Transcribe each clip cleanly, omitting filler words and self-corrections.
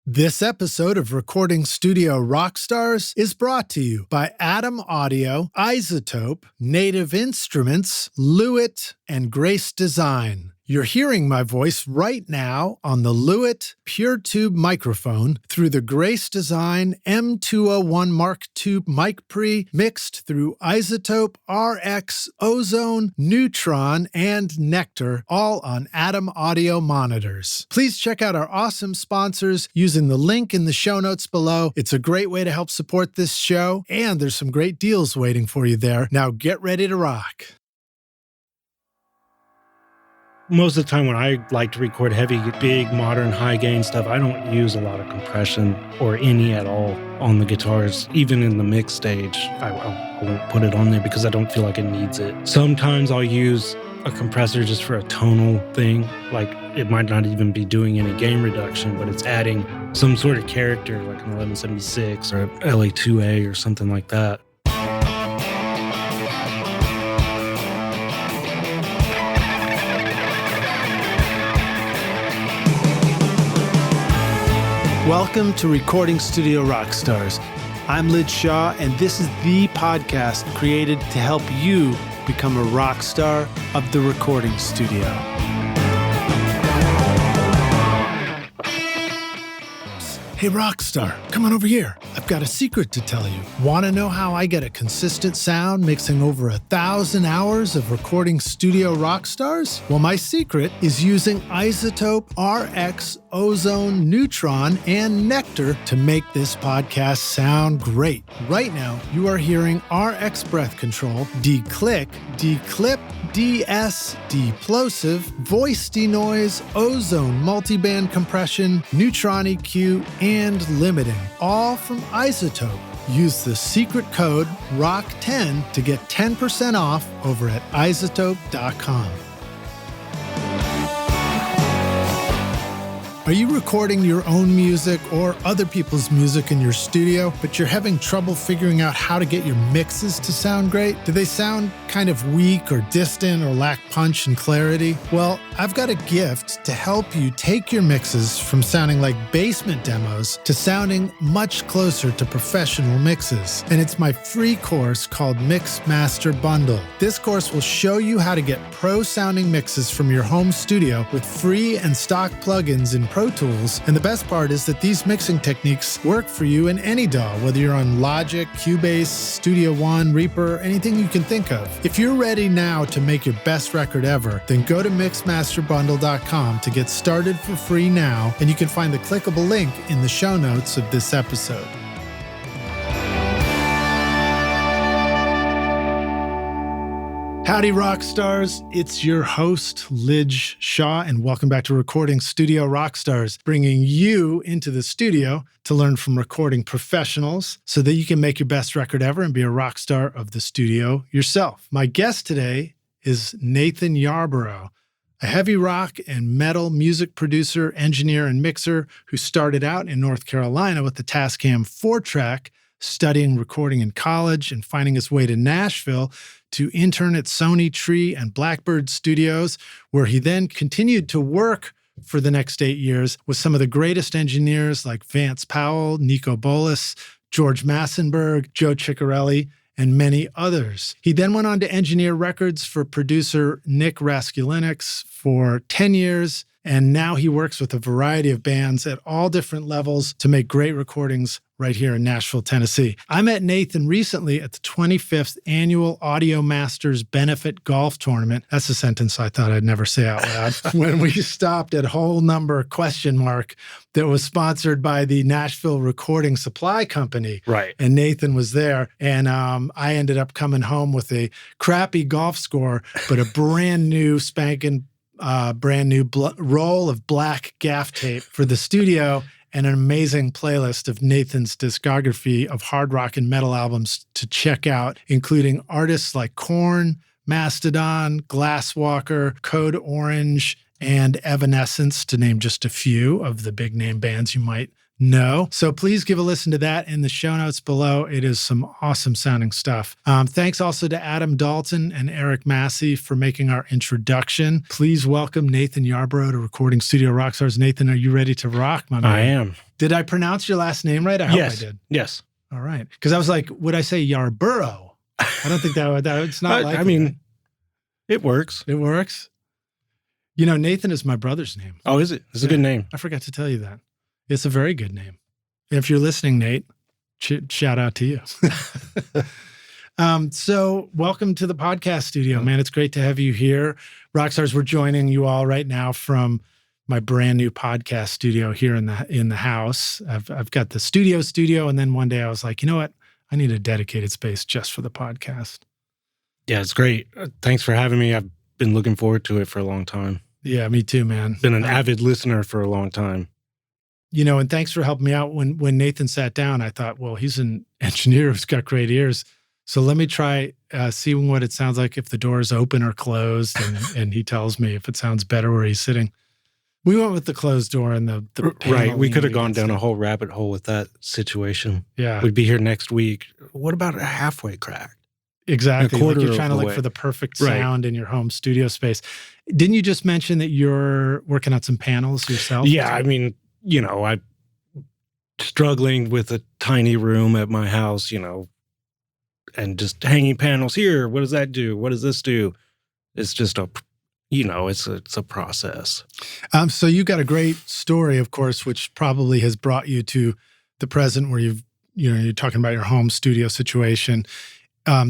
This episode of Recording Studio Rockstars is brought to you by Atom Audio, Isotope, Native Instruments, Lewitt, and Grace Design. You're hearing my voice right now on the Lewitt PureTube microphone through the Grace Design M201 Mark II mic pre mixed through Isotope, RX, Ozone, Neutron, and Nectar, all on Atom Audio monitors. Please check out our awesome sponsors using the link in the show notes below. It's a great way to help support this show, and there's some great deals waiting for you there. Now get ready to rock. Most of the time when I like to record heavy, big, modern, high-gain stuff, I don't use a lot of compression or any at all on the guitars. Even in the mix stage, I won't put it on there because I don't feel like it needs it. Sometimes I'll use a compressor just for a tonal thing. Like, it might not even be doing any gain reduction, but it's adding some sort of character, like an 1176 or LA2A or something like that. Welcome to Recording Studio Rockstars. I'm Lid Shaw, and this is the podcast created to help you become a rock star of the recording studio. Hey, Rockstar, come on over here. I've got a secret to tell you. Want to know how I get a consistent sound mixing over 1,000 hours of recording studio rock stars? Well, my secret is using Isotope, RX, Ozone, Neutron, and Nectar to make this podcast sound great. Right now, you are hearing RX breath control, declick, declip, DS, deplosive, voice denoise, Ozone multiband compression, Neutron EQ, and limiting, all from Isotope. Use the secret code ROCK10 to get 10% off over at isotope.com. Are you recording your own music or other people's music in your studio, but you're having trouble figuring out how to get your mixes to sound great? Do they sound kind of weak or distant or lack punch and clarity? Well, I've got a gift to help you take your mixes from sounding like basement demos to sounding much closer to professional mixes. And it's my free course called Mix Master Bundle. This course will show you how to get pro-sounding mixes from your home studio with free and stock plugins in Pro Tools, and the best part is that these mixing techniques work for you in any DAW, whether you're on Logic, Cubase, Studio One, Reaper, anything you can think of. If you're ready now to make your best record ever, then go to mixmasterbundle.com to get started for free now, and you can find the clickable link in the show notes of this episode. Howdy, rock stars. It's your host, Lid Shaw, and welcome back to Recording Studio Rockstars, bringing you into the studio to learn from recording professionals so that you can make your best record ever and be a rock star of the studio yourself. My guest today is Nathan Yarborough, a heavy rock and metal music producer, engineer, and mixer who started out in North Carolina with the Tascam 4-track, studying recording in college and finding his way to Nashville to intern at Sony, Tree, and Blackbird Studios, where he then continued to work for the next 8 years with some of the greatest engineers like Vance Powell, Niko Bolas, George Massenburg, Joe Chiccarelli, and many others. He then went on to engineer records for producer Nick Raskulinecz for 10 years, and now he works with a variety of bands at all different levels to make great recordings right here in Nashville, Tennessee. I met Nathan recently at the 25th Annual Audio Masters Benefit Golf Tournament. That's a sentence I thought I'd never say out loud. When we stopped at hole number ? That was sponsored by the Nashville Recording Supply Company. Right. And Nathan was there. And I ended up coming home with a crappy golf score, but a brand new spanking roll of black gaff tape for the studio and an amazing playlist of Nathan's discography of hard rock and metal albums to check out, including artists like Korn, Mastadon, Glasswalker, Code Orange, and Evanescence, to name just a few of the big name bands you might No. So please give a listen to that in the show notes below. It is some awesome sounding stuff. Thanks also to Adam Dalton and Eric Masse for making our introduction. Please welcome Nathan Yarborough to Recording Studio Rockstars. Nathan, are you ready to rock, my man? I am. Did I pronounce your last name right? I hope I did. Yes. All right. Because I was like, would I say Yarborough? I don't think it's not like I mean, it works. It works. You know, Nathan is my brother's name. Oh, is it? It's a good name. I forgot to tell you that. It's a very good name. If you're listening, Nate, shout out to you. So welcome to the podcast studio, man. It's great to have you here. Rockstars, we're joining you all right now from my brand new podcast studio here in the house. I've got the studio, and then one day I was like, you know what? I need a dedicated space just for the podcast. Yeah, it's great. Thanks for having me. I've been looking forward to it for a long time. Yeah, me too, man. Been an avid listener for a long time. You know, and thanks for helping me out. When Nathan sat down, I thought, well, he's an engineer who's got great ears. So let me try seeing what it sounds like if the door is open or closed, and he tells me if it sounds better where he's sitting. We went with the closed door and the right. We could have gone down a whole rabbit hole with that situation. Yeah. We'd be here next week. What about a halfway crack? Exactly. Like you're trying to look for the perfect sound in your home studio space. Didn't you just mention that you're working on some panels yourself? Yeah. I mean, you know, I'm struggling with a tiny room at my house, you know, and just hanging panels here. What does that do? What does this do? It's just it's a process. So you got a great story, of course, which probably has brought you to the present where you're talking about your home studio situation.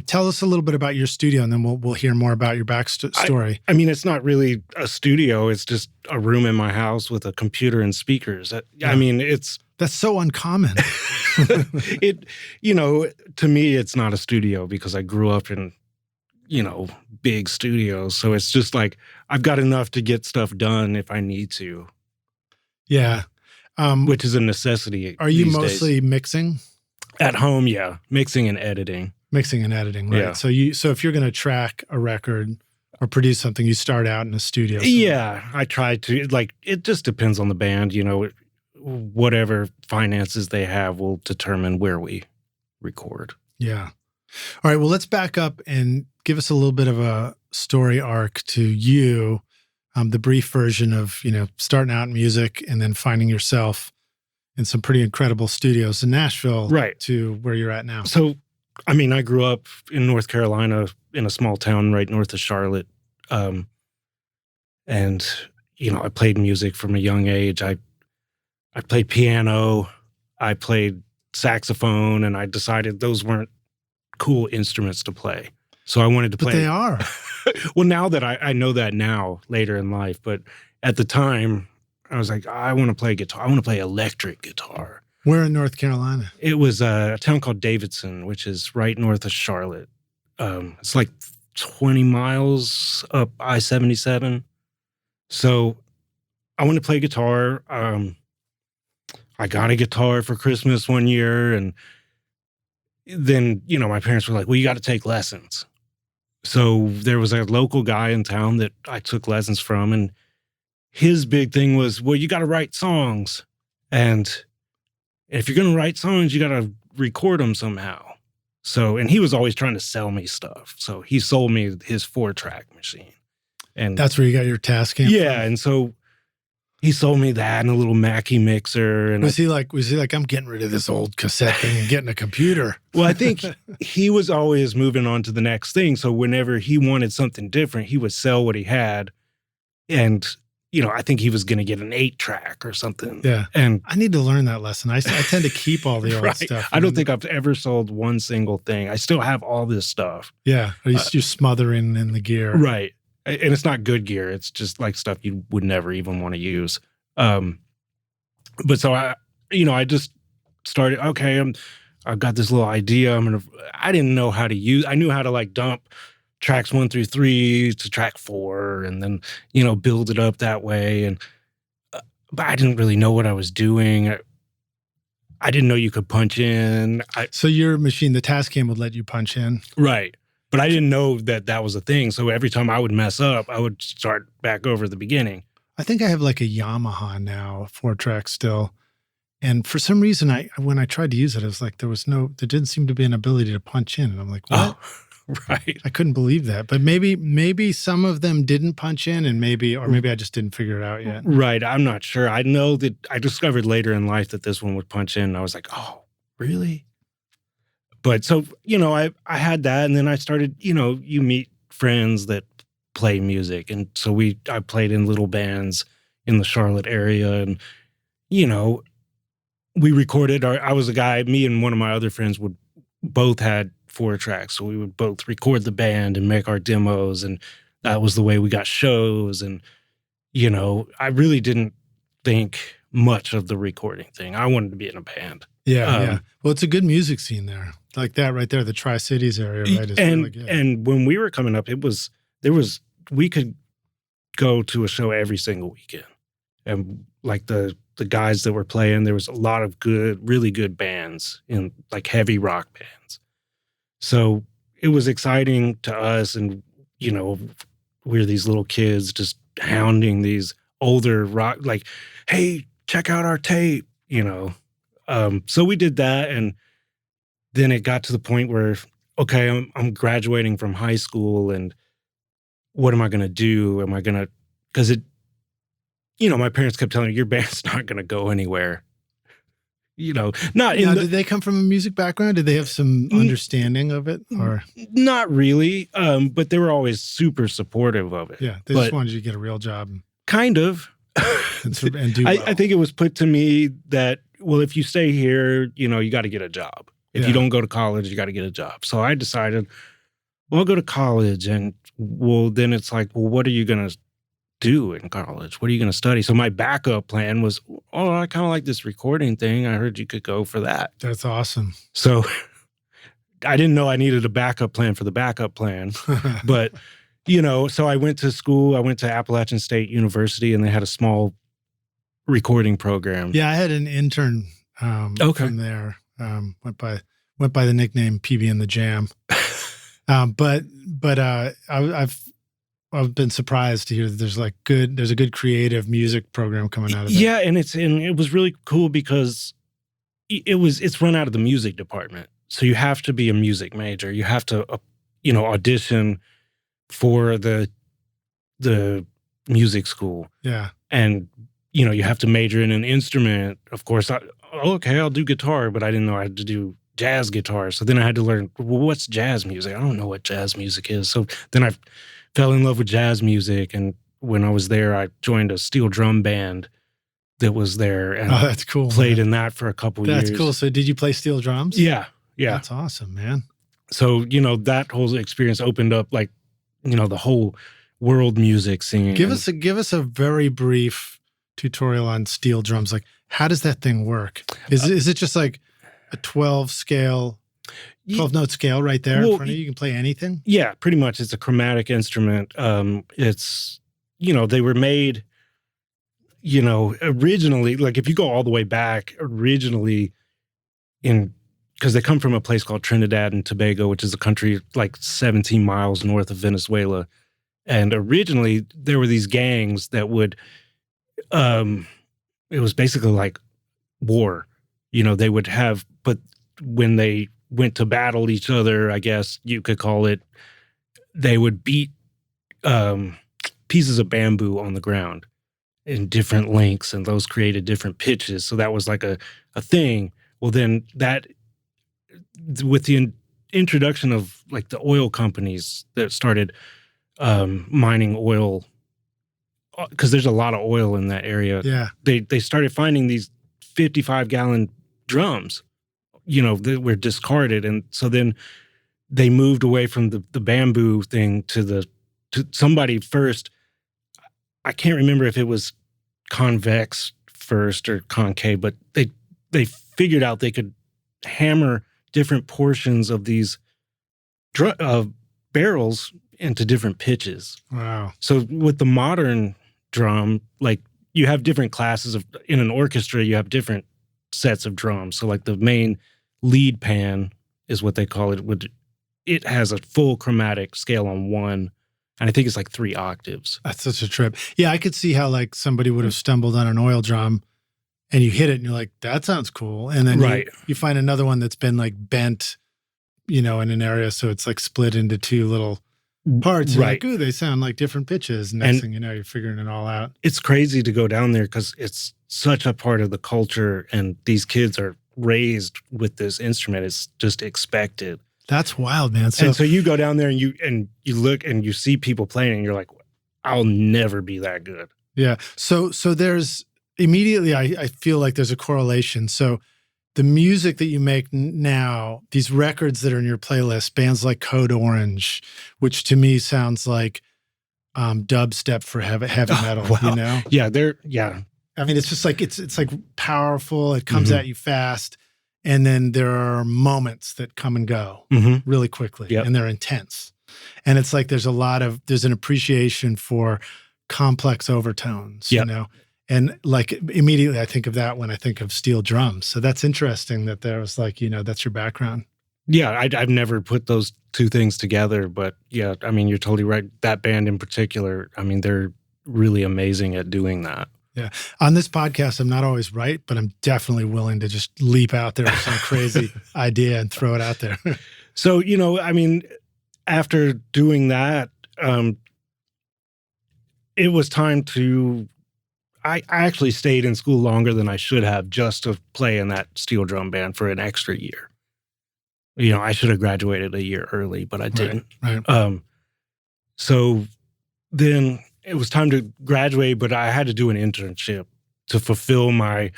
Tell us a little bit about your studio, and then we'll hear more about your backstory. I mean, it's not really a studio. It's just a room in my house with a computer and speakers. I mean, that's so uncommon. To me, it's not a studio because I grew up in, big studios. So it's just like, I've got enough to get stuff done if I need to. Yeah. Which is a necessity. Are you mostly mixing? At home, yeah. Mixing and editing. Mixing and editing, right? Yeah. So if you're going to track a record or produce something, you start out in a studio. Yeah, I try to. It just depends on the band, whatever finances they have will determine where we record. Yeah. All right, well, let's back up and give us a little bit of a story arc to you, the brief version of, starting out in music and then finding yourself in some pretty incredible studios in Nashville, right, to where you're at now. So, I mean, I grew up in North Carolina in a small town right north of Charlotte. And, I played music from a young age. I played piano, I played saxophone, and I decided those weren't cool instruments to play. So I wanted to play. But they are. Well, now that I know that now, later in life, but at the time, I was like, I want to play guitar. I want to play electric guitar. Where in North Carolina? It was a town called Davidson, which is right north of Charlotte. It's like 20 miles up I-77. So I wanted to play guitar. I got a guitar for Christmas one year, and then, my parents were like, well, you got to take lessons. So there was a local guy in town that I took lessons from, and his big thing was, well, you got to write songs. And if you're going to write songs, you got to record them somehow. So, and he was always trying to sell me stuff. So he sold me his 4-track machine. And that's where you got your Tascam? Yeah. And so he sold me that and a little Mackie mixer. And was he like, I'm getting rid of this old cassette thing and getting a computer? Well, I think he was always moving on to the next thing. So whenever he wanted something different, he would sell what he had. And, I think he was going to get an 8-track or something. Yeah. And I need to learn that lesson. I tend to keep all the old right. stuff. I don't think I've ever sold one single thing. I still have all this stuff. Yeah. You're smothering in the gear. Right. And it's not good gear. It's just like stuff you would never even want to use. But so I just started, okay, I've got this little idea. I didn't know how to use, I knew how to dump tracks 1 through 3 to track 4 and then, build it up that way. And, but I didn't really know what I was doing. I didn't know you could punch in. So your machine, the Tascam, would let you punch in? Right. But I didn't know that was a thing. So every time I would mess up, I would start back over at the beginning. I think I have like a Yamaha now, 4-track still. And for some reason, when I tried to use it, I was like, there didn't seem to be an ability to punch in. And I'm like, what? Oh, right. I couldn't believe that. But maybe some of them didn't punch in, and maybe I just didn't figure it out yet. Right. I'm not sure. I know that I discovered later in life that this one would punch in. And I was like, oh, really? But so, I had that, and then I started, you meet friends that play music. And so I played in little bands in the Charlotte area, and, we recorded. I was a guy, me and one of my other friends both had 4 tracks. So we would both record the band and make our demos. And that was the way we got shows. And, I really didn't think much of the recording thing. I wanted to be in a band. Yeah. Well, it's a good music scene there. Like that right there, the Tri-Cities area, right? Is really good. And when we were coming up, we could go to a show every single weekend. And like the guys that were playing, there was a lot of really good bands in like heavy rock bands. So it was exciting to us. And, we're these little kids just hounding these older rock, like, hey, check out our tape, So we did that. And then it got to the point where, okay, I'm graduating from high school, and what am I going to do? Am I going to, because my parents kept telling me, your band's not going to go anywhere. Did they come from a music background? Did they have some understanding of it, or not really? But they were always super supportive of it. Yeah, they just wanted you to get a real job. Kind of. and do well. I think it was put to me that, well, if you stay here, you got to get a job. If you don't go to college, you got to get a job. So I decided, well, I'll go to college. And then it's like, well, what are you going to do in college? What are you going to study? So my backup plan was, I kind of like this recording thing. I heard you could go for that. That's awesome. So I didn't know I needed a backup plan for the backup plan. But, so I went to school. I went to Appalachian State University, and they had a small recording program. Yeah, I had an intern from there. Went by the nickname PB and the Jam. I've been surprised to hear that there's a good creative music program coming out of it. Yeah, and it was really cool because it's run out of the music department. So you have to be a music major. You have to audition for the music school. Yeah. And you have to major in an instrument. Of course, I'll do guitar, but I didn't know I had to do jazz guitar. So then I had to learn, well, what's jazz music? I don't know what jazz music is. So then I fell in love with jazz music. And when I was there, I joined a steel drum band that was there. And that's cool. Played in that for a couple years. That's cool. So did you play steel drums? Yeah. That's awesome, man. So, that whole experience opened up the whole world music scene. Give us a very brief tutorial on steel drums. Like, how does that thing work? Is it just like a 12 note scale right there in front of you? You can play anything? Yeah, pretty much. It's a chromatic instrument. It's, they were made, originally, like if you go all the way back, originally because they come from a place called Trinidad and Tobago, which is a country like 17 miles north of Venezuela. And originally there were these gangs that would, it was basically like war. They would have, but when they went to battle each other, I guess you could call it, they would beat pieces of bamboo on the ground in different lengths, and those created different pitches. So that was like a thing. Well, then that, with the introduction of like the oil companies that started mining oil, because there's a lot of oil in that area. Yeah. They started finding these 55-gallon drums, that were discarded. And so then they moved away from the bamboo thing to somebody first. I can't remember if it was convex first or concave, but they figured out they could hammer different portions of these barrels into different pitches. Wow. So with the modern drum, like you have different classes in an orchestra, you have different sets of drums. So like the main lead pan is what they call it. It has a full chromatic scale on 1, and I think it's like 3 octaves. That's such a trip. Yeah, I could see how like somebody would have stumbled on an oil drum and you hit it and you're like, that sounds cool. And then Right. you find another one that's been like bent, in an area. So it's like split into two little parts. You're Right. like, ooh, they sound like different pitches. Next thing you know, you're figuring it all out. It's crazy to go down there because it's such a part of the culture, and these kids are raised with this instrument. It's just expected. That's wild, man. So, and so you go down there and you look and you see people playing and you're like, I'll never be that good. Yeah. So there's immediately, I feel like there's a correlation. So the music that you make now, these records that are in your playlist, bands like Code Orange, which to me sounds like dubstep for heavy metal, Wow. Yeah, I mean, it's just like, it's like powerful. It comes at you fast. And then there are moments that come and go really quickly, and they're intense. And it's like there's an appreciation for complex overtones, And like immediately I think of that when I think of steel drums. So that's interesting that there was like, that's your background. Yeah, I've never put those two things together, but yeah, I mean, you're totally right. That band in particular, I mean, they're really amazing at doing that. Yeah. On this podcast, I'm not always right, but I'm definitely willing to just leap out there with some crazy idea and throw it out there. So, I mean, after doing that, it was time to, I actually stayed in school longer than I should have just to play in that steel drum band for an extra year. I should have graduated a year early, but I didn't. Right. So then it was time to graduate, but I had to do an internship to fulfill my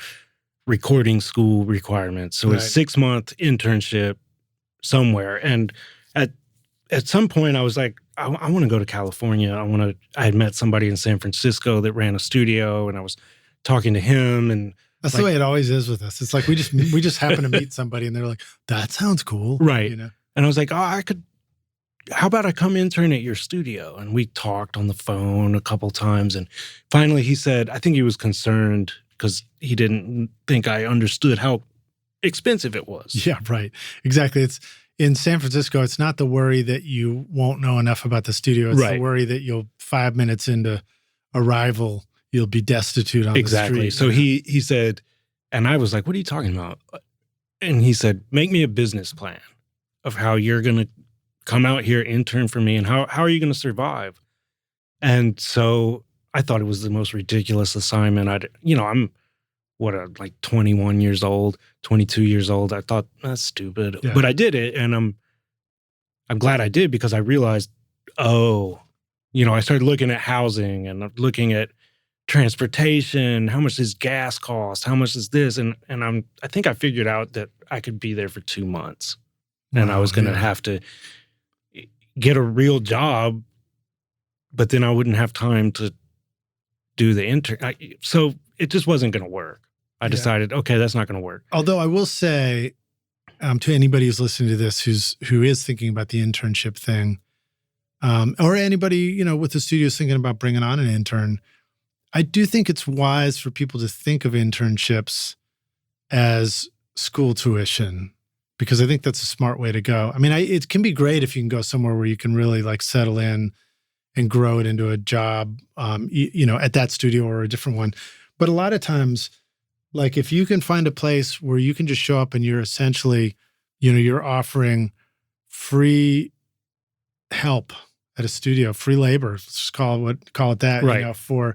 recording school requirements. So it's a 6-month internship somewhere. And at some point I was like, I want to go to California. I had met somebody in San Francisco that ran a studio, and I was talking to him, and that's the way it always is with us. It's like we just happen to meet somebody and they're like, that sounds cool. Right. And I was like, how about I come intern at your studio? And we talked on the phone a couple times. And finally he said, I think he was concerned because he didn't think I understood how expensive it was. Yeah, right. Exactly. It's in San Francisco, it's not the worry that you won't know enough about the studio. It's the worry that 5 minutes into arrival, you'll be destitute on the street. So he said, and I was like, what are you talking about? And he said, make me a business plan of how you're going to come out here, intern for me, and how are you going to survive? And so I thought it was the most ridiculous assignment. I'm like 21 years old, 22 years old. I thought that's stupid, but I did it, and I'm glad I did because I realized, I started looking at housing and looking at transportation. How much does gas cost? How much is this? And I think I figured out that I could be there for 2 months, and I was going to have to get a real job, but then I wouldn't have time to do the intern. So it just wasn't going to work. I decided, okay, that's not going to work. Although I will say to anybody who's listening to this, who is thinking about the internship thing, or anybody, with the studios thinking about bringing on an intern, I do think it's wise for people to think of internships as school tuition, because I think that's a smart way to go. I mean, it can be great if you can go somewhere where you can really like settle in and grow it into a job, at that studio or a different one. But a lot of times, like if you can find a place where you can just show up and you're essentially, you're offering free help at a studio, free labor, let's just call it that, right. For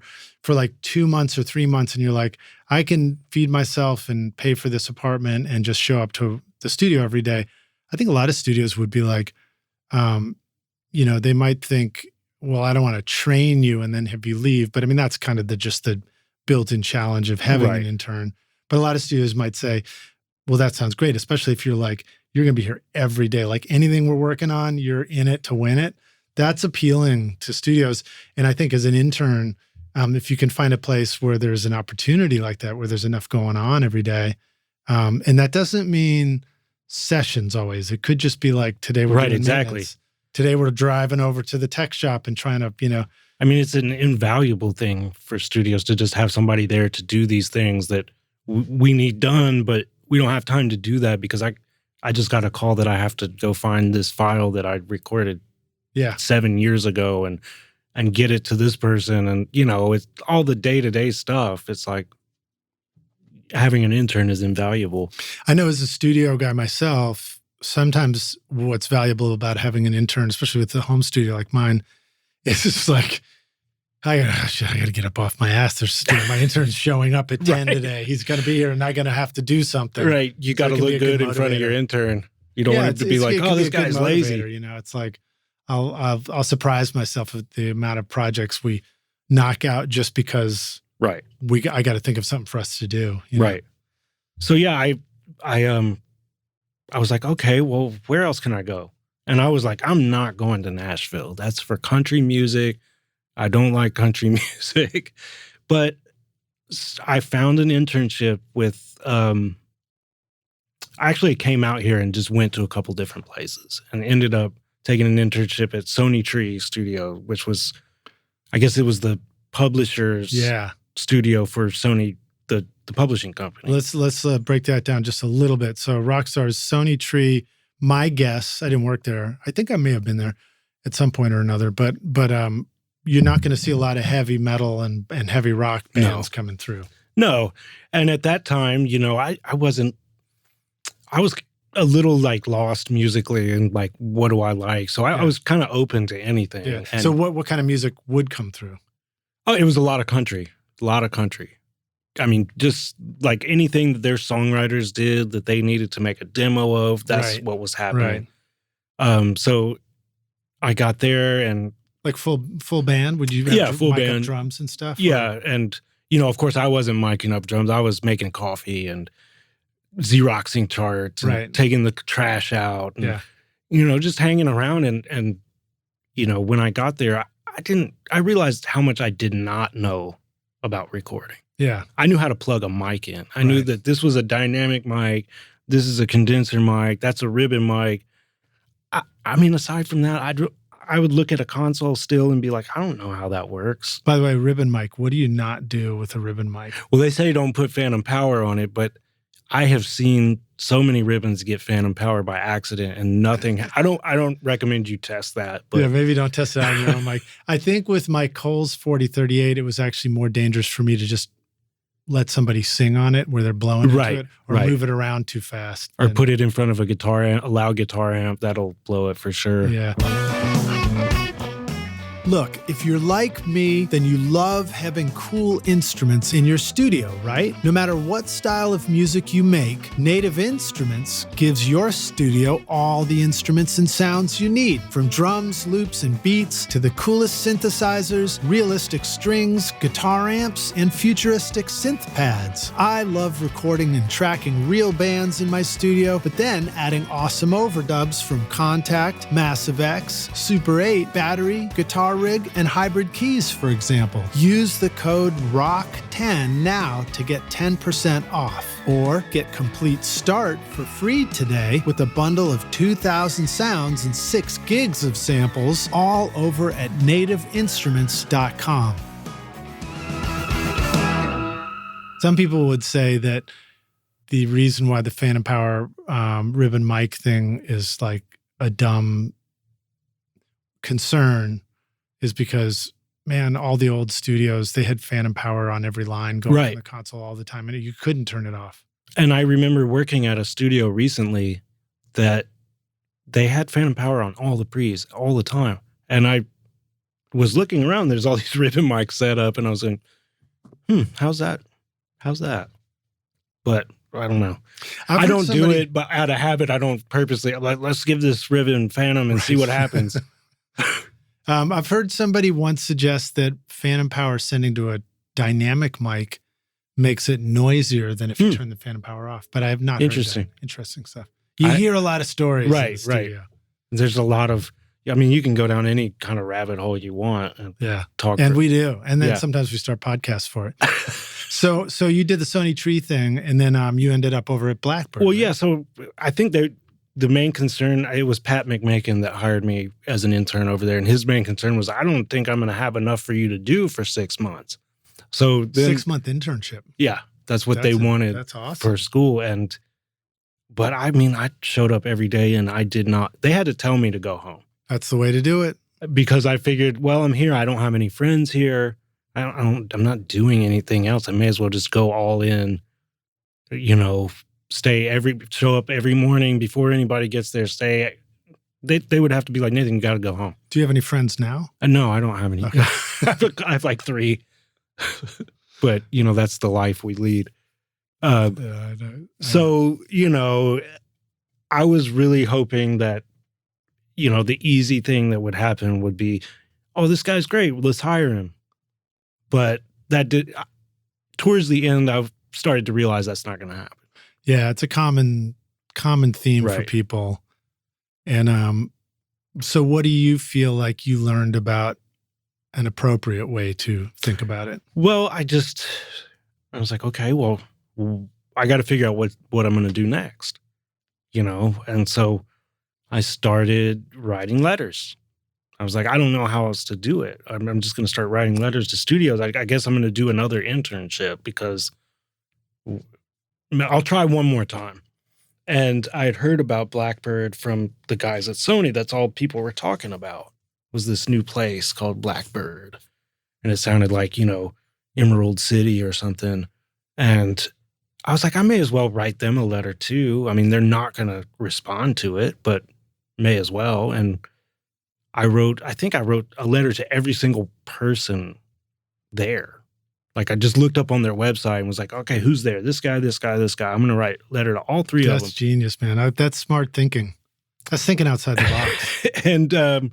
like 2 months or 3 months. And you're like, I can feed myself and pay for this apartment and just show up to the studio every day. I think a lot of studios would be like, they might think, well, I don't want to train you and then have you leave. But I mean, that's kind of the built-in challenge of having an intern. But a lot of studios might say, well, that sounds great, especially if you're like, you're going to be here every day. Like anything we're working on, you're in it to win it. That's appealing to studios. And I think as an intern, if you can find a place where there's an opportunity like that, where there's enough going on every day, and that doesn't mean sessions always. It could just be like, today we're doing maintenance. Today we're driving over to the tech shop and trying to, I mean, it's an invaluable thing for studios to just have somebody there to do these things that we need done, but we don't have time to do that because I just got a call that I have to go find this file that I recorded 7 years ago and get it to this person. And, it's all the day-to-day stuff. It's like, having an intern is invaluable. I know as a studio guy myself, sometimes what's valuable about having an intern, especially with a home studio like mine, is just like, I got to get up off my ass. There's my intern's showing up at 10 today. He's going to be here and I'm going to have to do something. Right. You got to look good in front of your intern. You don't want it to be like, oh, this guy's lazy. You know, it's like, I'll surprise myself with the amount of projects we knock out just because I got to think of something for us to do. You know? Right. So yeah, I was like, okay, well, where else can I go? And I was like, I'm not going to Nashville. That's for country music. I don't like country music. But I found an internship with, I actually came out here and just went to a couple different places and ended up taking an internship at Sony Tree Studio, which was, I guess it was the publisher's studio for Sony, the publishing company. Let's break that down just a little bit. So Rockstar's Sony Tree, my guess, I didn't work there. I think I may have been there at some point or another, but you're not going to see a lot of heavy metal and heavy rock bands coming through. No. And at that time, you know, I was a little like lost musically and like, what do I like? So I was kind of open to anything. Yeah. So what kind of music would come through? Oh, it was a lot of country. I mean, just like anything that their songwriters did that they needed to make a demo of, that's what was happening. Right. So I got there and like full band? Would you have full mic band up drums and stuff? Yeah, and you know, of course, I wasn't miking up drums. I was making coffee and Xeroxing charts and taking the trash out. And, you know, just hanging around and you know, when I got there, I realized how much I did not know about recording. Yeah. I knew how to plug a mic in. I knew that this was a dynamic mic. This is a condenser mic. That's a ribbon mic. I mean, aside from that, I would look at a console still and be like, I don't know how that works. By the way, ribbon mic, what do you not do with a ribbon mic? Well, they say don't put phantom power on it, but I have seen so many ribbons get phantom power by accident and nothing. I don't recommend you test that. But yeah, maybe don't test it on your own mic. I think with my Coles 4038, it was actually more dangerous for me to just let somebody sing on it where they're blowing into it or move it around too fast. Or put it in front of a loud guitar amp. That'll blow it for sure. Yeah. Look, if you're like me, then you love having cool instruments in your studio, right? No matter what style of music you make, Native Instruments gives your studio all the instruments and sounds you need, from drums, loops, and beats to the coolest synthesizers, realistic strings, guitar amps, and futuristic synth pads. I love recording and tracking real bands in my studio, but then adding awesome overdubs from Contact, Massive X, Super 8, Battery, Guitar Rig, and Hybrid Keys, for example. Use the code ROCK10 now to get 10% off, or get Complete Start for free today with a bundle of 2,000 sounds and 6 gigs of samples, all over at nativeinstruments.com. Some people would say that the reason why the phantom power ribbon mic thing is like a dumb concern is because, man, all the old studios, they had phantom power on every line going from the console all the time, and you couldn't turn it off. And I remember working at a studio recently that they had phantom power on all the pre's all the time. And I was looking around, there's all these ribbon mics set up, and I was like, how's that? But I don't know. I don't do it, but out of habit, I don't purposely, like, let's give this ribbon phantom and see what happens. I've heard somebody once suggest that phantom power sending to a dynamic mic makes it noisier than if you turn the phantom power off. But I have not heard that. Interesting stuff. You hear a lot of stories in the studio. There's a lot of, I mean, you can go down any kind of rabbit hole you want and talk. And we do. And then sometimes we start podcasts for it. So you did the Sony Tree thing, and then you ended up over at Blackbird. Well, yeah. So I think the main concern, it was Pat McMakin that hired me as an intern over there. And his main concern was, I don't think I'm going to have enough for you to do for 6 months. So then, 6-month internship. Yeah. That's what they wanted. That's awesome. For school. But I mean, I showed up every day and I did not, they had to tell me to go home. That's the way to do it. Because I figured, well, I'm here. I don't have any friends here. I'm not doing anything else. I may as well just go all in show up every morning before anybody gets there, stay. They would have to be like, Nathan, you got to go home. Do you have any friends now? No, I don't have any. Okay. I have like 3. But, that's the life we lead. So, I was really hoping that, the easy thing that would happen would be, oh, this guy's great, let's hire him. But towards the end, I've started to realize that's not going to happen. Yeah, it's a common theme for Right. people. And so what do you feel like you learned about an appropriate way to think about it? Well, I was like, okay, well, I got to figure out what I'm going to do next, And so I started writing letters. I was like, I don't know how else to do it. I'm just going to start writing letters to studios. I guess I'm going to do another internship because I'll try one more time. And I had heard about Blackbird from the guys at Sony. That's all people were talking about, was this new place called Blackbird. And it sounded like, Emerald City or something. And I was like, I may as well write them a letter too. I mean, they're not going to respond to it, but may as well. And I think I wrote a letter to every single person there. Like, I just looked up on their website and was like, okay, who's there? This guy, this guy, this guy. I'm going to write a letter to all 3 of them. That's genius, man. That's smart thinking. That's thinking outside the box. And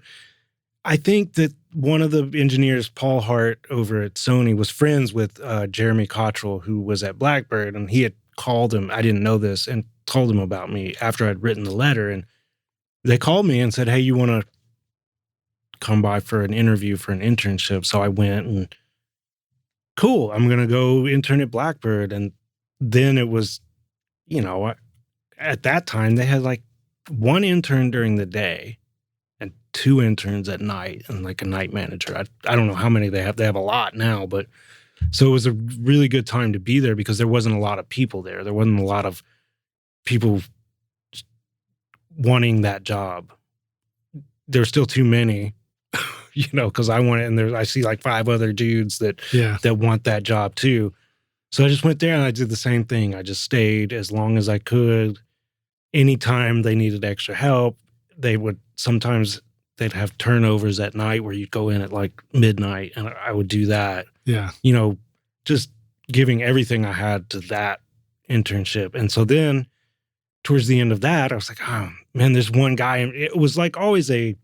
I think that one of the engineers, Paul Hart, over at Sony, was friends with Jeremy Cottrell, who was at Blackbird, and he had called him, I didn't know this, and told him about me after I'd written the letter. And they called me and said, hey, you want to come by for an interview for an internship? So I went, and cool, I'm going to go intern at Blackbird. And then it was, at that time, they had like 1 intern during the day and 2 interns at night and like a night manager. I don't know how many they have. They have a lot now, but so it was a really good time to be there because there wasn't a lot of people there. There wasn't a lot of people wanting that job. There were still too many, because I want it, and I see like 5 other dudes that want that job too. So I just went there and I did the same thing. I just stayed as long as I could. Anytime they needed extra help, sometimes they'd have turnovers at night where you'd go in at like midnight, and I would do that. Yeah. Just giving everything I had to that internship. And so then towards the end of that, I was like, oh man, there's one guy. And it was like always a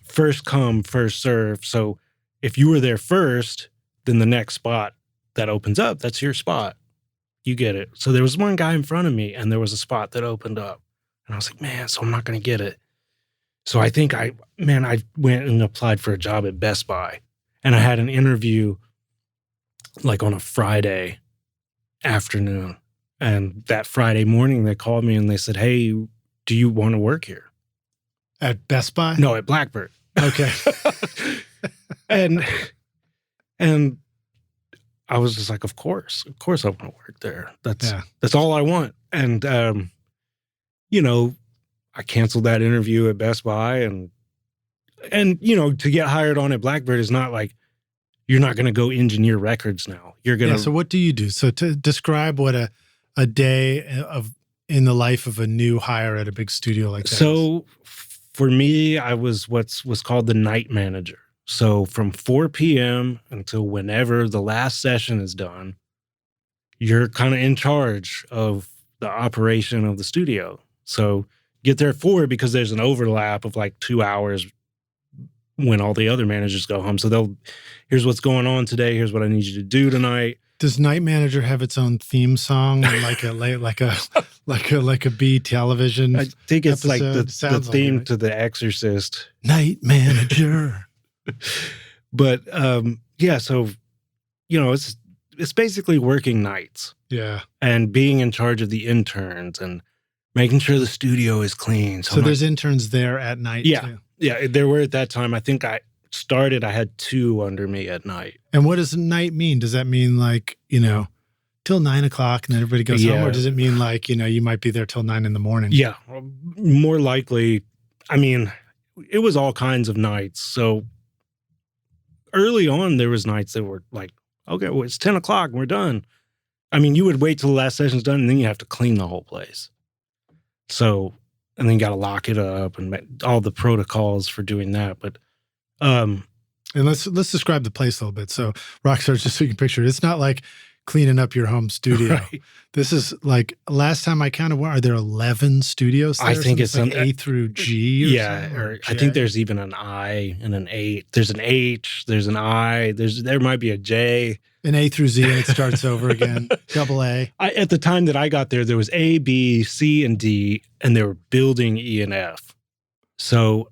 first come, first serve. So if you were there first, then the next spot that opens up, that's your spot. You get it. So there was one guy in front of me, and there was a spot that opened up. And I was like, man, so I'm not going to get it. So I think I went and applied for a job at Best Buy. And I had an interview like on a Friday afternoon. And that Friday morning, they called me and they said, hey, do you want to work here? At Best Buy? No, at Blackbird. Okay. and I was just like, of course I want to work there. That's all I want. And, I canceled that interview at Best Buy, and to get hired on at Blackbird is not like, you're not going to go engineer records now. You're going to. Yeah. So what do you do? So to describe what a day in the life of a new hire at a big studio like that. So for me, I was what's called the night manager. So from 4 p.m. until whenever the last session is done, you're kind of in charge of the operation of the studio. So get there at 4 because there's an overlap of like 2 hours when all the other managers go home. So here's what's going on today. Here's what I need you to do tonight. Does Night Manager have its own theme song, like a B television? I think it's like the theme like to The Exorcist. Night Manager. But so it's basically working nights. Yeah, and being in charge of the interns and making sure the studio is clean. So there's interns there at night. Yeah, too. Yeah. There were at that time. I think I had 2 under me at night. And what does night mean? Does that mean like, till 9 o'clock and then everybody goes home? Or does it mean like, you might be there till 9 in the morning? Yeah, more likely. I mean, it was all kinds of nights. So early on, there was nights that were like, okay, well, it's 10 o'clock and we're done. I mean, you would wait till the last session's done, and then you have to clean the whole place. So, and then you got to lock it up and all the protocols for doing that. But, and let's describe the place a little bit. So, Rockstars, just so you can picture it, it's not like cleaning up your home studio. Right. This is like, last time I counted, are there 11 studios there? I think it's like A through G. Or I think there's even an I and an 8. There's an H, there's an I, there might be a J. An A through Z, and it starts over again. Double A. At the time that I got there was A, B, C, and D, and they were building E and F. So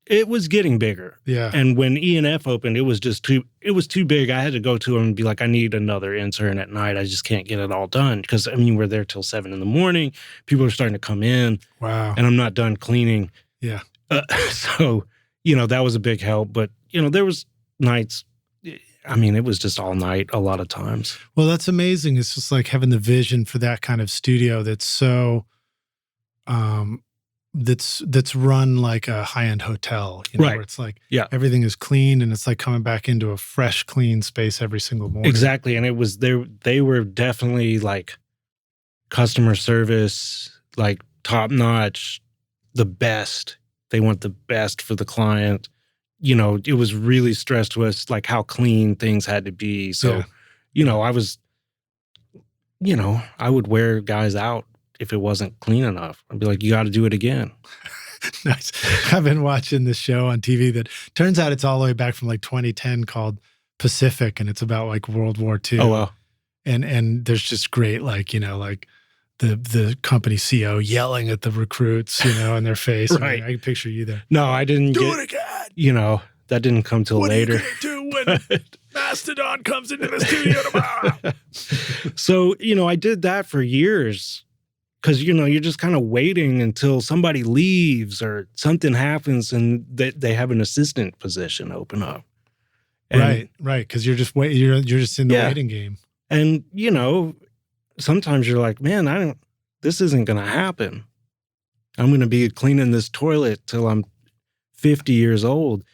it was getting bigger. Yeah. And when E and F opened, it was too big. I had to go to them and be like, I need another intern at night. I just can't get it all done. Because, I mean, we're there till 7 a.m. People are starting to come in. Wow. And I'm not done cleaning. Yeah. So, you know, that was a big help. But, you know, there was nights, I mean, it was just all night a lot of times. Well, that's amazing. It's just like having the vision for that kind of studio that's so, that's run like a high-end hotel, you know, right. Where it's like everything is clean and it's like coming back into a fresh, clean space every single morning. Exactly. And it was they were definitely like customer service, like top-notch, the best. They want the best for the client. You know, it was really stressed to us, like how clean things had to be. So, you know, I would wear guys out if it wasn't clean enough. I'd be like, you got to do it again. Nice. I've been watching this show on TV that turns out it's all the way back from like 2010 called Pacific, and it's about like World War II. Oh, wow. And there's just great, like, you know, like the company CEO yelling at the recruits, you know, in their face. Right. I mean, I can picture you there. No, I didn't do it again. You know, that didn't come till later. What are you going to do when Mastadon comes into the studio tomorrow? So, you know, I did that for years because, you know, you're just kind of waiting until somebody leaves or something happens and they have an assistant position open up. And, right. Because you're just you're just in the waiting game. And, you know, sometimes you're like, man, this isn't going to happen. I'm going to be cleaning this toilet till I'm 50 years old.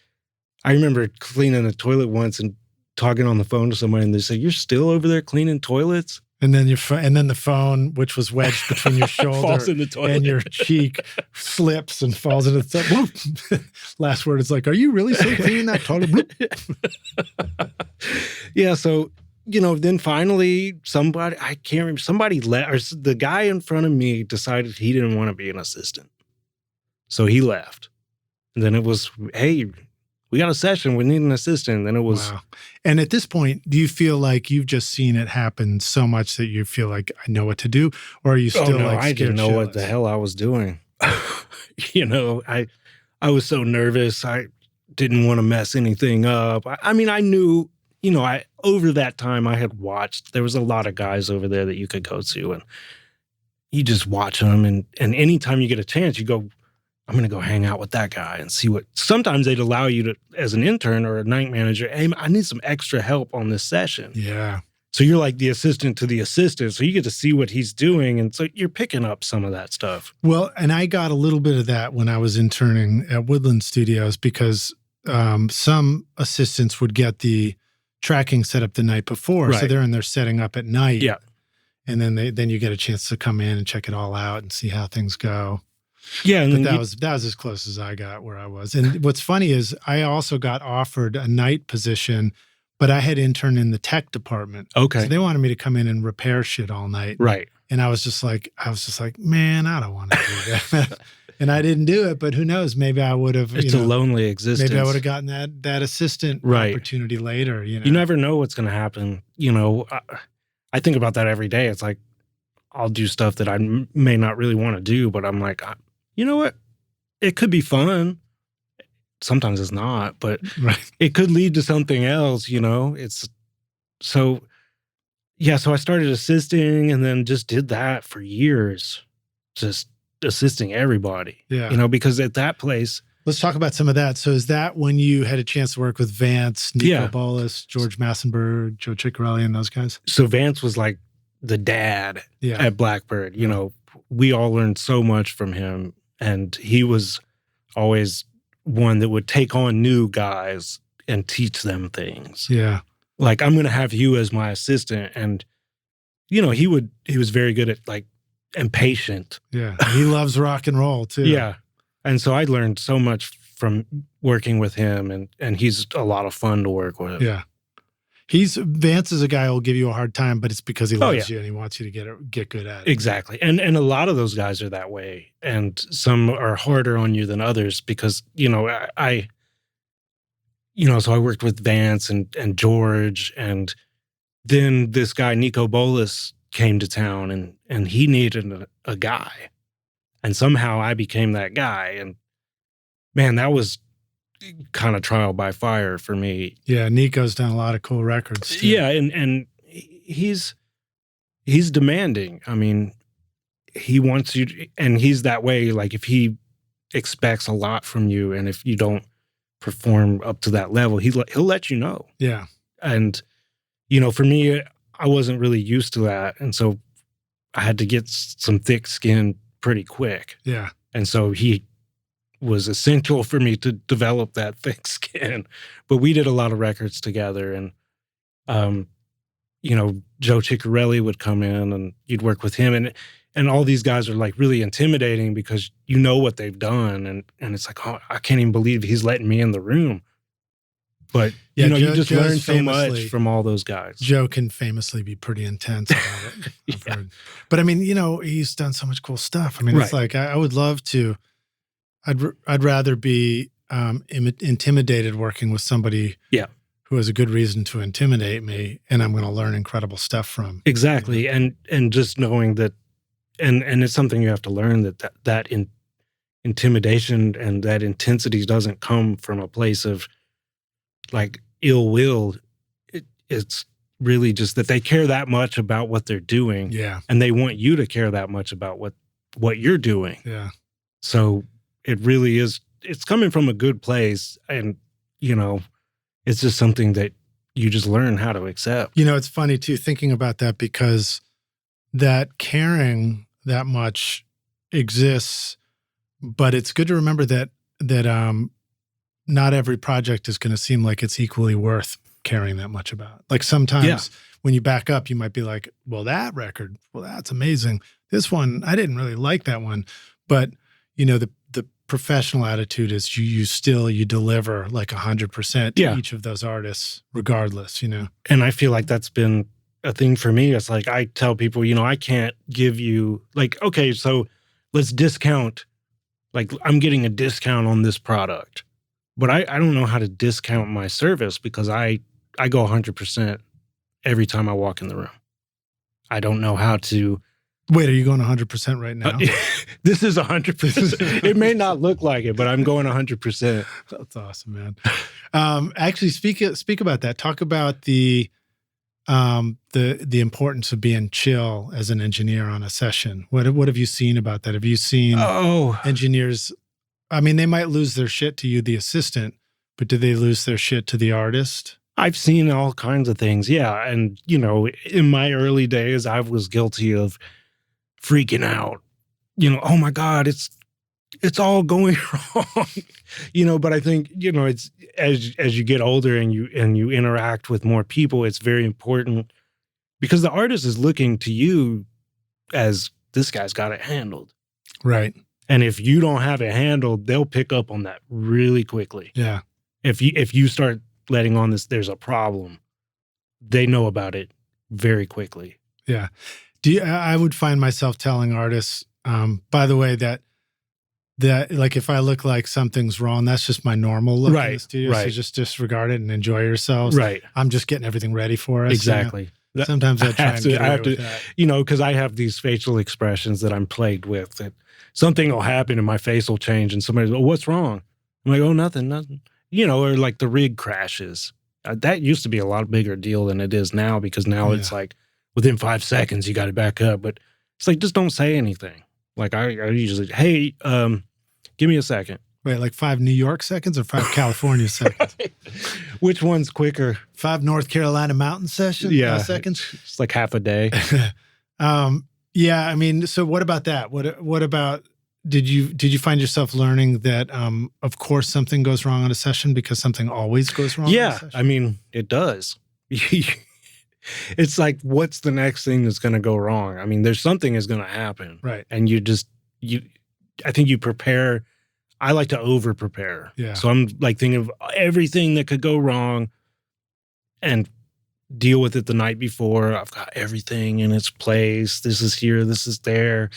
I remember cleaning a toilet once and talking on the phone to somebody, and they said, "You're still over there cleaning toilets?" And then the phone, which was wedged between your shoulder falls in the toilet. And your cheek, slips and falls into the toilet. Last word is like, "Are you really still cleaning that toilet?" Yeah. So, you know, then finally somebody left, or the guy in front of me decided he didn't want to be an assistant, so he left. And then it was, hey, we got a session. We need an assistant. And then it was. Wow. And at this point, do you feel like you've just seen it happen so much that you feel like, I know what to do? Or are you still like scared? I didn't know what the hell I was doing. You know, I was so nervous. I didn't want to mess anything up. I mean, I knew, you know, over that time I had watched, there was a lot of guys over there that you could go to, and you just watch them. And anytime you get a chance, you go, I'm going to go hang out with that guy and see what. Sometimes they'd allow you to, as an intern or a night manager, hey, I need some extra help on this session. Yeah. So you're like the assistant to the assistant. So you get to see what he's doing. And so you're picking up some of that stuff. Well, and I got a little bit of that when I was interning at Woodland Studios, because some assistants would get the tracking set up the night before. Right. So they're in there setting up at night. Yeah. And then you get a chance to come in and check it all out and see how things go. Yeah, and but that was as close as I got where I was. And what's funny is I also got offered a night position, but I had interned in the tech department. Okay. So they wanted me to come in and repair shit all night. Right. And I was just like, man, I don't want to do that. And I didn't do it, but who knows? Maybe I would have. It's a lonely existence. Maybe I would have gotten that assistant opportunity later. You know, you never know what's going to happen. You know, I think about that every day. It's like I'll do stuff that I may not really want to do, but I'm like, you know what? It could be fun. Sometimes it's not, but it could lead to something else, you know? So I started assisting and then just did that for years, just assisting everybody, you know, because at that place. Let's talk about some of that. So is that when you had a chance to work with Vance, Niko Bolas, George Massenburg, Joe Chiccarelli, and those guys? So Vance was like the dad at Blackbird. You know, we all learned so much from him. And he was always one that would take on new guys and teach them things. Yeah. Like, I'm going to have you as my assistant, and he was very good at and patient. Yeah. He loves rock and roll too. Yeah. And so I learned so much from working with him, and he's a lot of fun to work with. Yeah. Vance is a guy who'll give you a hard time, but it's because he loves you and he wants you to get good at it. Exactly. And a lot of those guys are that way. And some are harder on you than others because, so I worked with Vance and George, and then this guy, Niko Bolas, came to town and he needed a guy. And somehow I became that guy. And man, that was kind of trial by fire for me. Yeah, Niko's done a lot of cool records too. Yeah, and he's demanding. I mean, he wants you to, and he's that way. Like if he expects a lot from you, and if you don't perform up to that level, he'll let you know. Yeah. And for me, I wasn't really used to that, and so I had to get some thick skin pretty quick. Yeah. And so he was essential for me to develop that thick skin. But we did a lot of records together, and Joe Chiccarelli would come in and you'd work with him, and all these guys are like really intimidating because you know what they've done, and it's like, oh, I can't even believe he's letting me in the room. But you just learn so much from all those guys. Joe can famously be pretty intense about it. I've heard. But I mean, he's done so much cool stuff. I mean, it's like I would love to. I'd rather be intimidated working with somebody who has a good reason to intimidate me, and I'm going to learn incredible stuff from. Exactly, and just knowing that, and it's something you have to learn that intimidation and that intensity doesn't come from a place of like ill will. It's really just that they care that much about what they're doing, and they want you to care that much about what you're doing. Yeah, so. It really is. It's coming from a good place, and it's just something that you just learn how to accept. It's funny too thinking about that, because that caring that much exists, but it's good to remember that not every project is going to seem like it's equally worth caring that much about. Like sometimes when you back up, you might be like, well, that record, that's amazing. This one, I didn't really like that one, but the professional attitude is you deliver like 100% to each of those artists regardless, And I feel like that's been a thing for me. It's like I tell people, I can't give you like, okay, so let's discount, like I'm getting a discount on this product, but I don't know how to discount my service because I go 100% every time I walk in the room. I don't know how to. Wait, are you going 100% right now? This is 100%. It may not look like it, but I'm going 100%. That's awesome, man. Actually, speak about that. Talk about the importance of being chill as an engineer on a session. What have you seen about that? Have you seen engineers? I mean, they might lose their shit to you, the assistant, but do they lose their shit to the artist? I've seen all kinds of things, yeah. And in my early days, I was guilty of freaking out, oh my God, it's all going wrong, but I think, it's as you get older and you interact with more people, it's very important because the artist is looking to you as this guy's got it handled. Right. And if you don't have it handled, they'll pick up on that really quickly. Yeah. If you start letting on this, there's a problem, they know about it very quickly. Yeah. I would find myself telling artists, by the way, that like if I look like something's wrong, that's just my normal look in the studio. Right. So just disregard it and enjoy yourselves. Right. I'm just getting everything ready for us. Exactly. Sometimes I try and get away with that. Because I have these facial expressions that I'm plagued with. That something will happen and my face will change, and somebody's like, oh, what's wrong? I'm like, oh, nothing. Or like the rig crashes. That used to be a lot bigger deal than it is now, because now it's like within 5 seconds you got to back up. But it's like, just don't say anything. Like I usually, hey, give me a second. Wait, like 5 New York seconds or 5 California seconds? Which one's quicker? 5 North Carolina mountain seconds? It's like half a day. Yeah, I mean, so what about that? What about, did you find yourself learning that, of course, something goes wrong on a session because something always goes wrong on a session? I mean, it does. It's like, what's the next thing that's going to go wrong? I mean, there's something is going to happen. Right. And I think you prepare. I like to over prepare. Yeah. So I'm like thinking of everything that could go wrong and deal with it the night before. I've got everything in its place. This is here. This is there.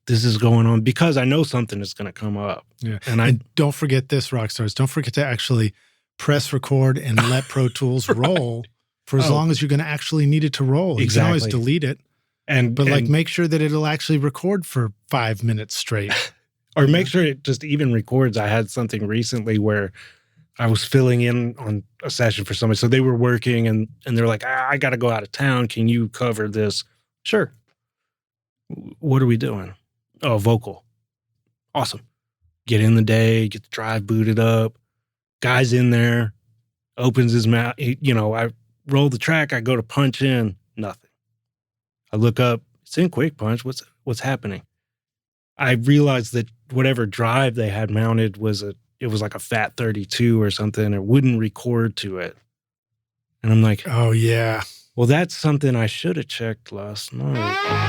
This is going on because I know something is going to come up. Yeah. And don't forget this, rock stars. Don't forget to actually press record and let Pro Tools roll for as long as you're going to actually need it to roll. You can always delete it. But like make sure that it'll actually record for 5 minutes straight. Or make sure it just even records. I had something recently where I was filling in on a session for somebody. So they were working and they're like, I got to go out of town. Can you cover this? Sure. What are we doing? Oh, vocal. Awesome. Get in the day, get the drive booted up. Guy's in there, opens his mouth. I roll the track. I go to punch in. Nothing. I look up. It's in quick punch. What's happening? I realized that whatever drive they had mounted was like a Fat 32 or something. It wouldn't record to it. And I'm like, oh, yeah. Well, that's something I should have checked last night.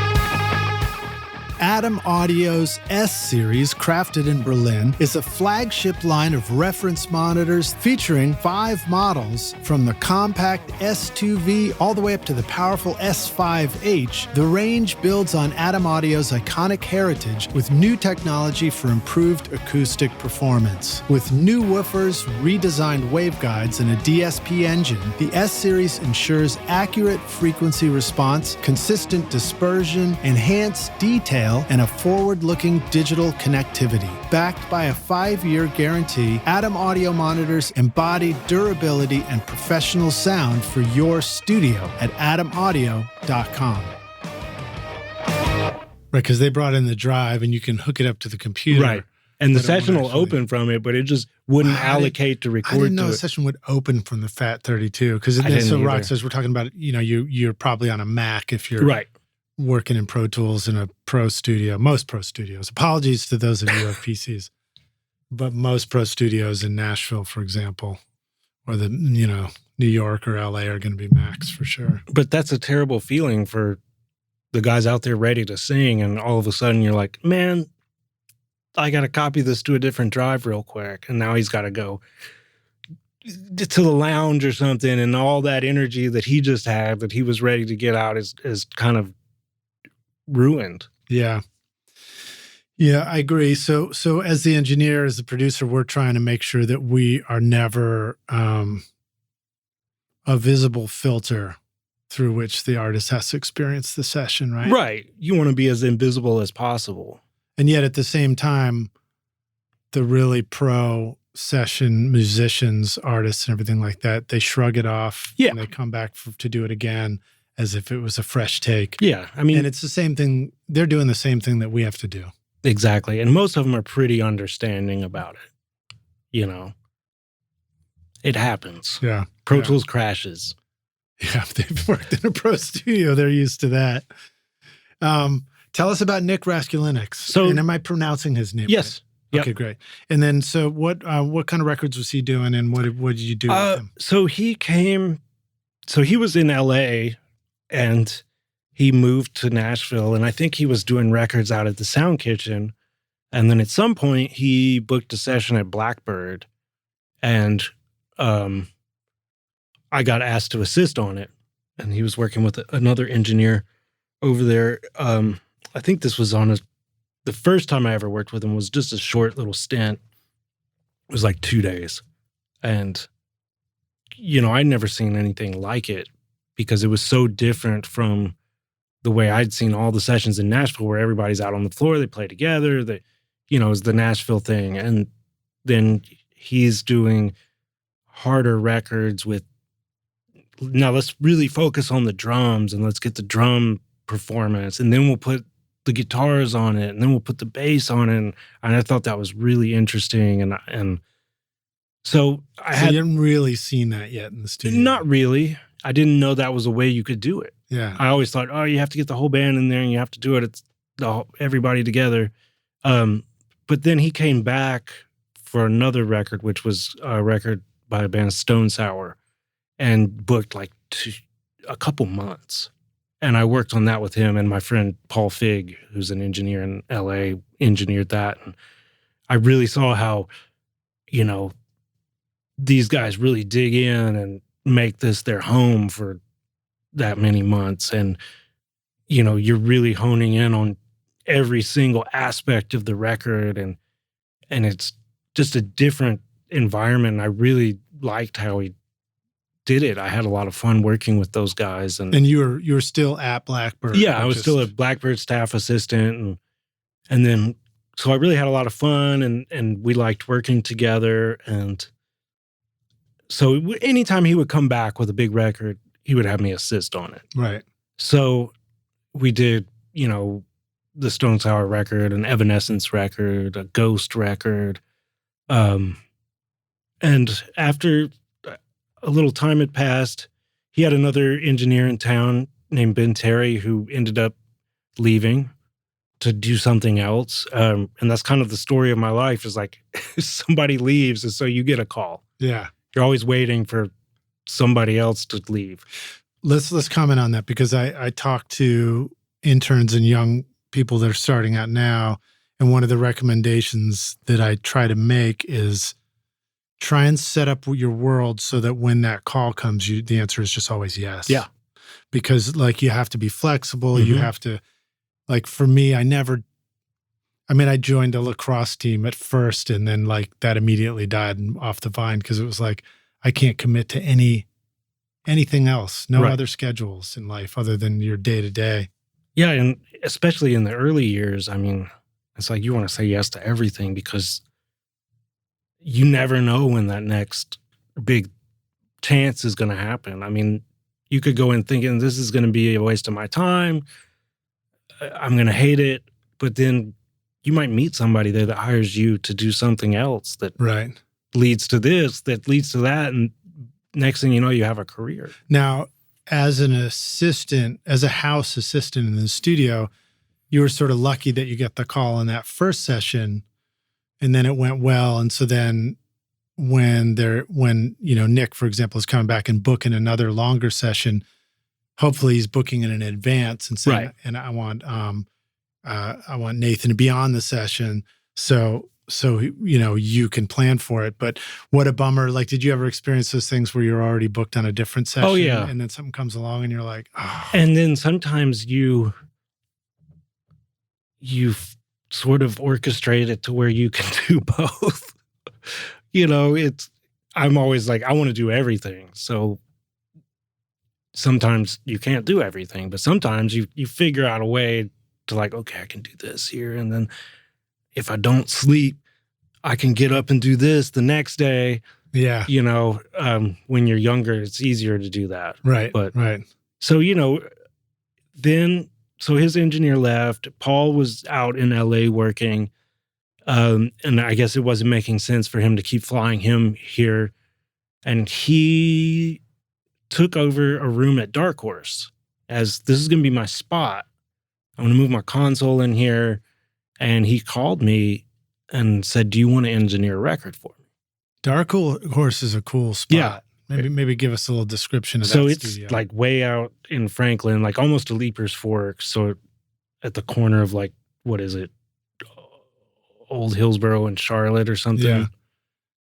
Atom Audio's S-Series, crafted in Berlin, is a flagship line of reference monitors featuring 5 models from the compact S2V all the way up to the powerful S5H. The range builds on Atom Audio's iconic heritage with new technology for improved acoustic performance. With new woofers, redesigned waveguides, and a DSP engine, the S-Series ensures accurate frequency response, consistent dispersion, enhanced detail, and a forward-looking digital connectivity. Backed by a 5-year guarantee, Atom Audio monitors embody durability and professional sound for your studio at atomaudio.com. Right, because they brought in the drive and you can hook it up to the computer. Right. And the session will open from it, but it just wouldn't allocate to record. I didn't know a session would open from the Fat 32 because so Rock says we're talking about, you're probably on a Mac if you're working in Pro Tools in a pro studio, most pro studios. Apologies to those of you who have PCs, but most pro studios in Nashville, for example, or the, New York or LA are going to be Macs for sure. But that's a terrible feeling for the guys out there ready to sing. And all of a sudden you're like, man, I got to copy this to a different drive real quick. And now he's got to go to the lounge or something. And all that energy that he just had, that he was ready to get out is kind of ruined. Yeah. Yeah, I agree. So as the engineer, as the producer, we're trying to make sure that we are never a visible filter through which the artist has to experience the session, right? Right. You want to be as invisible as possible. And yet at the same time, the really pro session musicians, artists, and everything like that, they shrug it off and they come back to do it again as if it was a fresh take. Yeah. I mean, and it's the same thing. They're doing the same thing that we have to do. Exactly. And most of them are pretty understanding about it. It happens. Yeah. Pro Tools crashes. Yeah. They've worked in a pro studio. They're used to that. Tell us about Nick Raskulinecz. And am I pronouncing his name? Yes. Right? Okay, great. And then, so what kind of records was he doing, and what did you do with him? So he was in LA, and he moved to Nashville, and I think he was doing records out at the Sound Kitchen. And then at some point, he booked a session at Blackbird, and I got asked to assist on it. And he was working with another engineer over there. I think this was the first time I ever worked with him was just a short little stint. It was like 2 days. And, I'd never seen anything like it because it was so different from the way I'd seen all the sessions in Nashville where everybody's out on the floor, they play together, it was the Nashville thing. And then he's doing harder records with, now let's really focus on the drums and let's get the drum performance, and then we'll put the guitars on it, and then we'll put the bass on it. And I thought that was really interesting. And so you hadn't really seen that yet in the studio? Not really. I didn't know that was a way you could do it. Yeah. I always thought, you have to get the whole band in there and you have to do it. It's everybody together. But then he came back for another record, which was a record by a band, Stone Sour, and booked like a couple months. And I worked on that with him, and my friend Paul Fig, who's an engineer in LA, engineered that. And I really saw how, you know, these guys really dig in and make this their home for that many months. And, you know, you're really honing in on every single aspect of the record, and it's just a different environment. And I really liked how he did it. I had a lot of fun working with those guys. And you were still at Blackbird. Yeah, I was still a Blackbird staff assistant, and then so I really had a lot of fun, and we liked working together. And so anytime he would come back with a big record, he would have me assist on it. Right. So we did, you know, the Stone Sour record, an Evanescence record, a Ghost record. And after a little time had passed, he had another engineer in town named Ben Terry who ended up leaving to do something else. And that's kind of the story of my life, is like somebody leaves, and so you get a call. Yeah. You're always waiting for somebody else to leave. Let's comment on that, because I talk to interns and young people that are starting out now, and one of the recommendations that I try to make is try and set up your world so that when that call comes, the answer is just always yes. Yeah. Because like you have to be flexible. You have to, like for me, I joined a lacrosse team at first, and then like that immediately died off the vine, because it was like, I can't commit to anything else, no other schedules in life other than your day to day. Yeah. And especially in the early years, I mean, it's like you want to say yes to everything, because you never know when that next big chance is going to happen. I mean, you could go in thinking this is going to be a waste of my time, I'm going to hate it, but then you might meet somebody there that hires you to do something else that leads to this, that leads to that, and next thing you know, you have a career. Now, as an assistant, as a house assistant in the studio, you were sort of lucky that you got the call in that first session, and then it went well. And so then when you know, Nick, for example, is coming back and booking another longer session, hopefully he's booking it in advance and saying, and I want Nathan to be on the session. So, you know, you can plan for it. But what a bummer. Like, did you ever experience those things where you're already booked on a different session? Oh, yeah. And then something comes along and you're like, oh. And then sometimes you sort of orchestrate it to where you can do both. You know, I'm always like, I want to do everything. So sometimes you can't do everything, but sometimes you figure out a way to like, okay, I can do this here. And then if I don't sleep, I can get up and do this the next day. Yeah. You know, when you're younger, it's easier to do that. Right. But right. So, you know, then, so his engineer left. Paul was out in LA working. And I guess it wasn't making sense for him to keep flying him here. And he took over a room at Dark Horse, as this is going to be my spot. I'm going to move my console in here. And he called me and said, do you want to engineer a record for me? Dark Horse is a cool spot. Yeah. Maybe give us a little description of that studio. So it's like way out in Franklin, like almost to Leaper's Fork. So at the corner of like, what is it? Old Hillsboro and Charlotte or something. Yeah.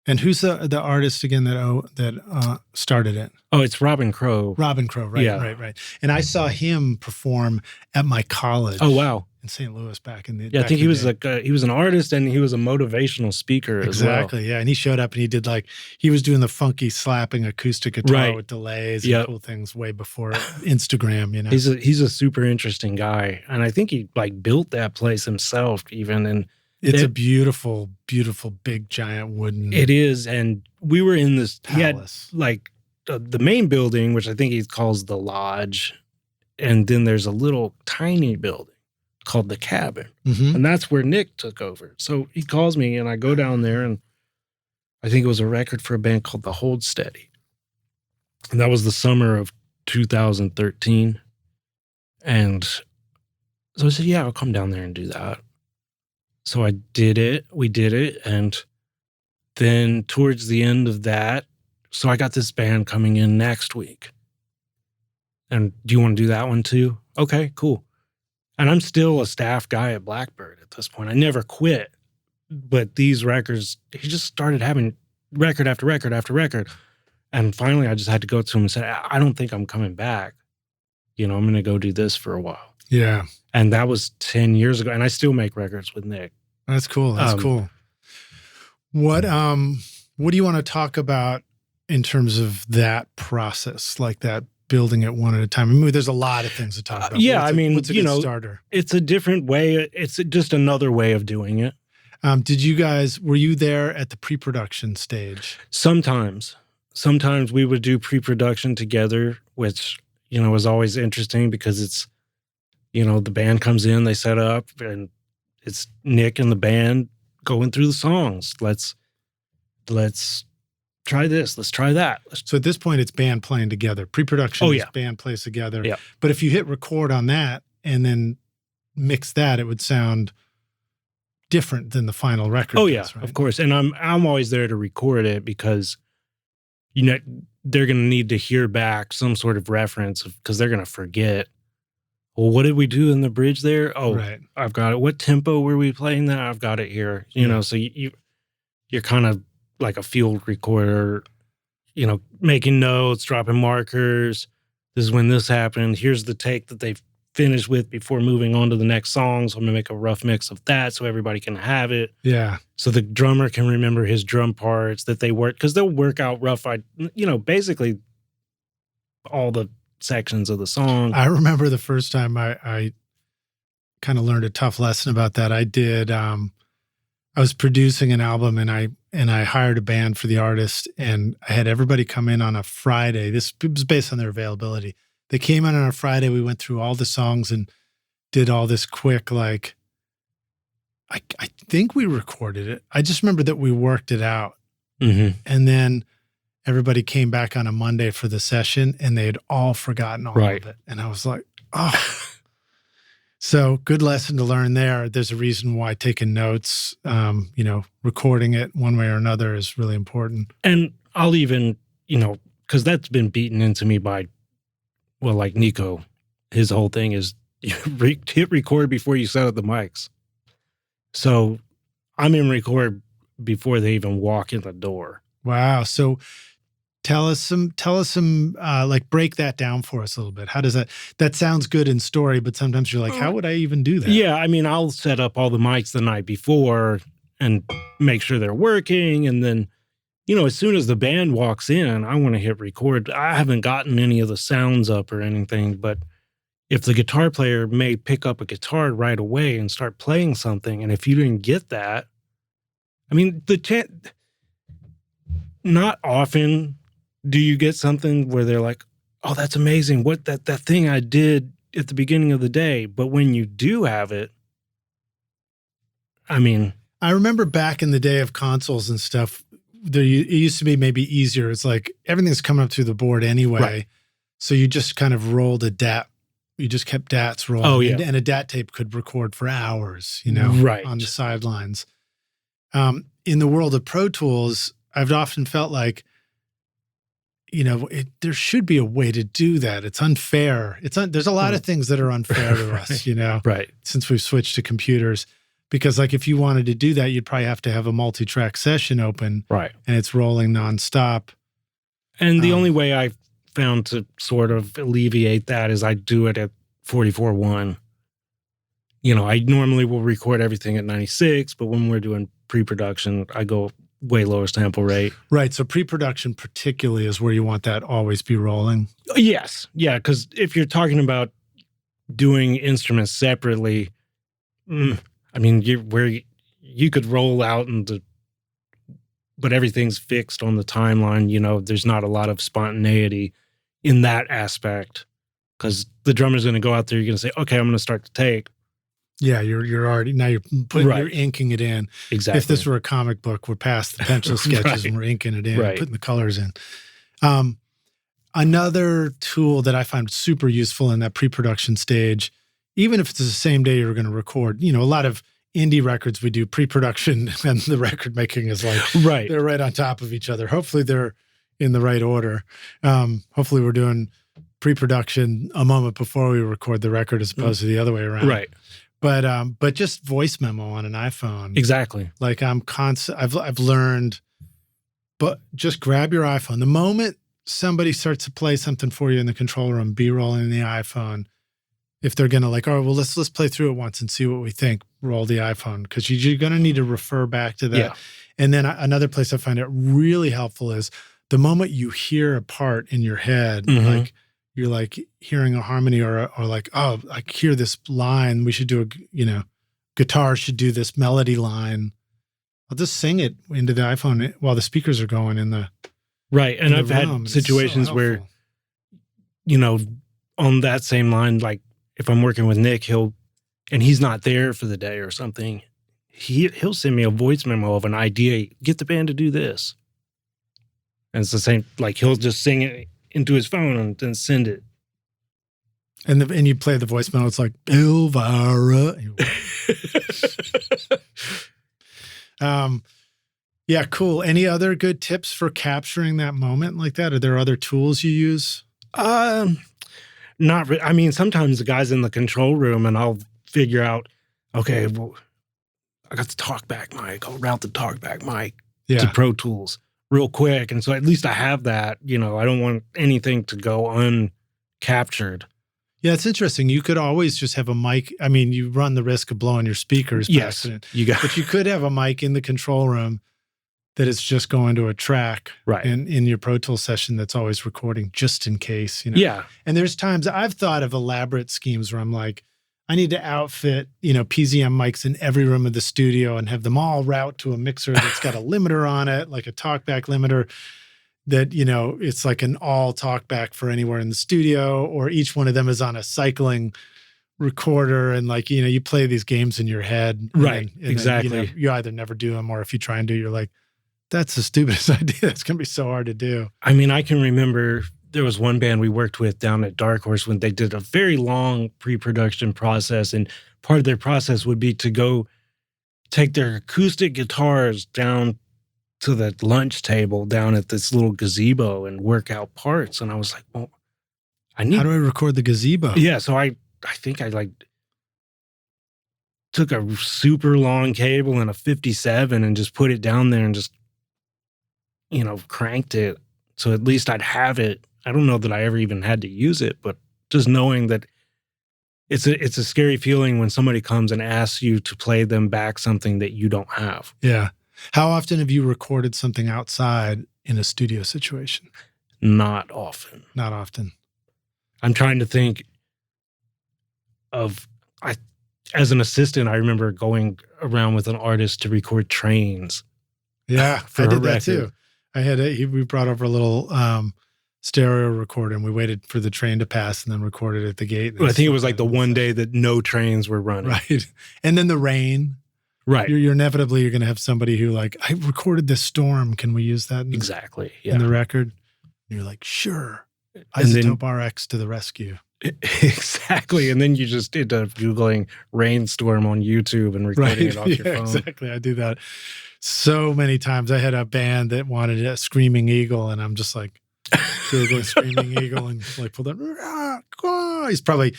And who's the artist again that started it? Oh, it's Robin Crow. Robin Crow, right, yeah. right. And I saw him perform at my college. Oh, wow. In St. Louis back in the I think he was he was an artist and he was a motivational speaker as well. Exactly, yeah. And he showed up and he was doing the funky slapping acoustic guitar with delays and cool things way before Instagram, you know. He's a super interesting guy. And I think he like built that place himself even. And it's a beautiful, beautiful, big, giant wooden. It is. And we were in this palace. He had like the main building, which I think he calls the Lodge. And then there's a little tiny building called the Cabin. Mm-hmm. And that's where Nick took over. So he calls me and I go down there, and I think it was a record for a band called The Hold Steady. And that was the summer of 2013. And so I said, yeah, I'll come down there and do that. So I did it. We did it. And then towards the end of that, so I got this band coming in next week. And do you want to do that one too? Okay, cool. And I'm still a staff guy at Blackbird at this point. I never quit. But these records, he just started having record after record after record. And finally, I just had to go to him and say, I don't think I'm coming back. I'm going to go do this for a while. Yeah. And that was 10 years ago. And I still make records with Nick. That's cool. That's cool. What do you want to talk about in terms of that process, like that building it one at a time? I mean, there's a lot of things to talk about. What's a good starter? It's a different way. It's just another way of doing it. Were you there at the pre-production stage? Sometimes we would do pre-production together, which, was always interesting because it's, the band comes in, they set up, and it's Nick and the band going through the songs. Let's try this. Let's try that. So at this point, it's band playing together. Pre-production is band plays together. Yeah. But if you hit record on that and then mix that, it would sound different than the final record. Oh, does, right? Of course. And I'm always there to record it because, they're going to need to hear back some sort of reference because they're going to forget. Well, what did we do in the bridge there? Oh, right. I've got it. What tempo were we playing that? I've got it here. So you're kind of like a field recorder, making notes, dropping markers. This is when this happened. Here's the take that they've finished with before moving on to the next song. So I'm going to make a rough mix of that so everybody can have it. Yeah. So the drummer can remember his drum parts that they work, because they'll work out rough, basically all the sections of the song. I remember the first time I kind of learned a tough lesson about that. I was producing an album and I hired a band for the artist, and I had everybody come in on a Friday. This was based on their availability. They came in on a Friday. We went through all the songs and did all this quick, I think we recorded it. I just remember that we worked it out. Mm-hmm. And then everybody came back on a Monday for the session and they had all forgotten all of it. And I was like, oh. So good lesson to learn there. There's a reason why taking notes, recording it one way or another is really important. And I'll even, because that's been beaten into me by, like Niko, his whole thing is hit record before you set up the mics. So I'm in record before they even walk in the door. Wow. So tell us some, break that down for us a little bit. How does that sounds good in story, but sometimes you're like, how would I even do that? Yeah. I mean, I'll set up all the mics the night before and make sure they're working. And then, as soon as the band walks in, I want to hit record. I haven't gotten any of the sounds up or anything, but if the guitar player may pick up a guitar right away and start playing something, and if you didn't get that, I mean, not often do you get something where they're like, oh, that's amazing. What that thing I did at the beginning of the day. But when you do have it, I mean, I remember back in the day of consoles and stuff, it used to be maybe easier. It's like everything's coming up through the board anyway. Right. So you just kind of rolled a DAT. You just kept DATs rolling. Oh, yeah. And a DAT tape could record for hours, right. on the sidelines. In the world of Pro Tools, I've often felt like, there should be a way to do that. It's unfair. There's a lot of things that are unfair to us, right. Since we've switched to computers. Because if you wanted to do that, you'd probably have to have a multi-track session open. Right. And it's rolling nonstop. And the only way I found to sort of alleviate that is I do it at 44.1. I normally will record everything at 96, but when we're doing pre-production, I go way lower sample rate. Right. So pre-production particularly is where you want that always be rolling. Yes. Yeah. Because if you're talking about doing instruments separately, I mean, you could roll out but everything's fixed on the timeline. There's not a lot of spontaneity in that aspect because the drummer's going to go out there. You're going to say, okay, I'm going to start the take. Yeah, you're already, now you're you're inking it in. Exactly. If this were a comic book, we're past the pencil sketches right. and we're inking it in, right. and putting the colors in. Another tool that I find super useful in that pre-production stage, even if it's the same day you're going to record, a lot of indie records we do pre-production and the record making is right. They're right on top of each other. Hopefully they're in the right order. Hopefully we're doing pre-production a moment before we record the record as opposed to the other way around. Right. But just voice memo on an iPhone. Exactly. Like I've learned, but just grab your iPhone. The moment somebody starts to play something for you in the control room, B-roll in the iPhone, if they're going to like, all right, well, let's play through it once and see what we think, roll the iPhone, because you're going to need to refer back to that. Yeah. And then another place I find it really helpful is the moment you hear a part in your head, like you're like hearing a harmony or like, oh, I hear this line. We should do guitar should do this melody line. I'll just sing it into the iPhone while the speakers are going in the right. And I've had situations where, on that same line, like if I'm working with Nick, and he's not there for the day or something, he'll send me a voice memo of an idea. Get the band to do this. And it's the same, like he'll just sing it into his phone and then send it. And you play the voice memo, it's like, Elvira. Yeah, cool. Any other good tips for capturing that moment like that? Are there other tools you use? Not really. I mean, sometimes the guy's in the control room and I'll figure out, okay, well, I got the talkback mic. I'll route the talkback mic to Pro Tools real quick. And so at least I have that, I don't want anything to go uncaptured. Yeah, it's interesting. You could always just have a mic. I mean, you run the risk of blowing your speakers. Yes, but you could have a mic in the control room that is just going to a track in your Pro Tools session that's always recording just in case. Yeah. And there's times I've thought of elaborate schemes where I'm like, I need to outfit, PZM mics in every room of the studio and have them all route to a mixer that's got a limiter on it, like a talkback limiter. That, it's like an all talkback for anywhere in the studio, or each one of them is on a cycling recorder. And like, you play these games in your head. Right. And exactly. Then, you either never do them, or if you try and do, you're like, that's the stupidest idea. That's going to be so hard to do. I mean, I can remember there was one band we worked with down at Dark Horse when they did a very long pre-production process. And part of their process would be to go take their acoustic guitars down to the lunch table down at this little gazebo and work out parts. And I was like, well, how do I record the gazebo? Yeah. So I think I like took a super long cable and a 57 and just put it down there and just, cranked it. So at least I'd have it. I don't know that I ever even had to use it, but just knowing that it's a scary feeling when somebody comes and asks you to play them back something that you don't have. Yeah. How often have you recorded something outside in a studio situation? Not often. Not often. I'm trying to think as an assistant, I remember going around with an artist to record trains. Yeah, I did that too. We brought over a little stereo recorder and we waited for the train to pass and then recorded at the gate. Well, I think it was like the one day that no trains were running. Right. And then the rain. Right. You're inevitably going to have somebody who like, I recorded this storm. Can we use that in the record? And you're like, sure. Isotope RX to the rescue. Exactly. And then you just end up Googling rainstorm on YouTube and recording it off your phone. Exactly. I do that so many times. I had a band that wanted a Screaming Eagle and I'm just like, Googling Screaming Eagle and like pull that. He's probably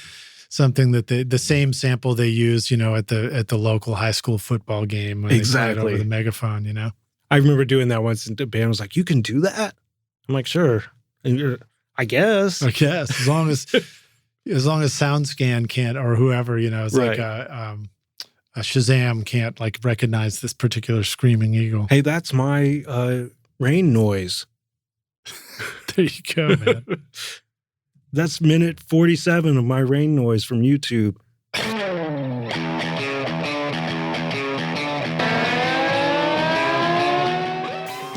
something that the same sample they use, at the local high school football game when they play it over the megaphone, I remember doing that once and the band was like, you can do that? I'm like, sure. And I guess. As long as SoundScan can't, or whoever, it's like a Shazam can't like recognize this particular Screaming Eagle. Hey, that's my rain noise. There you go, man. That's minute 47 of my rain noise from YouTube.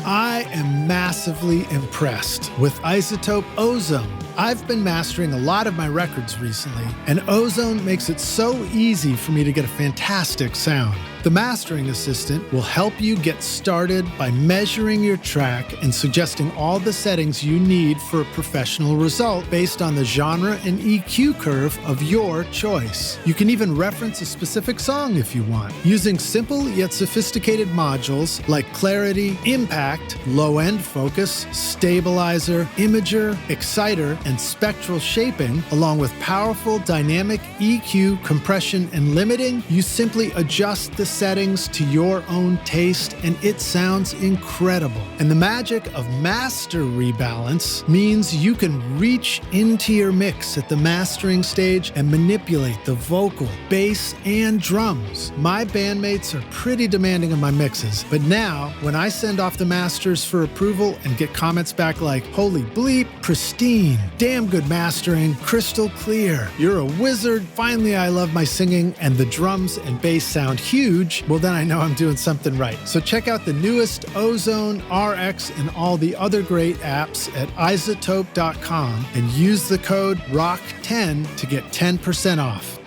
I am massively impressed with Isotope Ozone. I've been mastering a lot of my records recently, and Ozone makes it so easy for me to get a fantastic sound. The mastering assistant will help you get started by measuring your track and suggesting all the settings you need for a professional result based on the genre and EQ curve of your choice. You can even reference a specific song if you want, using simple yet sophisticated modules like Clarity, Impact, Low End Focus, Stabilizer, Imager, Exciter, and spectral shaping, along with powerful dynamic EQ, compression, and limiting, you simply adjust the settings to your own taste and it sounds incredible. And the magic of master rebalance means you can reach into your mix at the mastering stage and manipulate the vocal, bass, and drums. My bandmates are pretty demanding of my mixes, but now when I send off the masters for approval and get comments back like, holy bleep, pristine, damn good mastering, crystal clear, you're a wizard, finally I love my singing, and the drums and bass sound huge, well then I know I'm doing something right. So check out the newest Ozone, RX, and all the other great apps at iZotope.com and use the code ROCK10 to get 10% off.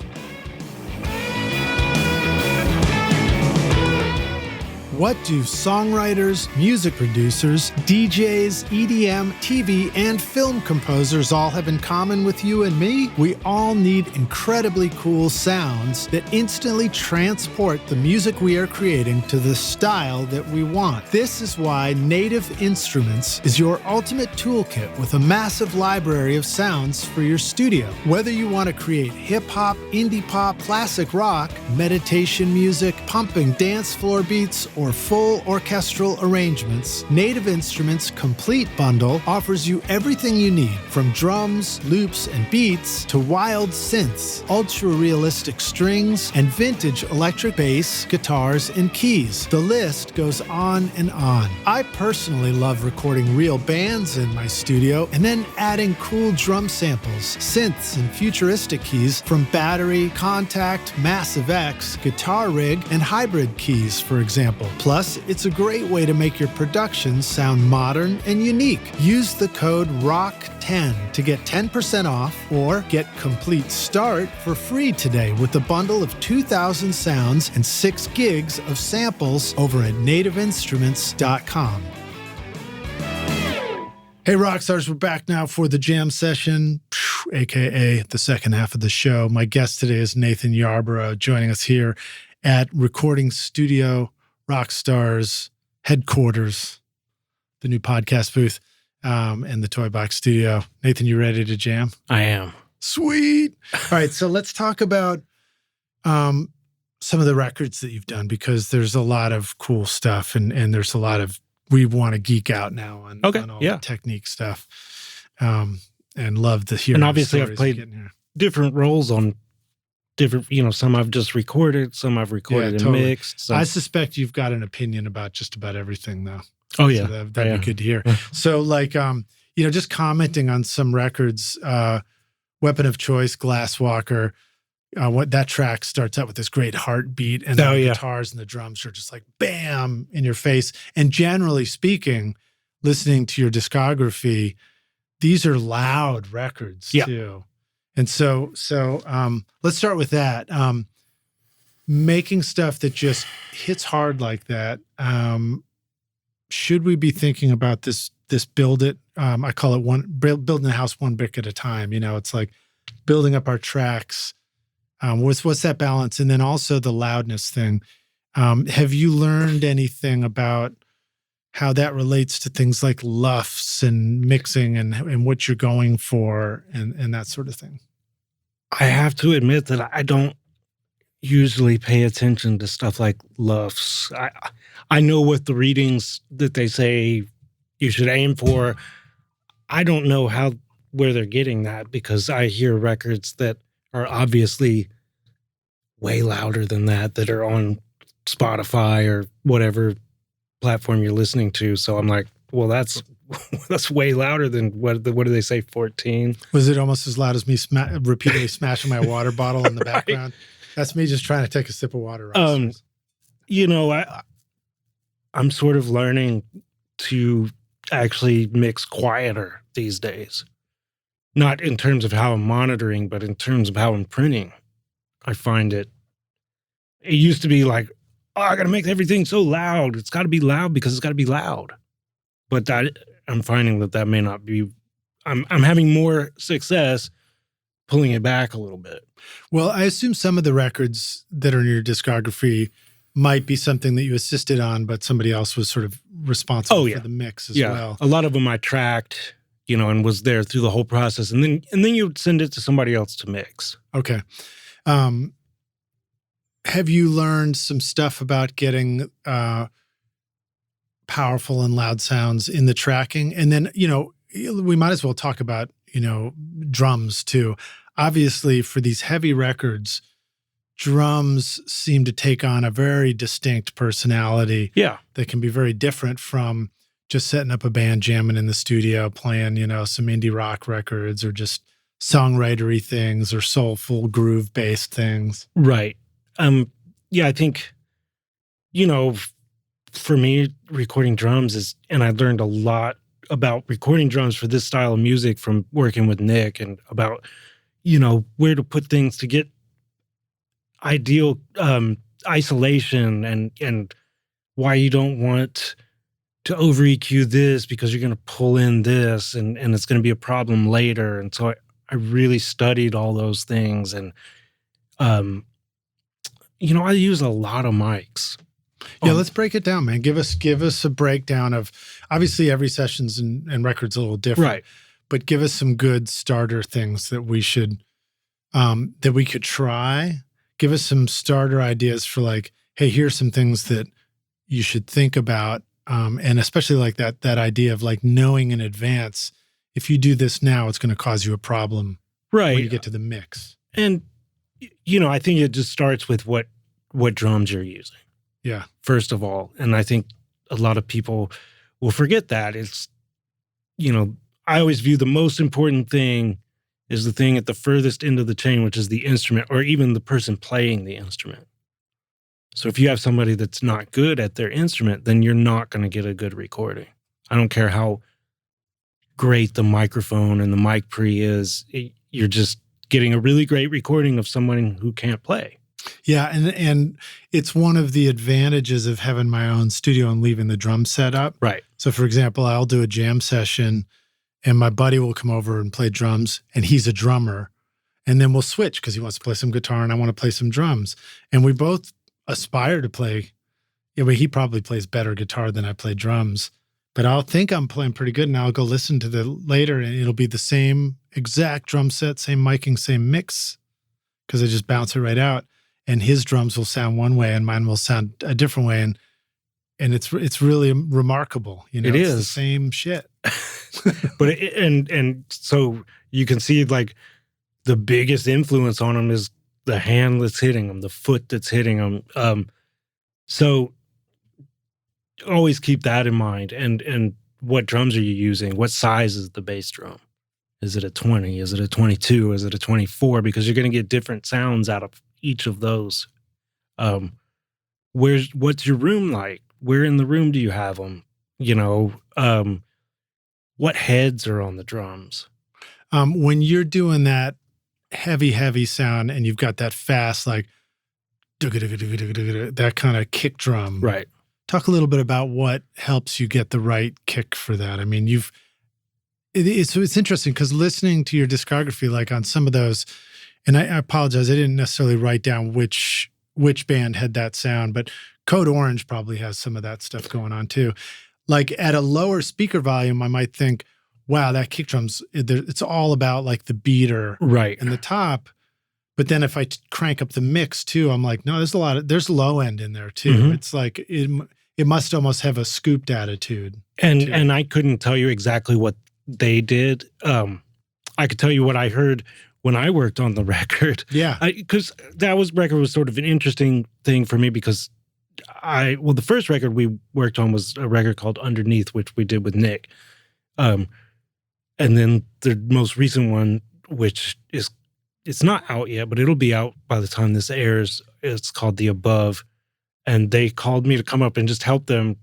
What do songwriters, music producers, DJs, EDM, TV, and film composers all have in common with you and me? We all need incredibly cool sounds that instantly transport the music we are creating to the style that we want. This is why Native Instruments is your ultimate toolkit with a massive library of sounds for your studio. Whether you want to create hip-hop, indie pop, classic rock, meditation music, pumping dance floor beats, or full orchestral arrangements, Native Instruments' complete bundle offers you everything you need, from drums, loops, and beats to wild synths, ultra-realistic strings, and vintage electric bass, guitars, and keys. The list goes on and on. I personally love recording real bands in my studio and then adding cool drum samples, synths, and futuristic keys from Battery, Contact, Massive X, Guitar Rig, and Hybrid keys, for example. Plus, it's a great way to make your productions sound modern and unique. Use the code ROCK10 to get 10% off or get Complete Start for free today with a bundle of 2,000 sounds and 6 gigs of samples over at nativeinstruments.com. Hey, Rockstars, we're back now for the jam session, aka the second half of the show. My guest today is Nathan Yarborough, joining us here at Recording Studio Rockstars headquarters, the new podcast booth, and the Toy Box Studio. Nathan, you ready to jam? I am. Sweet. All right, so let's talk about some of the records that you've done, because there's a lot of cool stuff, and there's a lot of, we want to geek out now on all the technique stuff, and love to hear. And obviously I've played different roles on different, some I've just recorded, some I've recorded and mixed. So. I suspect you've got an opinion about just about everything, though. Oh, yeah. So that'd be good to hear. So, like, just commenting on some records, Weapon of Choice, Glasswalker, what that track starts out with this great heartbeat, and the guitars and the drums are just like, bam, in your face. And generally speaking, listening to your discography, these are loud records, too. And so let's start with that. Making stuff that just hits hard like that. Should we be thinking about this build it? I call it building the house one brick at a time. It's like building up our tracks. What's that balance? And then also the loudness thing. Have you learned anything about how that relates to things like luffs and mixing and what you're going for and that sort of thing? I have to admit that I don't usually pay attention to stuff like luffs. I know what the readings that they say you should aim for. I don't know where they're getting that, because I hear records that are obviously way louder than that are on Spotify or whatever platform you're listening to. So I'm like, well, that's way louder than what do they say, 14? Was it almost as loud as me repeatedly smashing my water bottle in the background? That's me just trying to take a sip of water. I'm sort of learning to actually mix quieter these days. Not in terms of how I'm monitoring, but in terms of how I'm printing. I find it used to be like, oh, I got to make everything so loud. It's got to be loud because it's got to be loud. But I'm finding that may not be. I'm having more success pulling it back a little bit. Well, I assume some of the records that are in your discography might be something that you assisted on, but somebody else was sort of responsible for the mix as well. A lot of them I tracked, and was there through the whole process. And then you would send it to somebody else to mix. Okay. Have you learned some stuff about getting powerful and loud sounds in the tracking? And then, we might as well talk about, drums too. Obviously, for these heavy records, drums seem to take on a very distinct personality. Yeah. That can be very different from just setting up a band, jamming in the studio, playing, some indie rock records or just songwritery things or soulful groove-based things. Right. Yeah, I think, for me, recording drums and I learned a lot about recording drums for this style of music from working with Nick and about, where to put things to get ideal isolation and why you don't want to over EQ this because you're going to pull in this and it's going to be a problem later. And so I really studied all those things. And, I use a lot of mics. Yeah, let's break it down, man. Give us a breakdown of, obviously every session's and record's a little different. Right. But give us some good starter things that we should, that we could try. Give us some starter ideas for like, hey, here's some things that you should think about. And especially like that idea of like knowing in advance, if you do this now, it's going to cause you a problem right when you get to the mix. And, I think it just starts with what drums you're using. Yeah. First of all. And I think a lot of people will forget that. It's, I always view the most important thing is the thing at the furthest end of the chain, which is the instrument or even the person playing the instrument. So if you have somebody that's not good at their instrument, then you're not going to get a good recording. I don't care how great the microphone and the mic pre is. You're just getting a really great recording of someone who can't play. Yeah, and it's one of the advantages of having my own studio and leaving the drum set up. Right. So for example, I'll do a jam session and my buddy will come over and play drums and he's a drummer. And then we'll switch because he wants to play some guitar and I want to play some drums. And we both aspire to play. He probably plays better guitar than I play drums. But I'll think I'm playing pretty good and I'll go listen to the later and it'll be the same exact drum set, same miking, same mix because I just bounce it right out. And his drums will sound one way and mine will sound a different way. And it's really remarkable. It it's is the same shit. But and so you can see like the biggest influence on them is the hand that's hitting them, the foot that's hitting them. So always keep that in mind. And what drums are you using? What size is the bass drum? Is it a 20? Is it a 22? Is it a 24? Because you're going to get different sounds out of each of those. What's your room like? Where in the room do you have them? What heads are on the drums? When you're doing that heavy sound and you've got that fast, like that kind of kick drum. Right. Talk a little bit about what helps you get the right kick for that. I mean, it's interesting because listening to your discography, like on some of those, and I apologize, I didn't necessarily write down which band had that sound, but Code Orange probably has some of that stuff going on too. Like at a lower speaker volume, I might think, wow, that kick drum's, it's all about like the beater right and the top. But then if I crank up the mix too, I'm like, no, there's low end in there too. Mm-hmm. It's like, it must almost have a scooped attitude. And I couldn't tell you exactly what they did. I could tell you what I heard when I worked on the record. Yeah. Because record was sort of an interesting thing for me because the first record we worked on was a record called Underneath, which we did with Nick. And then the most recent one, which it's not out yet, but it'll be out by the time this airs. It's called The Above. And they called me to come up and just help them,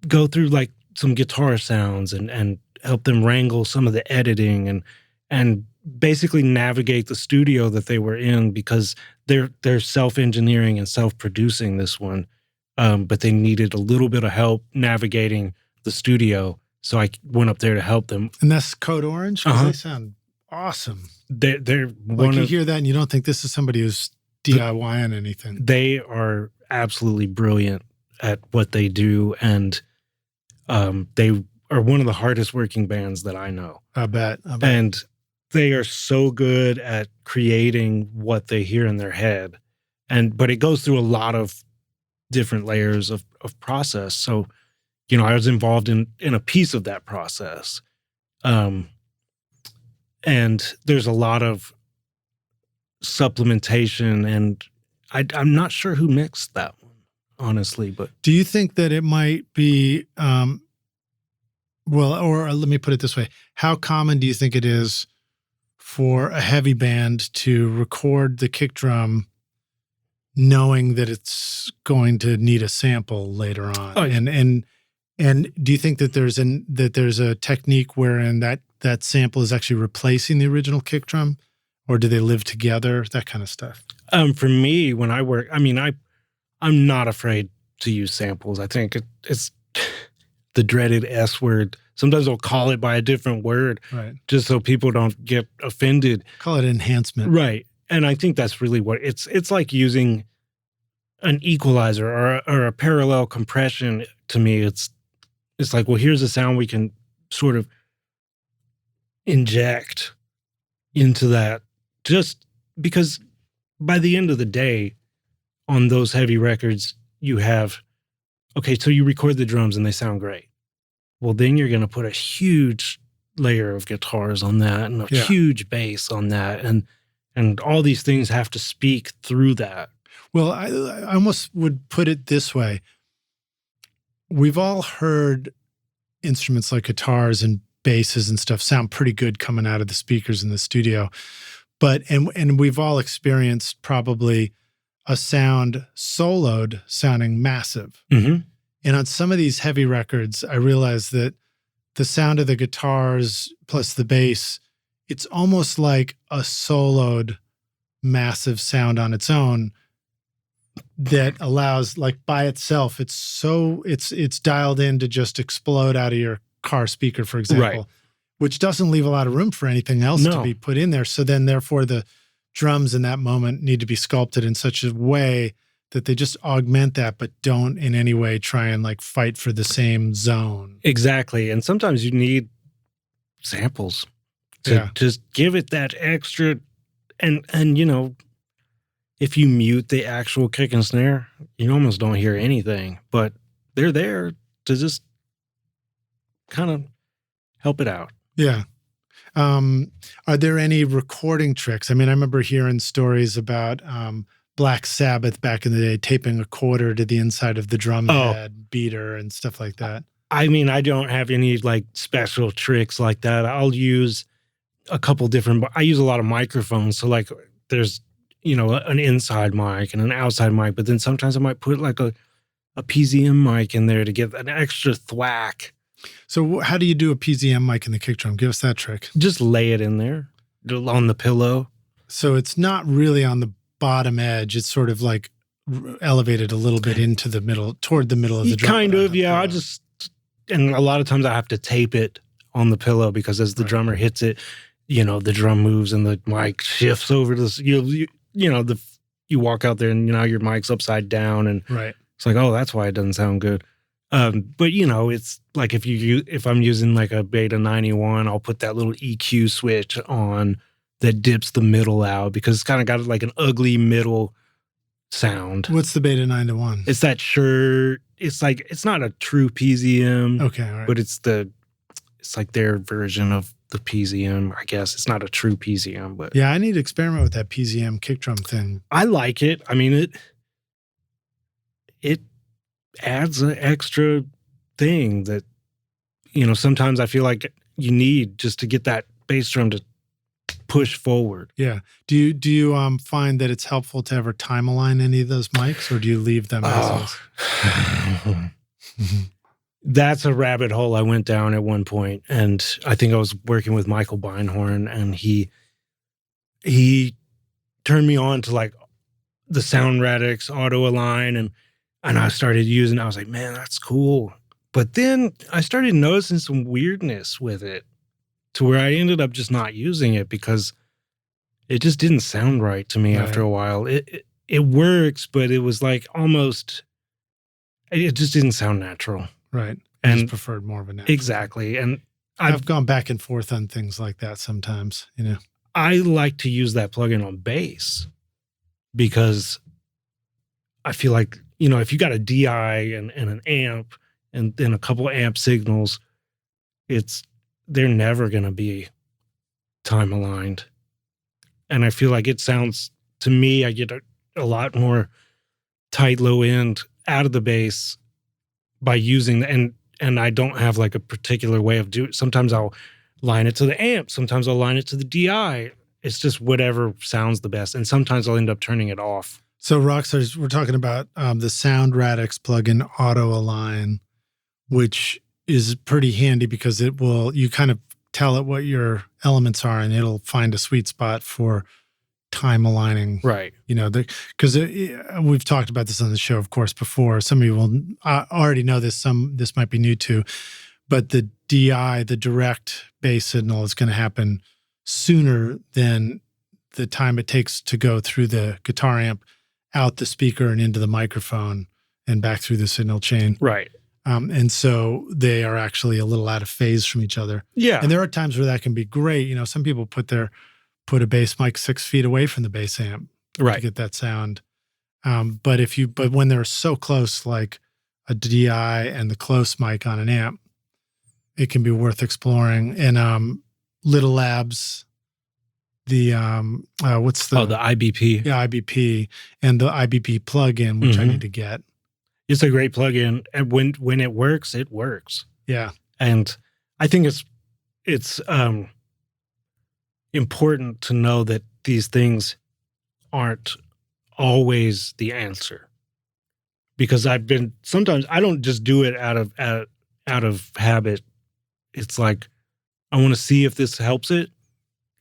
go through like some guitar sounds and help them wrangle some of the editing and basically navigate the studio that they were in because they're self-engineering and self-producing this one. But they needed a little bit of help navigating the studio. So I went up there to help them. And that's Code Orange? Because they sound awesome. They're like you hear that and you don't think this is somebody who's DIYing anything. They are absolutely brilliant at what they do. And they are one of the hardest working bands that I know. I bet. And they are so good at creating what they hear in their head. But it goes through a lot of different layers of process. So, I was involved in a piece of that process. And there's a lot of supplementation, and I'm not sure who mixed that one, honestly. But do you think that it might be, or let me put it this way. How common do you think it is for a heavy band to record the kick drum knowing that it's going to need a sample later on? Oh, yeah. And do you think that there's a technique wherein that sample is actually replacing the original kick drum, or do they live together? That kind of stuff. For me, when I work, I'm not afraid to use samples. I think it's the dreaded S word. Sometimes they'll call it by a different word, right? Just so people don't get offended. Call it enhancement, right? And I think that's really what it's like using an equalizer or a parallel compression. To me, it's like, well, here's a sound we can sort of inject into that, just because by the end of the day, on those heavy records, you have, okay, so you record the drums and they sound great. Well, then you're going to put a huge layer of guitars on that and a huge bass on that. And all these things have to speak through that. Well, I almost would put it this way. We've all heard instruments like guitars and basses and stuff sound pretty good coming out of the speakers in the studio. And we've all experienced probably a sound soloed sounding massive. Mm-hmm. And on some of these heavy records, I realized that the sound of the guitars plus the bass, it's almost like a soloed massive sound on its own that allows, like, by itself, it's dialed in to just explode out of your car speaker, for example, right, which doesn't leave a lot of room for anything else to be put in there. So then therefore the drums in that moment need to be sculpted in such a way that they just augment that, but don't in any way try and like fight for the same zone. Exactly. And sometimes you need samples to just give it that extra. And if you mute the actual kick and snare, you almost don't hear anything, but they're there to just kind of help it out. Yeah. Are there any recording tricks? I mean, I remember hearing stories about Black Sabbath back in the day, taping a quarter to the inside of the drum head beater and stuff like that. I mean, I don't have any like special tricks like that. I'll use a couple different, I use a lot of microphones. So like there's, an inside mic and an outside mic, but then sometimes I might put like a PZM mic in there to get an extra thwack. So how do you do a PZM mic in the kick drum? Give us that trick. Just lay it in there on the pillow. So it's not really on the bottom edge. It's sort of like elevated a little bit into the middle, toward the middle of the drum. Kind of, yeah. And a lot of times I have to tape it on the pillow because as the drummer hits it, the drum moves and the mic shifts over to this, you walk out there and now your mic's upside down and it's like, oh, that's why it doesn't sound good. But it's like if I'm using like a Beta 91, I'll put that little EQ switch on that dips the middle out because it's kind of got like an ugly middle sound. What's the Beta 91? It's that shirt. It's like, it's not a true PZM. Okay, all right. But it's like their version of the PZM, I guess. It's not a true PZM, but yeah, I need to experiment with that PZM kick drum thing. I like it. I mean, it adds an extra thing that, sometimes I feel like you need just to get that bass drum to push forward. Yeah. Do you find that it's helpful to ever time align any of those mics, or do you leave them as is? That's a rabbit hole I went down at one point, and I think I was working with Michael Beinhorn, and he turned me on to like the Sound Radix auto align, and I started using it. I was like, man, that's cool. But then I started noticing some weirdness with it to where I ended up just not using it because it just didn't sound right to me after a while. It works, but it was like almost, it just didn't sound natural. Right. I just preferred more of a natural. Exactly. And I've gone back and forth on things like that sometimes, you know. I like to use that plugin on bass because I feel like, you know, if you got a DI and an amp and then a couple amp signals, they're never going to be time aligned. And I feel like it sounds, to me, I get a lot more tight low end out of the bass by using and I don't have like a particular way of doing it. Sometimes I'll line it to the amp. Sometimes I'll line it to the DI. It's just whatever sounds the best. And sometimes I'll end up turning it off. So Rockstars, we're talking about the Sound Radix plugin Auto Align, which is pretty handy because you kind of tell it what your elements are and it'll find a sweet spot for time aligning. Right. You know, because we've talked about this on the show, of course, before. Some of you will already know this. This might be new too. But the DI, the direct bass signal, is going to happen sooner than the time it takes to go through the guitar amp, out the speaker and into the microphone and back through the signal chain. Right. And so they are actually a little out of phase from each other. Yeah. And there are times where that can be great. You know, some people put a bass mic 6 feet away from the bass amp to get that sound. But when they're so close, like a DI and the close mic on an amp, it can be worth exploring. And Little Labs, the the IBP. Yeah, IBP and the IBP plugin, which I need to get. It's a great plugin, and when it works, it works. Yeah, and I think it's important to know that these things aren't always the answer, because sometimes I don't just do it out of habit. It's like, I want to see if this helps it.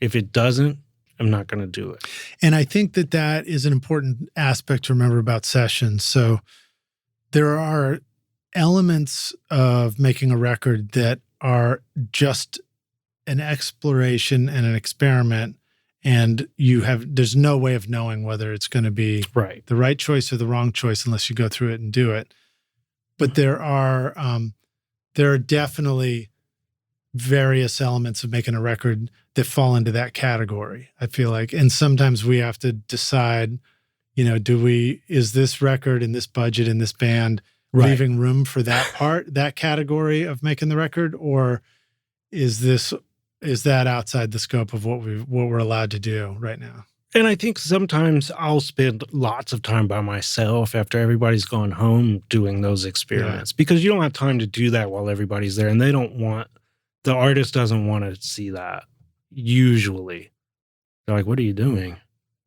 If it doesn't, I'm not going to do it. And I think that is an important aspect to remember about sessions. So there are elements of making a record that are just an exploration and an experiment, and there's no way of knowing whether it's going to be the right choice or the wrong choice unless you go through it and do it. But there are definitely various elements of making a record that fall into that category, I feel like. And sometimes we have to decide, you know, is this record in this budget, in this band, leaving room for that category of making the record, or is that outside the scope of what we're allowed to do right now? And I think sometimes I'll spend lots of time by myself after everybody's gone home doing those experiments, because you don't have time to do that while everybody's there, and the artist doesn't want to see that. Usually they're like, what are you doing?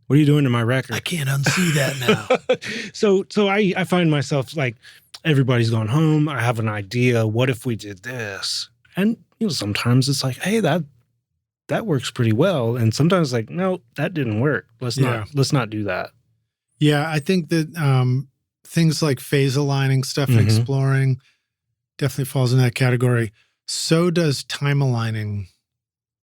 What are you doing to my record? I can't unsee that now. So I find myself like, everybody's gone home. I have an idea. What if we did this? And you know, sometimes it's like, hey, that works pretty well. And sometimes like, no, that didn't work. Let's not do that. Yeah, I think that things like phase aligning stuff and exploring definitely falls in that category. So does time aligning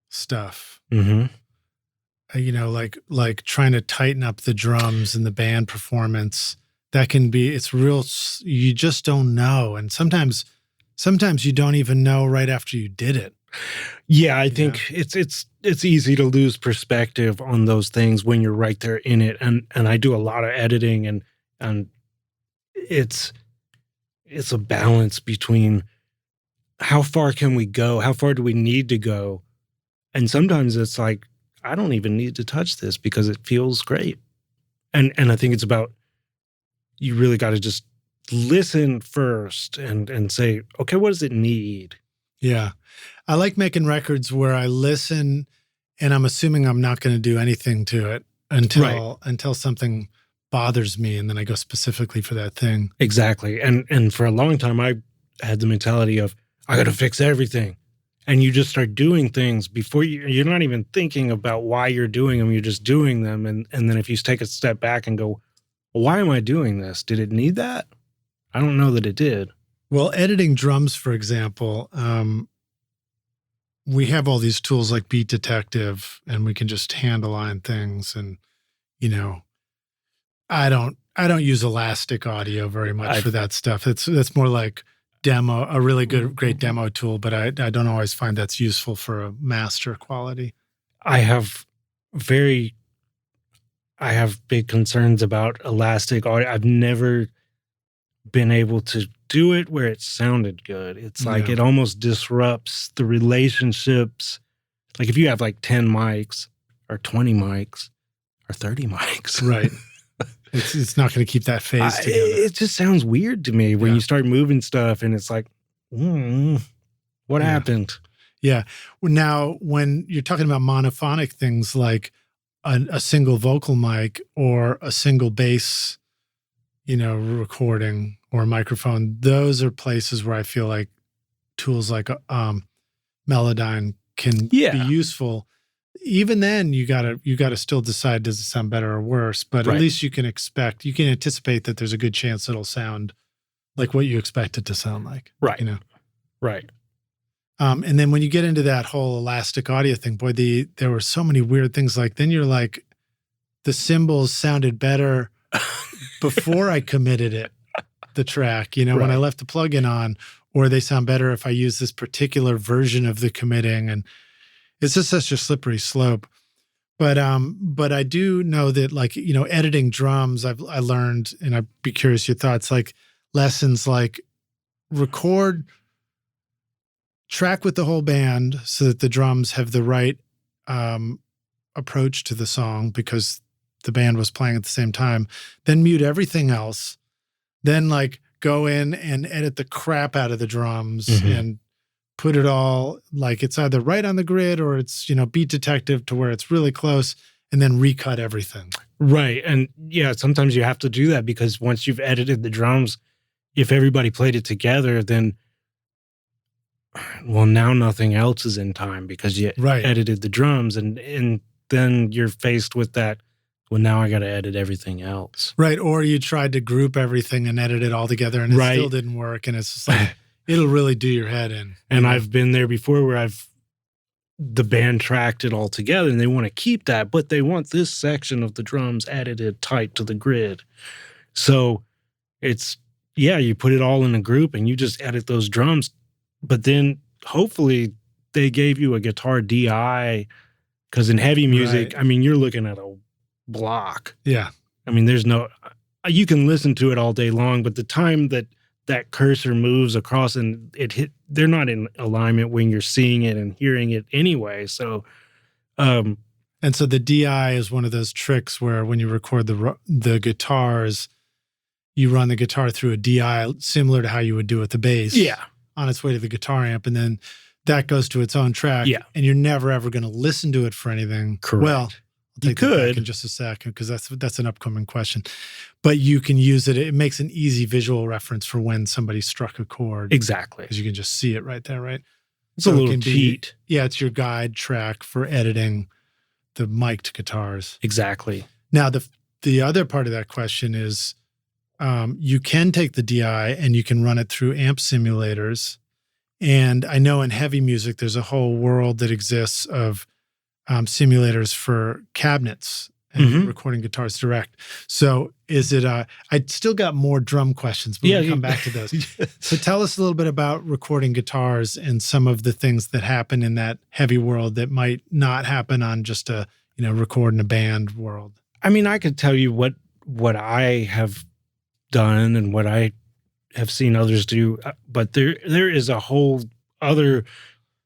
stuff. You know, like trying to tighten up the drums and the band performance. That can be, it's real, you just don't know. And sometimes you don't even know right after you did it. Yeah, I think it's easy to lose perspective on those things when you're right there in it. And I do a lot of editing, and it's a balance between how far can we go? How far do we need to go? And sometimes it's like, I don't even need to touch this because it feels great. And I think it's about, you really got to just listen first and say, okay, what does it need? Yeah. I like making records where I listen and I'm assuming I'm not going to do anything to it until something bothers me, and then I go specifically for that thing. Exactly. And for a long time, I had the mentality of, I got to fix everything. And you just start doing things before you're not even thinking about why you're doing them. You're just doing them. And then if you take a step back and go, well, why am I doing this? Did it need that? I don't know that it did. Well, editing drums, for example, we have all these tools like Beat Detective, and we can just hand align things. And, you know, I don't use Elastic Audio very much for that stuff. That's more like a really great demo tool, but I don't always find that's useful for a master quality. I have big concerns about elastic audio. I've never been able to do it where it sounded good. It's like it almost disrupts the relationships. Like if you have like 10 mics or 20 mics or 30 mics. Right. It's not going to keep that phase together. It just sounds weird to me when you start moving stuff and it's like, what happened? Yeah. Now, when you're talking about monophonic things like a single vocal mic or a single bass, recording or microphone, those are places where I feel like tools like Melodyne can be useful. Even then, you gotta still decide, does it sound better or worse? But at least you can anticipate that there's a good chance it'll sound like what you expect it to sound like. Right. Right. And then when you get into that whole elastic audio thing, boy, there were so many weird things. Like then you're like, the cymbals sounded better before I committed the track, when I left the plugin on, or they sound better if I use this particular version of the committing. And it's just such a slippery slope. But I do know that, like, editing drums, I learned, and I'd be curious your thoughts, like lessons like track with the whole band so that the drums have the right approach to the song because the band was playing at the same time, then mute everything else, then like go in and edit the crap out of the drums and put it all like it's either right on the grid or it's, beat detective to where it's really close, and then recut everything. Right. And sometimes you have to do that because once you've edited the drums, if everybody played it together, then now nothing else is in time because you edited the drums, and then you're faced with that. Well, now I got to edit everything else. Right. Or you tried to group everything and edit it all together and it still didn't work. And it's just like, it'll really do your head in. And I've been there before where the band tracked it all together and they want to keep that, but they want this section of the drums edited tight to the grid. So it's, you put it all in a group and you just edit those drums. But then hopefully they gave you a guitar DI, because in heavy music, I mean, you're looking at a block. Yeah. I mean, you can listen to it all day long, but the time that cursor moves across and they're not in alignment when you're seeing it and hearing it anyway. So, and so the DI is one of those tricks where when you record the guitars, you run the guitar through a DI similar to how you would do with the bass. Yeah. On its way to the guitar amp, and then that goes to its own track. Yeah. And you're never ever going to listen to it for anything. Correct. Well, I'll take that back in just a second because that's an upcoming question. But you can use it. It makes an easy visual reference for when somebody struck a chord. Exactly. Because you can just see it right there, right? It's a little cheat. It's your guide track for editing the mic'd guitars. Exactly. Now, the other part of that question is you can take the DI and you can run it through amp simulators. And I know in heavy music, there's a whole world that exists of simulators for cabinets and recording guitars direct. So is it, I still got more drum questions, but we'll come back to those. So tell us a little bit about recording guitars and some of the things that happen in that heavy world that might not happen on just a, recording a band world. I mean, I could tell you what I have done and what I have seen others do, but there is a whole other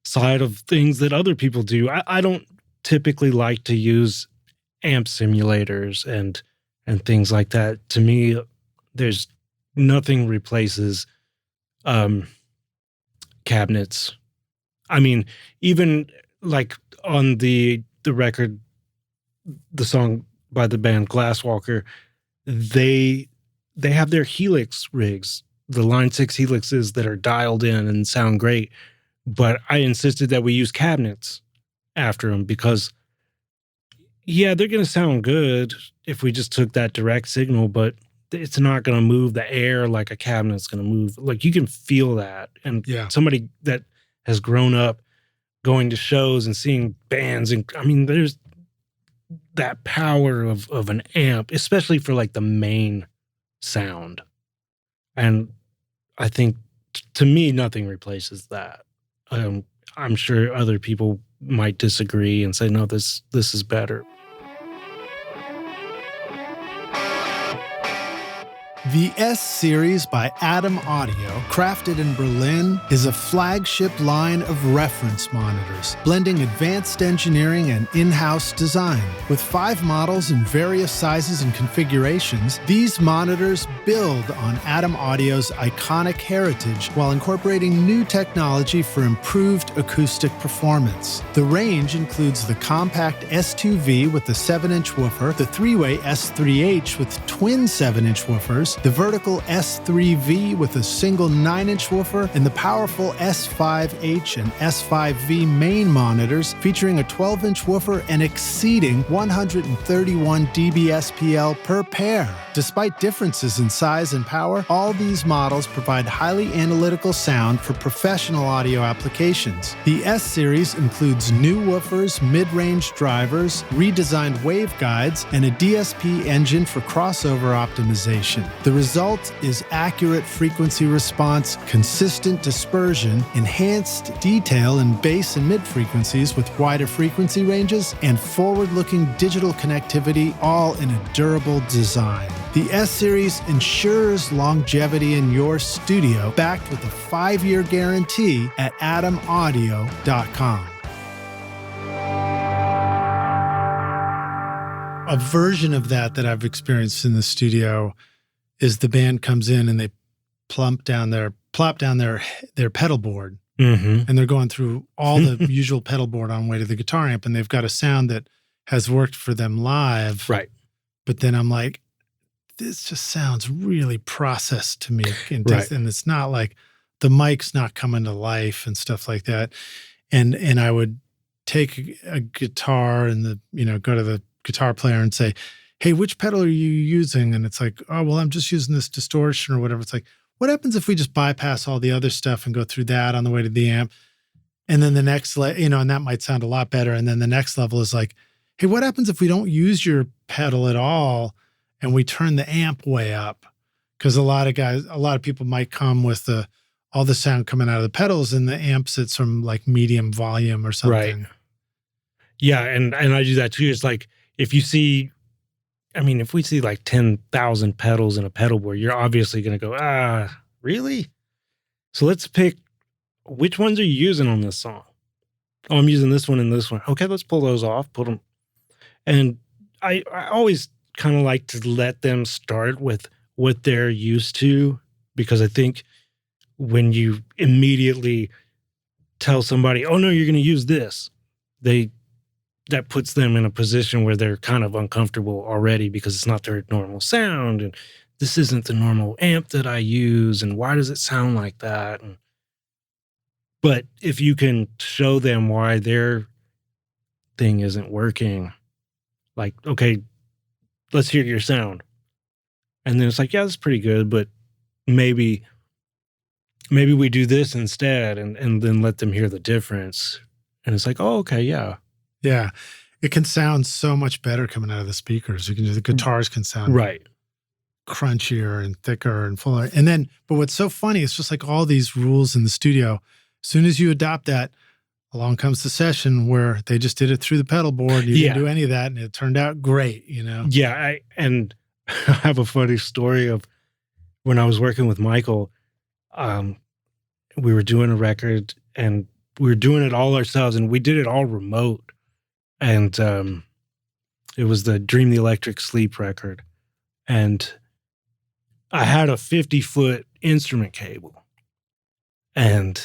side of things that other people do. I don't typically like to use amp simulators and things like that. To me, there's nothing replaces cabinets. I mean, even like on the record, the song by the band Glasswalker, they have their Helix rigs, the Line 6 Helixes that are dialed in and sound great. But I insisted that we use cabinets after them because, they're going to sound good if we just took that direct signal, but it's not going to move the air like a cabinet's going to move. Like, you can feel that. And somebody that has grown up going to shows and seeing bands, and I mean, there's that power of an amp, especially for like the main sound. And I think to me, nothing replaces that. I'm sure other people might disagree and say, no, this is better. The S-Series by Atom Audio, crafted in Berlin, is a flagship line of reference monitors, blending advanced engineering and in-house design. With 5 models in various sizes and configurations, these monitors build on Atom Audio's iconic heritage while incorporating new technology for improved acoustic performance. The range includes the compact S2V with the 7-inch woofer, the 3-way S3H with twin 7-inch woofers, the vertical S3V with a single 9-inch woofer, and the powerful S5H and S5V main monitors featuring a 12-inch woofer and exceeding 131 dBSPL per pair. Despite differences in size and power, all these models provide highly analytical sound for professional audio applications. The S-Series includes new woofers, mid-range drivers, redesigned waveguides, and a DSP engine for crossover optimization. The result is accurate frequency response, consistent dispersion, enhanced detail in bass and mid frequencies with wider frequency ranges, and forward-looking digital connectivity, all in a durable design. The S-Series ensures longevity in your studio, backed with a 5-year guarantee at atomaudio.com. A version of that I've experienced in the studio is the band comes in and they plop down their pedal board, and they're going through all the usual pedal board on the way to the guitar amp, and they've got a sound that has worked for them live. Right. But then I'm like, this just sounds really processed to me. And, and it's not like the mic's not coming to life and stuff like that. And I would take a guitar and go to the guitar player and say, hey, which pedal are you using? And it's like, oh, well, I'm just using this distortion or whatever. It's like, what happens if we just bypass all the other stuff and go through that on the way to the amp? And then the next, and that might sound a lot better. And then the next level is like, hey, what happens if we don't use your pedal at all and we turn the amp way up? Because a lot of people might come with all the sound coming out of the pedals and the amp sits from like medium volume or something. Right. Yeah, and I do that too. It's like, if we see like 10,000 pedals in a pedal board, you're obviously going to go, really? So let's pick, which ones are you using on this song? Oh, I'm using this one and this one. Okay, let's pull those off, put them. And I always kind of like to let them start with what they're used to, because I think when you immediately tell somebody, oh no, you're going to use this, that puts them in a position where they're kind of uncomfortable already because it's not their normal sound. And this isn't the normal amp that I use. And why does it sound like that? But if you can show them why their thing isn't working, like, okay, let's hear your sound. And then it's like, yeah, that's pretty good, but maybe we do this instead, and then let them hear the difference. And it's like, oh, okay, yeah. Yeah, it can sound so much better coming out of the speakers. The guitars can sound crunchier and thicker and fuller. And then, but what's so funny, it's just like all these rules in the studio. As soon as you adopt that, along comes the session where they just did it through the pedal board. You didn't do any of that, and it turned out great, Yeah, I have a funny story of when I was working with Michael. We were doing a record, and we were doing it all ourselves, and we did it all remote. And it was the Dream the Electric Sleep record. And I had a 50-foot instrument cable. And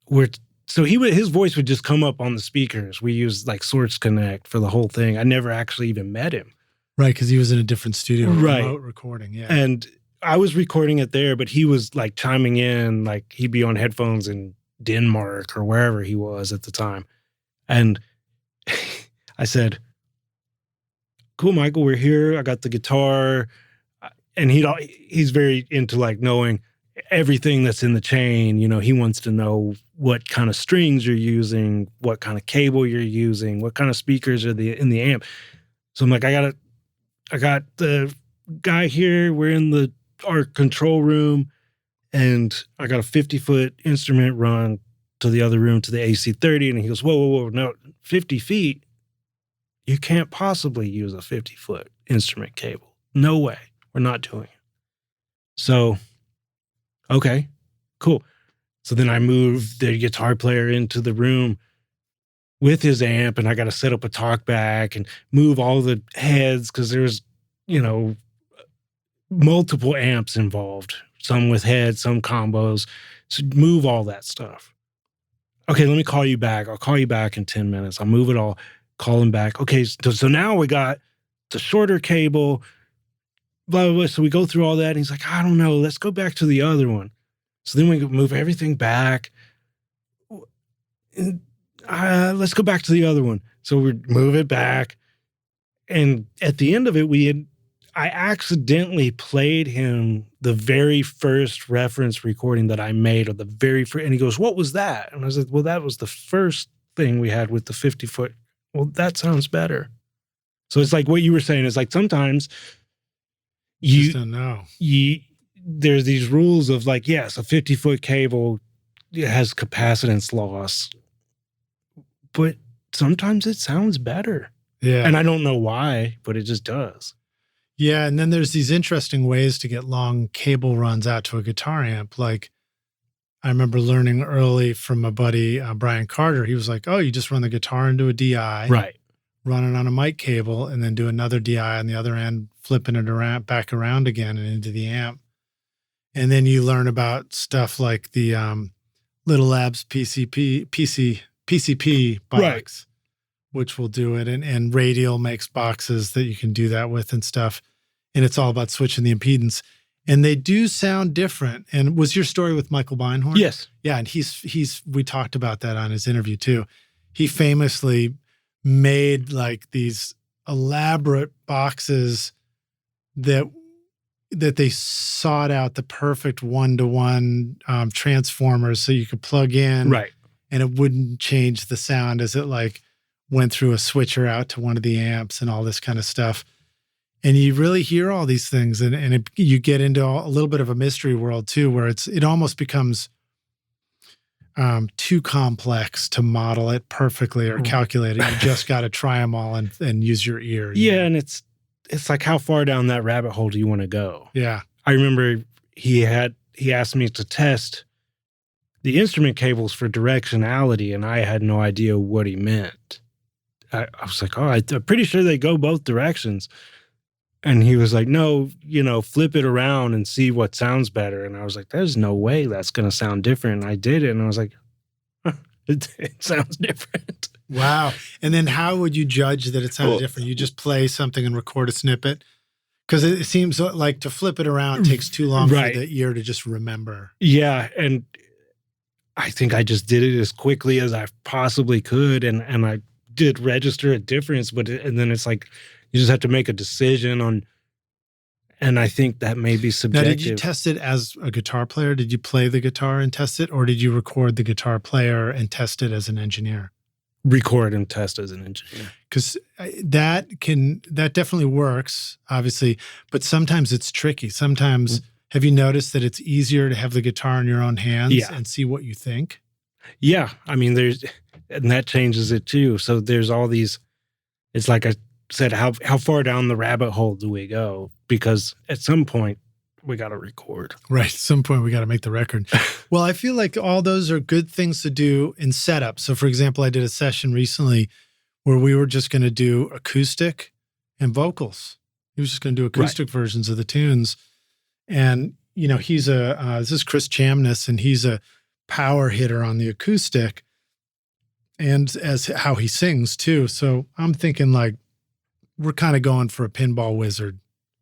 his voice would just come up on the speakers. We used like Source Connect for the whole thing. I never actually even met him. Right, because he was in a different studio, remote recording. Yeah. And I was recording it there, but he was like chiming in, like he'd be on headphones in Denmark or wherever he was at the time. And I said, cool, Michael, we're here. I got the guitar. And he's very into like knowing everything that's in the chain. He wants to know what kind of strings you're using, what kind of cable you're using, what kind of speakers are in the amp. So I'm like, I got the guy here. We're in our control room. and I got a 50-foot instrument run to the other room to the AC30. And he goes, whoa, no, 50 feet. You can't possibly use a 50-foot instrument cable. No way. We're not doing it. So, okay, cool. So then I moved the guitar player into the room with his amp, and I got to set up a talkback and move all the heads because there's, multiple amps involved, some with heads, some combos. So move all that stuff. Okay, let me call you back. I'll call you back in 10 minutes. I'll move it all, call him back. Okay, so now we got the shorter cable, blah, blah, blah. So we go through all that, and he's like, I don't know, let's go back to the other one. So then we move everything back. And, let's go back to the other one. So we move it back. And at the end of it, I accidentally played him the very first reference recording that I made, or the very first, and he goes, what was that? And I was like, well, that was the first thing we had with the 50-foot. Well, that sounds better. So it's like what you were saying is like sometimes you just don't know. There's these rules of like, yes, a 50-foot cable has capacitance loss, but sometimes it sounds better. Yeah. And I don't know why, but it just does. Yeah, and then there's these interesting ways to get long cable runs out to a guitar amp. Like I remember learning early from my buddy, Brian Carter. He was like, oh, you just run the guitar into a DI. Right. Run it on a mic cable and then do another DI on the other end, flipping it around, back around again and into the amp. And then you learn about stuff like the Little Labs PCP box, right, which will do it. And Radial makes boxes that you can do that with and stuff. And it's all about switching the impedance. And they do sound different. And was your story with Michael Beinhorn? Yes. Yeah, and we talked about that on his interview too. He famously made like these elaborate boxes that they sought out the perfect one-to-one transformers so you could plug in, right, and it wouldn't change the sound as it like went through a switcher out to one of the amps and all this kind of stuff. And you really hear all these things, and you get into a little bit of a mystery world too, where it almost becomes too complex to model it perfectly or calculate it. You just got to try them all and use your ear. Yeah, and it's like, how far down that rabbit hole do you want to go? Yeah. I remember he asked me to test the instrument cables for directionality, and I had no idea what he meant. I was like, I'm pretty sure they go both directions. And he was like, no, flip it around and see what sounds better. And I was like, there's no way that's going to sound different. And I did it. And I was like, it sounds different. Wow. And then how would you judge that it sounded different? You just play something and record a snippet? Because it seems like to flip it around takes too long right, for the ear to just remember. Yeah. And I think I just did it as quickly as I possibly could. And I did register a difference, and then it's like, you just have to make a decision on, and I think that may be subjective. Now, did you test it as a guitar player? Did you play the guitar and test it? Or did you record the guitar player and test it as an engineer? Record and test as an engineer. Because that definitely works, obviously, but sometimes it's tricky. Sometimes, have you noticed that it's easier to have the guitar in your own hands and see what you think? Yeah. I mean, and that changes it too. So there's all these, it's like I said, how far down the rabbit hole do we go? Because at some point we got to record. Right. At some point we got to make the record. Well, I feel like all those are good things to do in setup. So for example, I did a session recently where we were just going to do acoustic and vocals. He was just going to do acoustic versions of the tunes. And, he's this is Chris Chamness, and he's a power hitter on the acoustic, and as how he sings too. So I'm thinking like, we're kind of going for a pinball wizard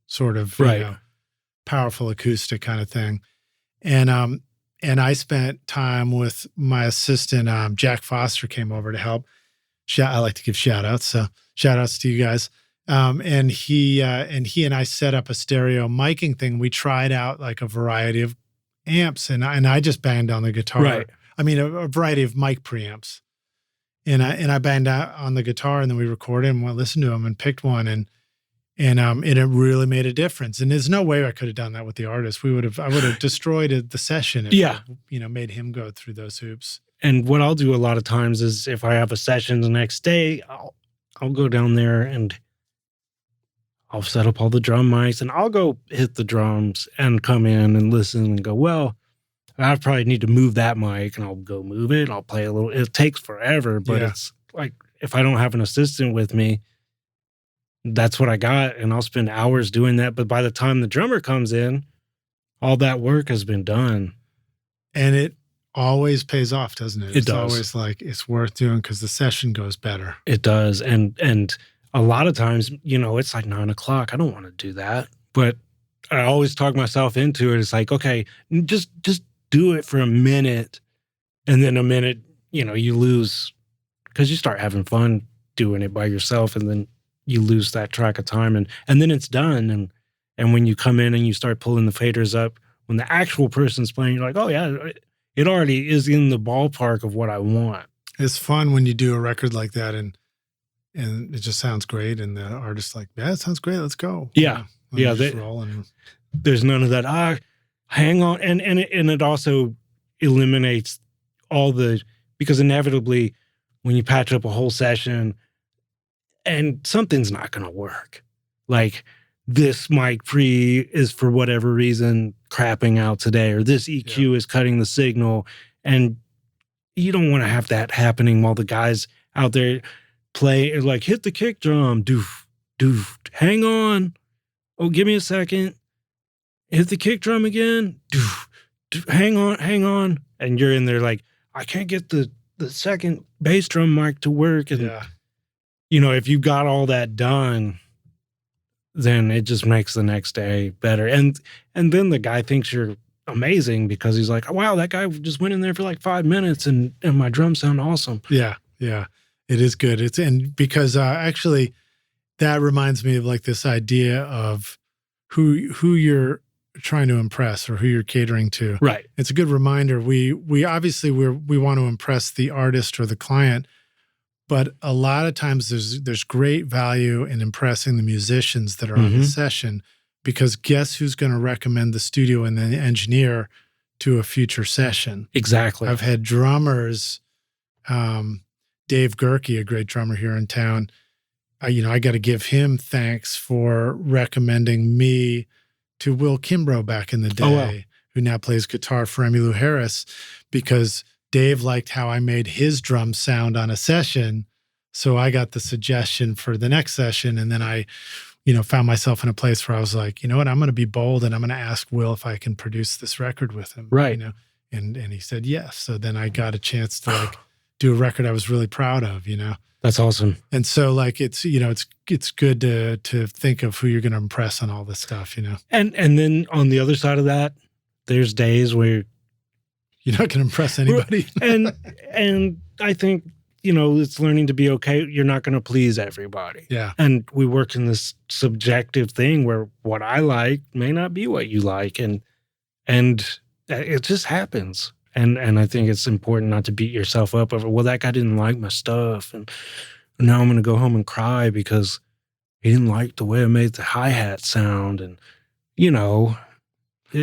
sort of, powerful acoustic kind of thing. And I spent time with my assistant, Jack Foster came over to help. I like to give shout outs. So shout outs to you guys. And he and I set up a stereo miking thing. We tried out like a variety of amps, and I just banged on the guitar. Right. I mean, a variety of mic preamps. And I banged out on the guitar, and then we recorded and went listen to them and picked one. And And it really made a difference. And there's no way I could have done that with the artist. I would have destroyed the session if I, made him go through those hoops. And what I'll do a lot of times is if I have a session the next day, I'll go down there and I'll set up all the drum mics and I'll go hit the drums and come in and listen and go, well, I probably need to move that mic, and I'll go move it. I'll play a little. It takes forever, but it's like if I don't have an assistant with me, that's what I got, and I'll spend hours doing that. But by the time the drummer comes in, all that work has been done. And it always pays off, doesn't it? It does. Always like it's worth doing because the session goes better. It does. And a lot of times, it's like 9 o'clock. I don't want to do that. But I always talk myself into it. It's like, okay, just do it for a minute. And then a minute, you lose because you start having fun doing it by yourself. And then you lose that track of time. And then it's done. And when you come in and you start pulling the faders up, when the actual person's playing, you're like, oh, yeah, it already is in the ballpark of what I want. It's fun when you do a record like that and it just sounds great. And the artist's like, yeah, it sounds great. Let's go. Yeah. Yeah. Rolling. There's none of that. Hang on. And it also eliminates because inevitably when you patch up a whole session and something's not going to work, like this mic pre is for whatever reason crapping out today, or this EQ is cutting the signal. And you don't want to have that happening while the guys out there play, like hit the kick drum, doof, doof, hang on. Oh, give me a second. Hit the kick drum again. Doof, doof, hang on. And you're in there like, I can't get the second bass drum mic to work. And, if you got all that done, then it just makes the next day better. And then the guy thinks you're amazing because he's like, oh, wow, that guy just went in there for like 5 minutes and my drums sound awesome. Yeah. Yeah. It is good. Because actually that reminds me of like this idea of who you're trying to impress or who you're catering to. Right. It's a good reminder. We obviously we want to impress the artist or the client, but a lot of times there's great value in impressing the musicians that are on the session, because guess who's going to recommend the studio and the engineer to a future session? Exactly. I've had drummers, Dave Gerke, a great drummer here in town. I got to give him thanks for recommending me to Will Kimbrough back in the day, who now plays guitar for Emmylou Harris, because Dave liked how I made his drums sound on a session. So I got the suggestion for the next session. And then I, found myself in a place where I was like, you know what, I'm going to be bold and I'm going to ask Will if I can produce this record with him. Right. And he said yes. So then I got a chance to do a record I was really proud of, That's awesome. And so it's good to think of who you're going to impress on all this stuff, And then on the other side of that, there's days where you're not going to impress anybody. and I think, it's learning to be okay. You're not going to please everybody. Yeah. And we work in this subjective thing where what I like may not be what you like. And it just happens. And I think it's important not to beat yourself up over, well, that guy didn't like my stuff. And now I'm going to go home and cry because he didn't like the way I made the hi-hat sound. And,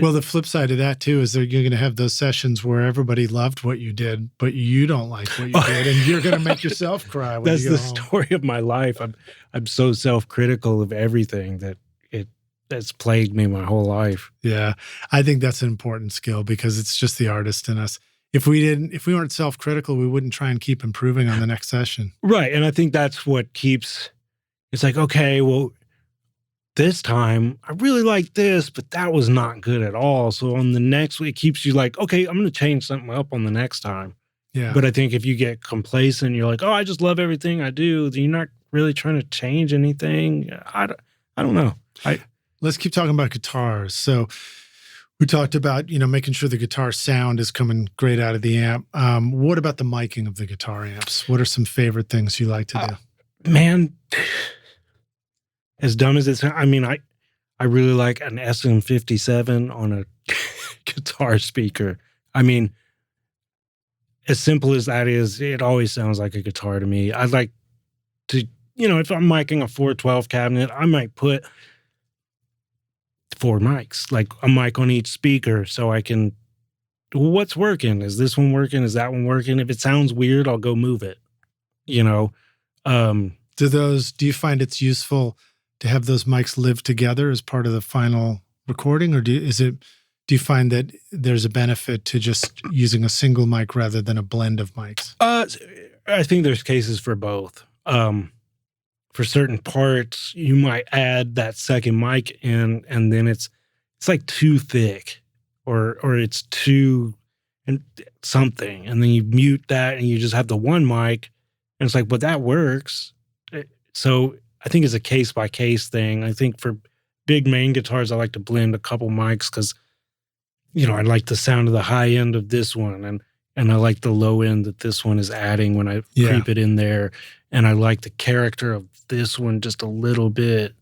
well, the flip side of that, too, is that you're going to have those sessions where everybody loved what you did, but you don't like what you did, and you're going to make yourself cry when That's you go the home. Story of my life. I'm so self-critical of everything that's plagued me my whole life. Yeah, I think that's an important skill because it's just the artist in us. If we weren't self-critical, we wouldn't try and keep improving on the next session. Right, and I think that's what keeps. It's like, okay, well, this time I really like this, but that was not good at all. So on the next week, it keeps you like, okay, I'm going to change something up on the next time. Yeah. But I think if you get complacent, you're like, oh, I just love everything I do. You're not really trying to change anything. I don't know. Let's keep talking about guitars. So we talked about, making sure the guitar sound is coming great out of the amp. What about the miking of the guitar amps? What are some favorite things you like to do? Man, as dumb as it sounds, I really like an SM57 on a guitar speaker. As simple as that is, it always sounds like a guitar to me. I'd like to if I'm miking a 412 cabinet, I might put 4 mics, like a mic on each speaker, so I can, what's working? Is this one working? Is that one working? If it sounds weird, I'll go move it, Do you find it's useful to have those mics live together as part of the final recording, or do you find that there's a benefit to just using a single mic rather than a blend of mics? I think there's cases for both. For certain parts, you might add that second mic in, and then it's like too thick, or it's too and something, and then you mute that, and you just have the one mic, and it's like, but that works. So I think it's a case by case thing. I think for big main guitars, I like to blend a couple mics because, I like the sound of the high end of this one, and I like the low end that this one is adding when I creep it in there. And I like the character of this one just a little bit.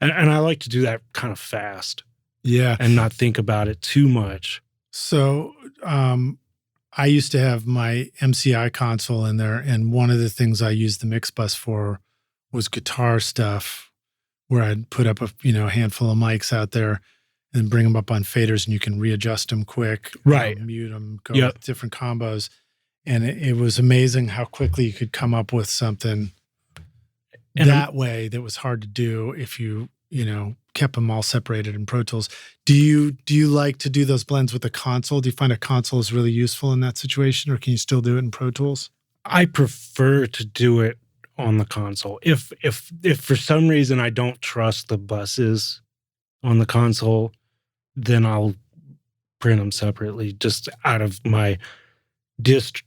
And I like to do that kind of fast. Yeah. And not think about it too much. So I used to have my MCI console in there, and one of the things I used the mix bus for was guitar stuff, where I'd put up a handful of mics out there and bring them up on faders, and you can readjust them quick, right? Mute them, go with different combos, and it was amazing how quickly you could come up with something that way that was hard to do if you kept them all separated in Pro Tools. Do you like to do those blends with the console? Do you find a console is really useful in that situation, or can you still do it in Pro Tools? I prefer to do it on the console. If for some reason I don't trust the buses on the console, then I'll print them separately, just out of my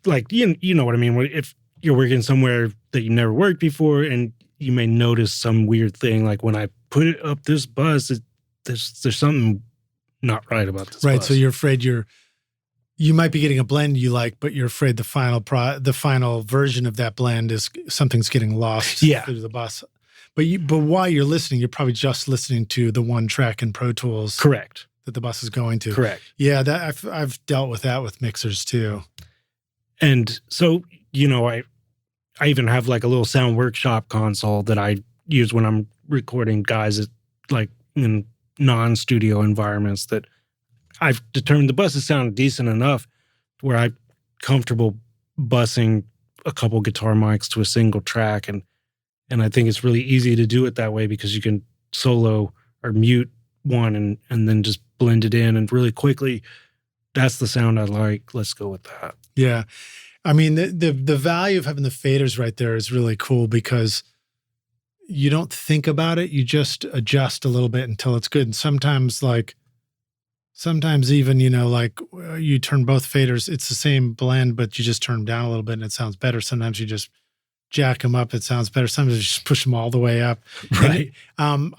like, you know what I mean? If you're working somewhere that you never worked before, and you may notice some weird thing, like when I put it up this bus, there's something not right about this right, bus. So you're afraid you might be getting a blend you like, but you're afraid the final version of that blend is something's getting lost through the bus. But while you're listening, you're probably just listening to the one track in Pro Tools. Correct. That the bus is going to. Correct. Yeah, that I've dealt with that with mixers too. And so, I even have like a little sound workshop console that I use when I'm recording guys like in non-studio environments, that I've determined the buses sound decent enough where I'm comfortable busing a couple guitar mics to a single track. And I think it's really easy to do it that way, because you can solo or mute one and then just blend it in, and really quickly, that's the sound I like. Let's go with that. Yeah. I mean, the value of having the faders right there is really cool, because you don't think about it. You just adjust a little bit until it's good. And sometimes even, like you turn both faders, it's the same blend, but you just turn them down a little bit and it sounds better. Sometimes you just jack them up, it sounds better. Sometimes you just push them all the way up. Right. And,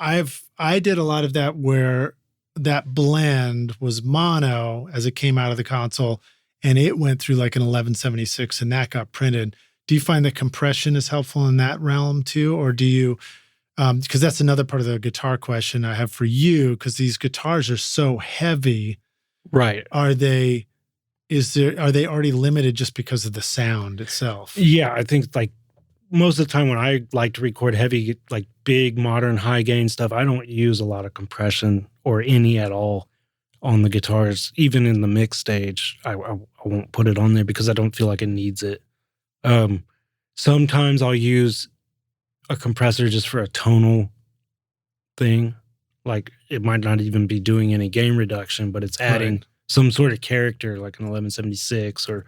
I did a lot of that where that blend was mono as it came out of the console, and it went through like an 1176, and that got printed. Do you find that compression is helpful in that realm too? Or do you, because that's another part of the guitar question I have for you, because these guitars are so heavy. Right. Are they already limited just because of the sound itself? Yeah, I think like most of the time when I like to record heavy, like big modern high gain stuff, I don't use a lot of compression or any at all on the guitars. Even in the mix stage, I won't put it on there because I don't feel like it needs it. Sometimes I'll use a compressor just for a tonal thing. Like it might not even be doing any gain reduction, but it's adding some sort of character, like an 1176 or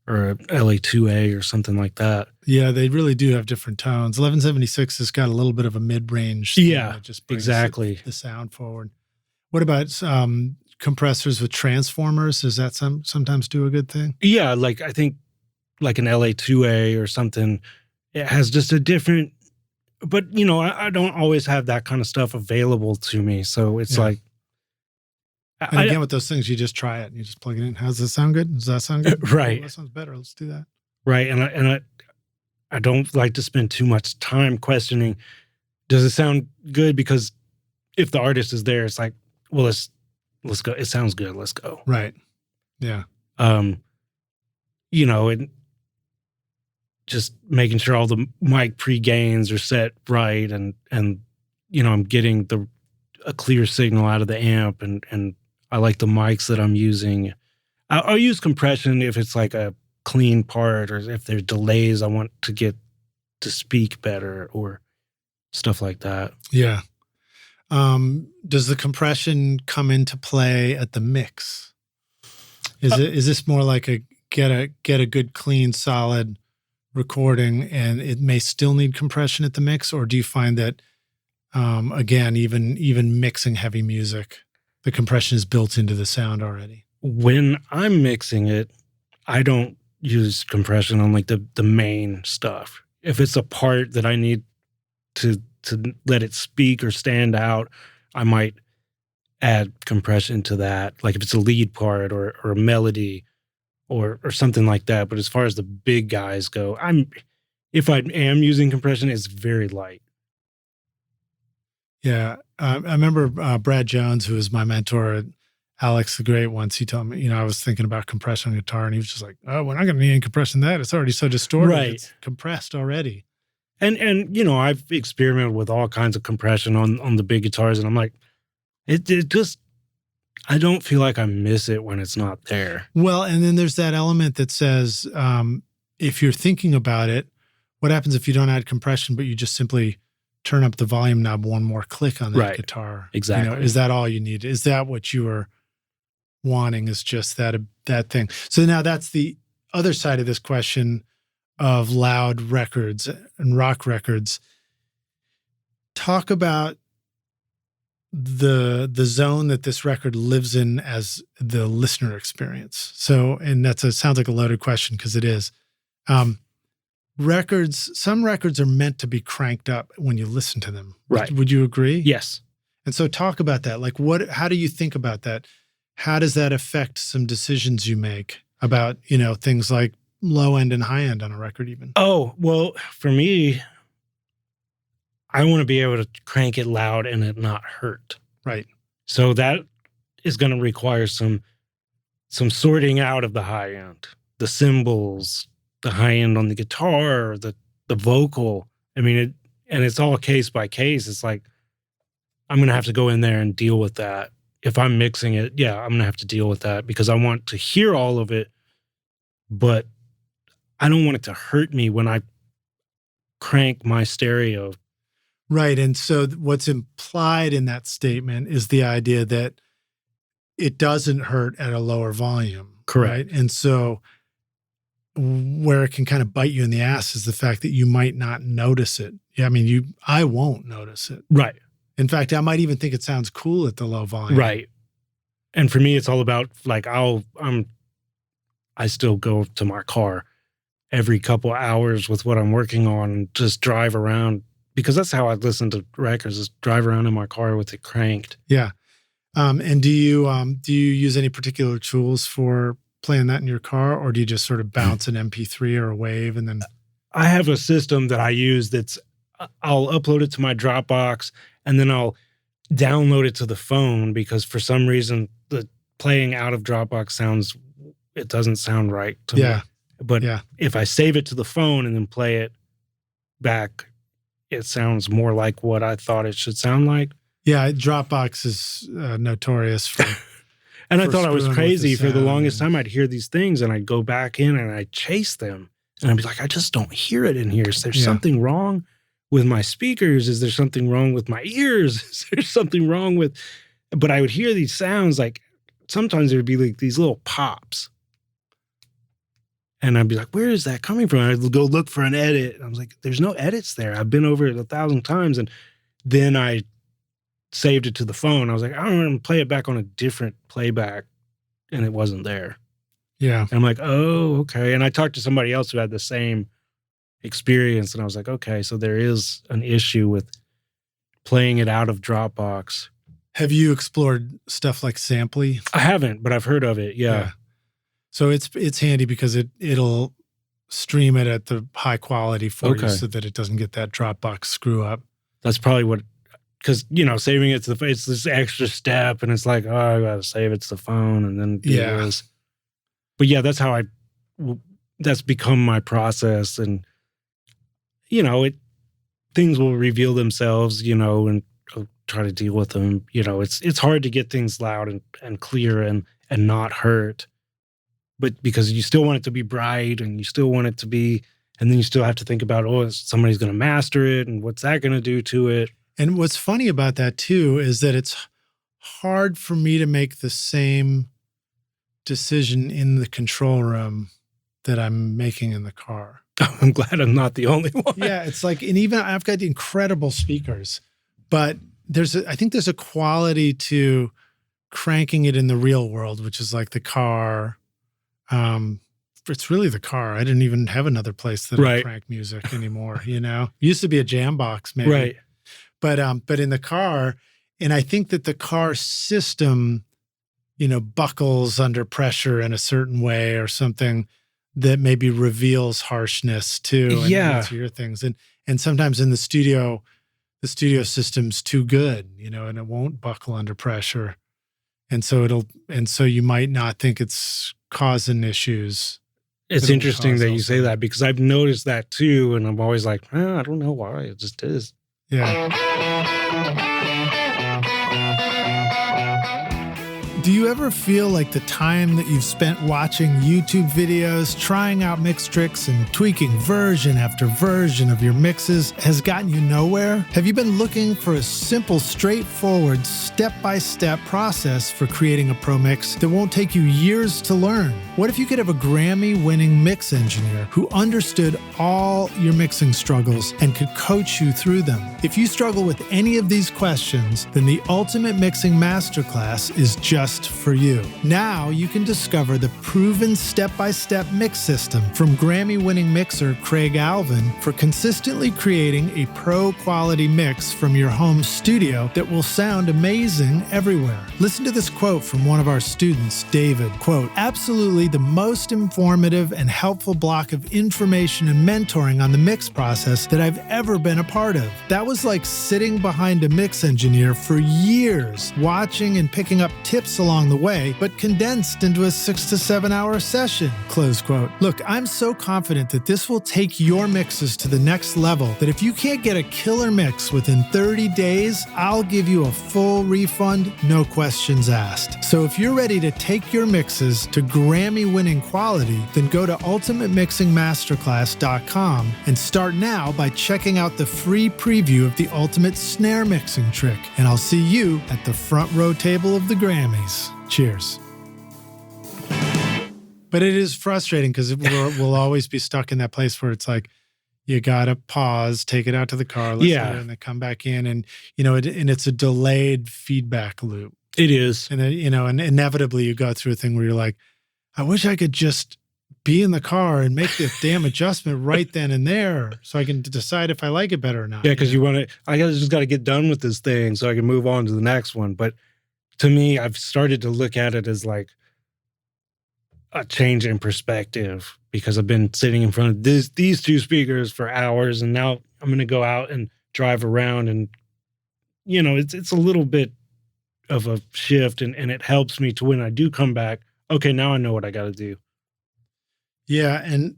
a LA2A or something like that. Yeah, they really do have different tones. 1176 has got a little bit of a mid-range. Yeah, that just brings exactly. the sound forward. What about compressors with transformers? Does that sometimes do a good thing? Yeah, like I think like an LA2A or something, it has just a different, but I don't always have that kind of stuff available to me. So it's like, and again, with those things, you just try it and you just plug it in. How's this sound good? Does that sound good? Right. Oh, that sounds better. Let's do that. Right. And I don't like to spend too much time questioning, does it sound good? Because if the artist is there, it's like, well, let's go. It sounds good. Let's go. Right. Yeah. And just making sure all the mic pre-gains are set right, and I'm getting a clear signal out of the amp, and I like the mics that I'm using. I'll use compression if it's like a clean part, or if there's delays I want to get to speak better or stuff like that. Yeah. Does the compression come into play at the mix? Is this more like a get a good, clean, solid recording, and it may still need compression at the mix? Or do you find that, again, even mixing heavy music, the compression is built into the sound already? When I'm mixing it, I don't use compression on like the main stuff. If it's a part that I need to let it speak or stand out, I might add compression to that. Like if it's a lead part or a melody or something like that. But as far as the big guys go, if I am using compression, it's very light. Yeah. I remember Brad Jones, who was my mentor at Alex the Great, once he told me, I was thinking about compression on guitar, and he was just like, oh, we're not going to need any compression that. It's already so distorted. Right. It's compressed already. And I've experimented with all kinds of compression on the big guitars, and I'm like, it just, I don't feel like I miss it when it's not there. Well, and then there's that element that says, if you're thinking about it, what happens if you don't add compression, but you just simply turn up the volume knob one more click on that guitar? Exactly. Is that all you need? Is that what you were wanting, is just that thing? So now that's the other side of this question of loud records and rock records. Talk about the zone that this record lives in as the listener experience. So, and sounds like a loaded question, because it is. Some records are meant to be cranked up when you listen to them. Right. Would you agree? Yes. And so talk about that. Like how do you think about that? How does that affect some decisions you make about, things like low end and high end on a record even? Oh, well, for me, I want to be able to crank it loud and it not hurt. Right. So that is going to require some sorting out of the high end, the cymbals, the high end on the guitar, the vocal. I mean, and it's all case by case. It's like, I'm going to have to go in there and deal with that. If I'm mixing it, I'm going to have to deal with that, because I want to hear all of it, but I don't want it to hurt me when I crank my stereo. Right. And so what's implied in that statement is the idea that it doesn't hurt at a lower volume. Correct. Right? And so where it can kind of bite you in the ass is the fact that you might not notice it. Yeah, I mean, I won't notice it. Right. In fact, I might even think it sounds cool at the low volume. Right. And for me, it's all about like, I still go to my car every couple hours with what I'm working on and just drive around, because that's how I listen to records, is drive around in my car with it cranked. Yeah. And do you use any particular tools for playing that in your car, or do you just sort of bounce an MP3 or a wave and then? I have a system that I use I'll upload it to my Dropbox, and then I'll download it to the phone, because for some reason the playing out of Dropbox it doesn't sound right to me. But if I save it to the phone and then play it back, it sounds more like what I thought it should sound like. Yeah, Dropbox is notorious for. And I thought I was crazy for the longest time. I'd hear these things and I'd go back in and I'd chase them. And I'd be like, I just don't hear it in here. Is there something wrong with my speakers? Is there something wrong with my ears? Is there something wrong with... But I would hear these sounds, like sometimes there would be like these little pops. And I'd be like, where is that coming from? I'd go look for an edit. And I was like, there's no edits there. I've been over it 1,000 times. And then I saved it to the phone. I was like, I don't want to play it back on a different playback. And it wasn't there. Yeah. And I'm like, oh, okay. And I talked to somebody else who had the same experience. And I was like, okay, so there is an issue with playing it out of Dropbox. Have you explored stuff like Samply? I haven't, but I've heard of it. Yeah. So it's handy because it'll stream it at the high quality for you, so that it doesn't get that Dropbox screw up. That's probably what, because, saving it to the, it's this extra step, and it's like, oh, I got to save it to the phone and then do this. But that's how that's become my process. And things will reveal themselves, and I'll try to deal with them. It's hard to get things loud and clear and not hurt, but because you still want it to be bright and you still want it to be, and then you still have to think about, somebody's going to master it and what's that going to do to it. And what's funny about that too is that it's hard for me to make the same decision in the control room that I'm making in the car. I'm glad I'm not the only one. Yeah, it's like, and even I've got incredible speakers, but I think there's a quality to cranking it in the real world, which is like the car. It's really the car. I didn't even have another place that I crank music anymore. Used to be a jam box, maybe. Right. But in the car, and I think that the car system, buckles under pressure in a certain way or something that maybe reveals harshness too. And that's your things. And sometimes in the studio system's too good, and it won't buckle under pressure. And so you might not think it's causing issues. It's interesting that you say that, because I've noticed that too. And I'm always like, I don't know why. It just is. Yeah. Do you ever feel like the time that you've spent watching YouTube videos, trying out mix tricks, and tweaking version after version of your mixes has gotten you nowhere? Have you been looking for a simple, straightforward, step-by-step process for creating a pro mix that won't take you years to learn? What if you could have a Grammy-winning mix engineer who understood all your mixing struggles and could coach you through them? If you struggle with any of these questions, then the Ultimate Mixing Masterclass is just for you. Now you can discover the proven step-by-step mix system from Grammy-winning mixer Craig Alvin for consistently creating a pro-quality mix from your home studio that will sound amazing everywhere. Listen to this quote from one of our students, David. Quote, "Absolutely the most informative and helpful block of information and mentoring on the mix process that I've ever been a part of. That was like sitting behind a mix engineer for years, watching and picking up tips along the way, but condensed into a 6 to 7 hour session." Close quote. Look, I'm so confident that this will take your mixes to the next level that if you can't get a killer mix within 30 days, I'll give you a full refund, no questions asked. So if you're ready to take your mixes to Grammy-winning quality, then go to ultimatemixingmasterclass.com and start now by checking out the free preview of the Ultimate Snare Mixing Trick. And I'll see you at the front row table of the Grammys. Cheers. But it is frustrating because we'll always be stuck in that place where it's like, you gotta pause, take it out to the car, listen to it, and then come back in, and and it's a delayed feedback loop. It is, and and inevitably you go through a thing where you're like, I wish I could just be in the car and make the damn adjustment right then and there, so I can decide if I like it better or not. Yeah, because I just got to get done with this thing so I can move on to the next one. But to me, I've started to look at it as like a change in perspective, because I've been sitting in front of these two speakers for hours, and now I'm going to go out and drive around, and it's a little bit of a shift, and it helps me to, when I do come back, okay, now I know what I got to do. Yeah, and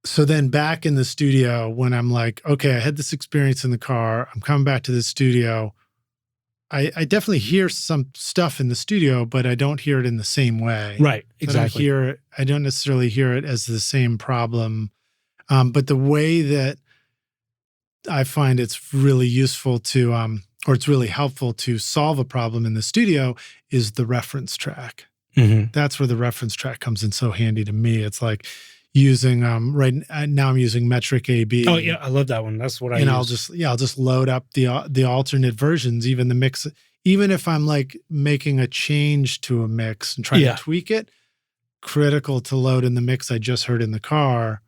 so then back in the studio, when I'm like, okay, I had this experience in the car, I'm coming back to the studio, I definitely hear some stuff in the studio, but I don't hear it in the same way. Right, exactly. I don't necessarily hear it as the same problem. But the way that I find it's really useful to, or it's really helpful to solve a problem in the studio is the reference track. Mm-hmm. That's where the reference track comes in so handy to me. It's like using, right now I'm using Metric AB. Oh yeah, I love that one. That's what I use. I'll just load up the alternate versions, even the mix, even if I'm like making a change to a mix and trying to tweak it, critical to load in the mix I just heard in the car,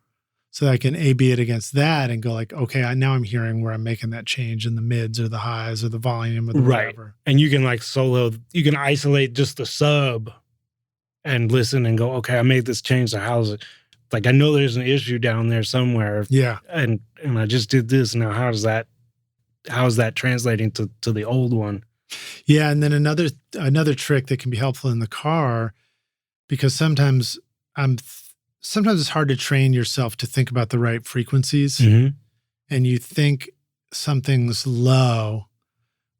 so that I can A/B it against that and go like, okay, now I'm hearing where I'm making that change in the mids or the highs or the volume or the whatever. And you can like you can isolate just the sub and listen and go, okay, I made this change. So how's it? Like, I know there's an issue down there somewhere. Yeah. And I just did this. Now, how is that translating to the old one? Yeah. And then another trick that can be helpful in the car, because sometimes I'm sometimes it's hard to train yourself to think about the right frequencies. And you think something's low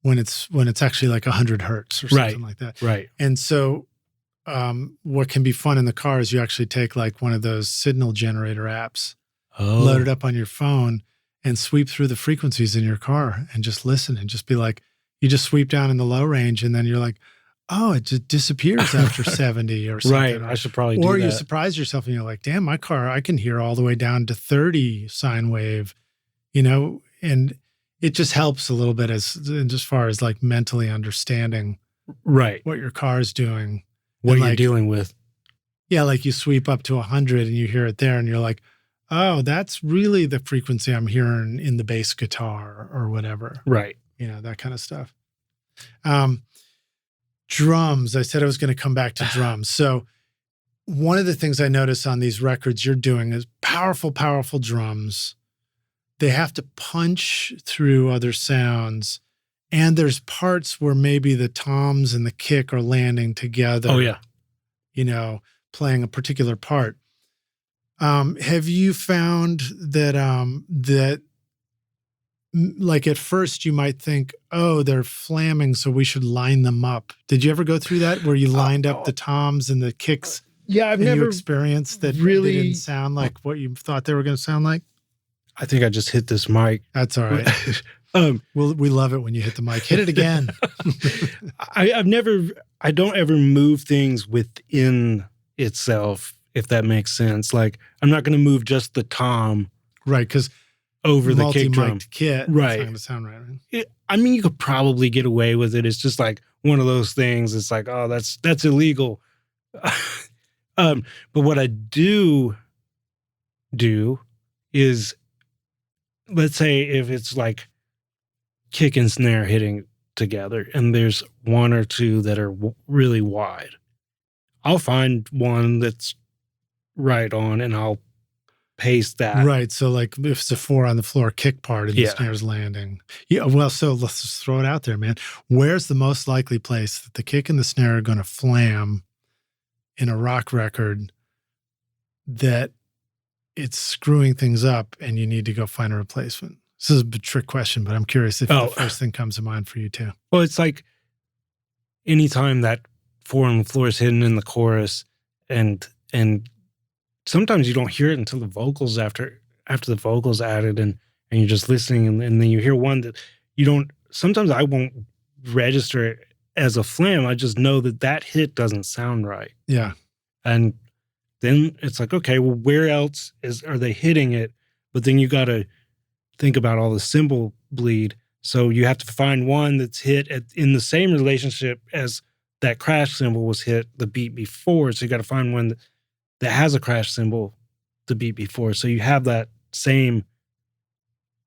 when it's actually like 100 hertz or something like that. Right. And so what can be fun in the car is you actually take like one of those signal generator apps, load it up on your phone, and sweep through the frequencies in your car and just listen and just be like, you just sweep down in the low range and then you're like, oh, it just disappears after 70 or something. Right. I should probably do that. Or you surprise yourself and you're like, damn, my car, I can hear all the way down to 30 sine wave, and it just helps a little bit as far as like mentally understanding what your car is doing. What you're dealing with. Yeah, like you sweep up to 100 and you hear it there and you're like, oh, that's really the frequency I'm hearing in the bass guitar or whatever. Right. That kind of stuff. Drums. I said I was going to come back to drums. So one of the things I notice on these records you're doing is powerful, powerful drums. They have to punch through other sounds. And there's parts where maybe the toms and the kick are landing together. Oh, yeah. Playing a particular part. Have you found that like at first you might think, oh, they're flamming, so we should line them up. Did you ever go through that where you lined up the toms and the kicks? Yeah, I've never experienced that really didn't sound like what you thought they were going to sound like. I think I just hit this mic. That's all right. We love it when you hit the mic. Hit it again. I don't ever move things within itself, if that makes sense. Like I'm not going to move just the tom. Right. Because over the kick drum kit. Right. It's not going to sound right. You could probably get away with it. It's just like one of those things. It's like, oh, that's illegal. But what I do is, let's say if it's like kick and snare hitting together and there's one or two that are really wide, I'll find one that's right on and I'll paste that. Right. So like if it's a 4 on the floor kick part and the snare's landing. Yeah. Well, so let's just throw it out there, man. Where's the most likely place that the kick and the snare are going to flam in a rock record that it's screwing things up and you need to go find a replacement? This is a trick question, but I'm curious if the first thing comes to mind for you too. Well, it's like anytime that 4 on the floor is hidden in the chorus and sometimes you don't hear it until the vocals after the vocals added and you're just listening and then you hear one that you don't, sometimes I won't register it as a flam. I just know that hit doesn't sound right. Yeah. And then it's like, okay, well, where else are they hitting it? But then you got to think about all the cymbal bleed. So you have to find one that's hit in the same relationship as that crash cymbal was hit the beat before. So you got to find one that has a crash cymbal the beat before. So you have that same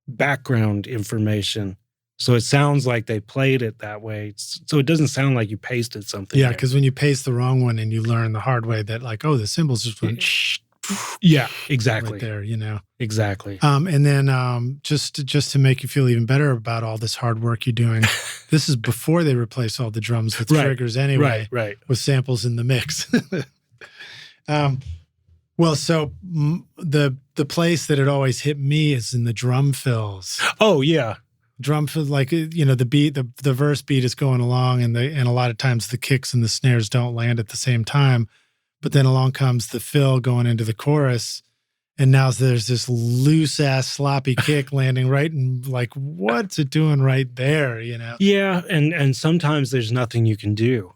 background information. So it sounds like they played it that way. So it doesn't sound like you pasted something. Yeah, because when you paste the wrong one and you learn the hard way that like, oh, the cymbals just went yeah, exactly. Right there, Exactly. And then just to make you feel even better about all this hard work you're doing, this is before they replace all the drums with triggers anyway. Right. With samples in the mix. Well, so the place that it always hit me is in the drum fills. Oh yeah. Drum fill, like, the beat, the verse beat is going along and a lot of times the kicks and the snares don't land at the same time. But then along comes the fill going into the chorus. And now there's this loose ass sloppy kick landing right in, like, what's it doing right there, Yeah. And sometimes there's nothing you can do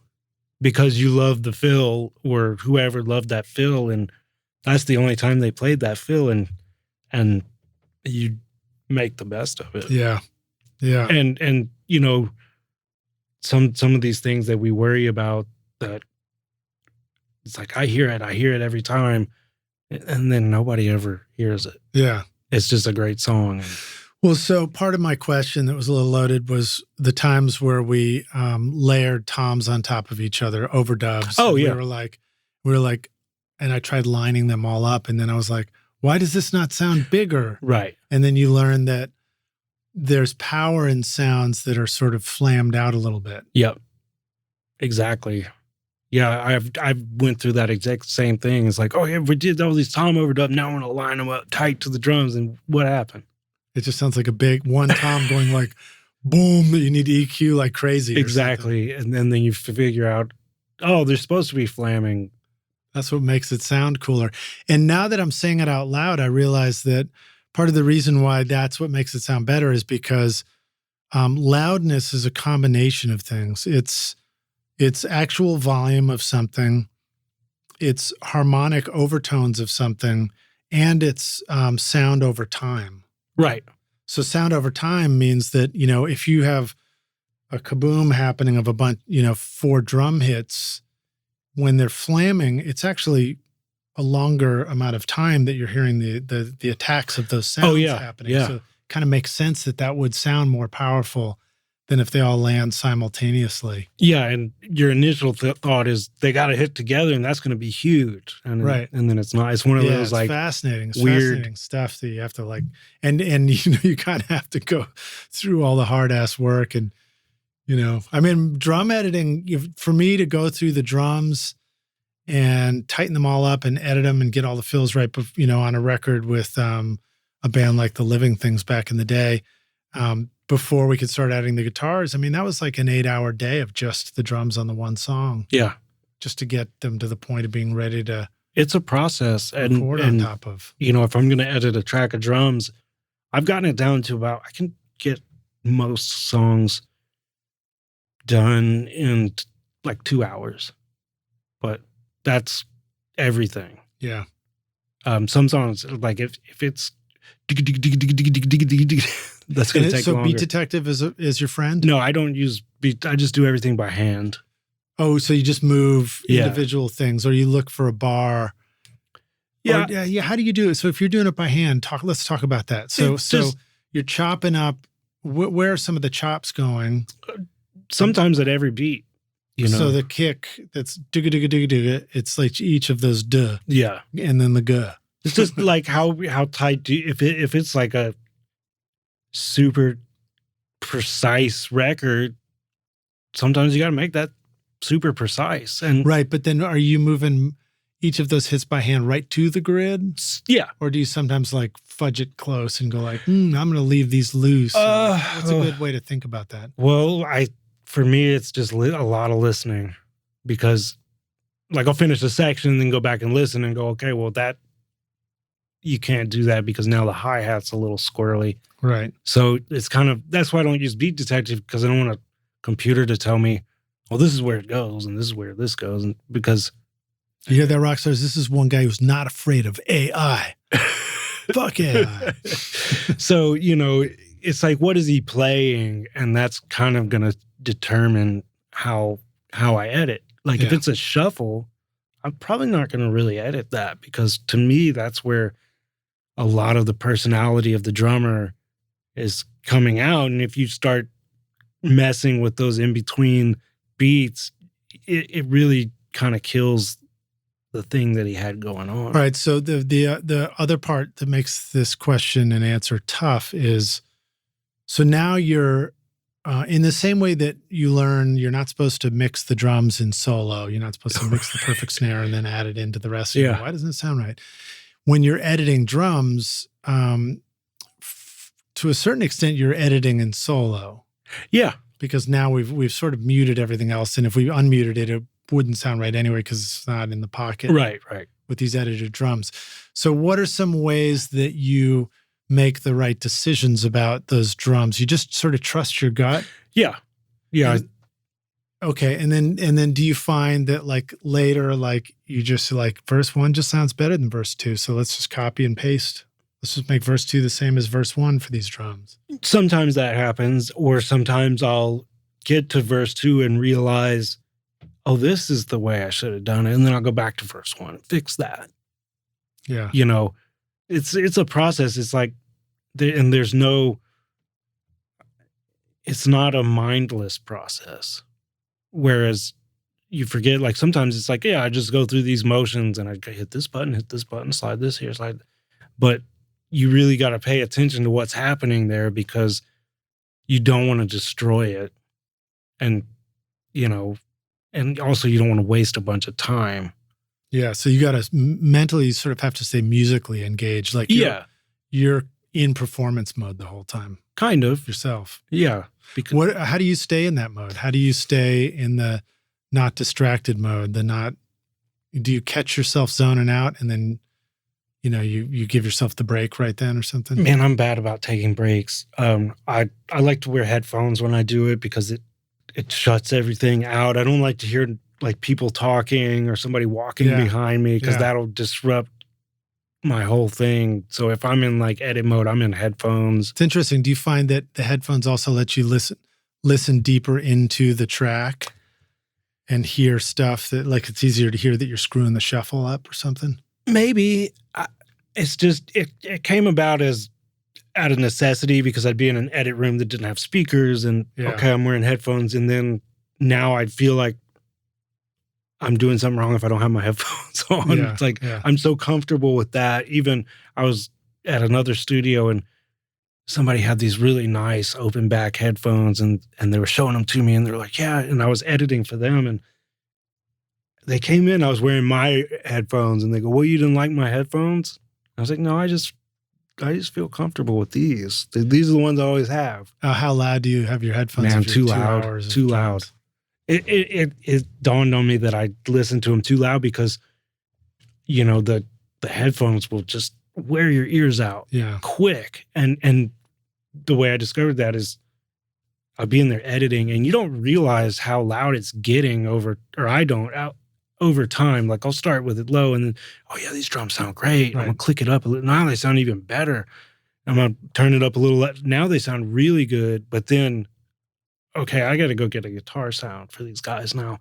because you love the fill or whoever loved that fill. And that's the only time they played that fill and you make the best of it. Yeah. Yeah. And some of these things that we worry about that it's like, I hear it every time. And then nobody ever hears it. Yeah. It's just a great song. Well, so part of my question that was a little loaded was the times where we layered toms on top of each other, overdubs. Oh, yeah. We were like, and I tried lining them all up. And then I was like, why does this not sound bigger? Right. And then you learn that there's power in sounds that are sort of flammed out a little bit. Yep. Exactly. Yeah, I've went through that exact same thing. It's like, oh yeah, we did all these tom overdub. Now we're gonna line them up tight to the drums, and what happened? It just sounds like a big one tom going like boom that you need to EQ like crazy. Exactly, and then you figure out, oh, they're supposed to be flamming. That's what makes it sound cooler. And now that I'm saying it out loud, I realize that part of the reason why that's what makes it sound better is because loudness is a combination of things. It's actual volume of something, it's harmonic overtones of something, and it's sound over time. Right. So sound over time means that, if you have a kaboom happening of a bunch, 4 drum hits, when they're flamming, it's actually a longer amount of time that you're hearing the attacks of those sounds happening. Yeah. So it kind of makes sense that would sound more powerful than if they all land simultaneously. Yeah, and your initial thought is they got to hit together, and that's going to be huge. And right. And then it's not. It's one of those like fascinating. It's weird fascinating stuff that you have to like, and you kind of have to go through all the hard ass work. And I mean, drum editing, for me to go through the drums and tighten them all up and edit them and get all the fills right, on a record with a band like the Living Things back in the day. Before we could start adding the guitars, I mean, that was like an 8-hour day of just the drums on the one song. Yeah. Just to get them to the point of being ready to. It's a process. Record on top of. If I'm going to edit a track of drums, I've gotten it down to about, I can get most songs done in like 2 hours. But that's everything. Yeah. Some songs, like if it's that's going to take longer. So Beat Detective is your friend? No, I don't use beat. I just do everything by hand. Oh, so you just move individual things, or you look for a bar? Yeah. Yeah. How do you do it? So if you're doing it by hand, let's talk about that. So you're chopping up. Where are some of the chops going? Sometimes at every beat. So the kick that's digga digga digga digga. It's like each of those duh. Yeah, and then the guh. It's just like how tight if it's like a super precise record, sometimes you got to make that super precise. And right, but then are you moving each of those hits by hand right to the grid? Yeah. Or do you sometimes like fudge it close and go like, I'm going to leave these loose? What's a good way to think about that? Well, for me, it's just a lot of listening, because like I'll finish a section and then go back and listen and go, okay, well you can't do that because now the hi-hat's a little squirrely. Right. So it's that's why I don't use Beat Detective, because I don't want a computer to tell me, well, this is where it goes and this is where this goes. And because you hear that, Rockstars? This is one guy who's not afraid of AI. Fuck AI. So, it's like, what is he playing? And that's kind of going to determine how I edit. Like if it's a shuffle, I'm probably not going to really edit that, because to me, that's where a lot of the personality of the drummer is coming out. And if you start messing with those in-between beats, it really kind of kills the thing that he had going on. All right. So the other part that makes this question and answer tough is, so now you're in the same way that you learn you're not supposed to mix the drums in solo. You're not supposed to mix the perfect snare and then add it into the rest. Yeah. Why doesn't it sound right? When you're editing drums, to a certain extent, you're editing in solo. Yeah. Because now we've sort of muted everything else. And if we unmuted it, it wouldn't sound right anyway because it's not in the pocket. Right. With these edited drums. So what are some ways that you make the right decisions about those drums? You just sort of trust your gut? Yeah. Okay. And then do you find that like later, like you just like verse 1 just sounds better than verse 2. So let's just copy and paste. Let's just make verse 2 the same as verse 1 for these drums. Sometimes that happens, or sometimes I'll get to verse 2 and realize, oh, this is the way I should have done it. And then I'll go back to verse 1 and fix that. Yeah. It's a process. It's like, it's not a mindless process. Whereas you forget, like sometimes it's like, I just go through these motions and I hit this button, slide this here, slide. But you really got to pay attention to what's happening there, because you don't want to destroy it. And, And also you don't want to waste a bunch of time. Yeah. So you got to mentally sort of have to stay musically engaged. Like you're in performance mode the whole time. Kind of. Yourself. Yeah. Because how do you stay in that mode? How do you stay in the not distracted mode? Do you catch yourself zoning out and then, you give yourself the break right then or something? Man, I'm bad about taking breaks. I like to wear headphones when I do it because it shuts everything out. I don't like to hear like people talking or somebody walking behind me because that'll disrupt my whole thing. So if I'm in like edit mode, I'm in headphones. It's interesting. Do you find that the headphones also let you listen deeper into the track and hear stuff that like it's easier to hear that you're screwing the shuffle up or something? Maybe. It's just, it came about as out of necessity because I'd be in an edit room that didn't have speakers and okay, I'm wearing headphones. And then now I feel like I'm doing something wrong if I don't have my headphones on. Yeah, it's like, I'm so comfortable with that. Even I was at another studio and somebody had these really nice open back headphones and they were showing them to me and they were like, yeah. And I was editing for them and they came in, I was wearing my headphones and they go, well, you didn't like my headphones? I was like, no, I just feel comfortable with these. These are the ones I always have. How loud do you have your headphones? Man, too loud. Too loud. It dawned on me that I listened to them too loud because, the headphones will just wear your ears out quick. And the way I discovered that is I'll be in there editing and you don't realize how loud it's getting over time. Like I'll start with it low and then, oh yeah, these drums sound great. Right. I'm gonna click it up a little. Now they sound even better. I'm gonna turn it up a little. Now they sound really good. But then, okay, I got to go get a guitar sound for these guys now.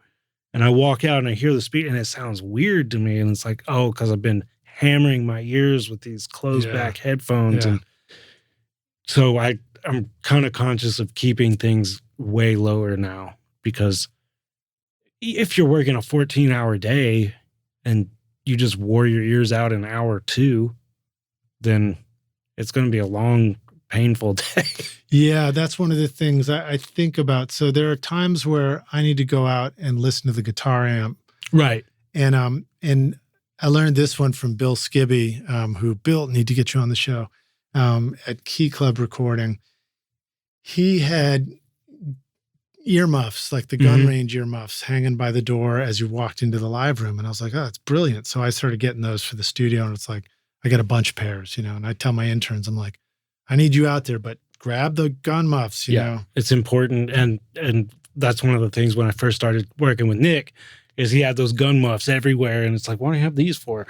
And I walk out and I hear the speaker and it sounds weird to me. And it's like, oh, because I've been hammering my ears with these closed back headphones. And so I'm kind of conscious of keeping things way lower now because if you're working a 14-hour day and you just wore your ears out an hour or two, then it's going to be a long, painful day. Yeah, that's one of the things I think about. So there are times where I need to go out and listen to the guitar amp. Right. And I learned this one from Bill Skibby, who need to get you on the show, at Key Club Recording. He had earmuffs, like the gun range earmuffs, hanging by the door as you walked into the live room. And I was like, oh, that's brilliant. So I started getting those for the studio. And it's like, I got a bunch of pairs, and I tell my interns, I'm like, I need you out there, but grab the gun muffs, you know. It's important. And that's one of the things when I first started working with Nick is he had those gun muffs everywhere. And it's like, what do I have these for?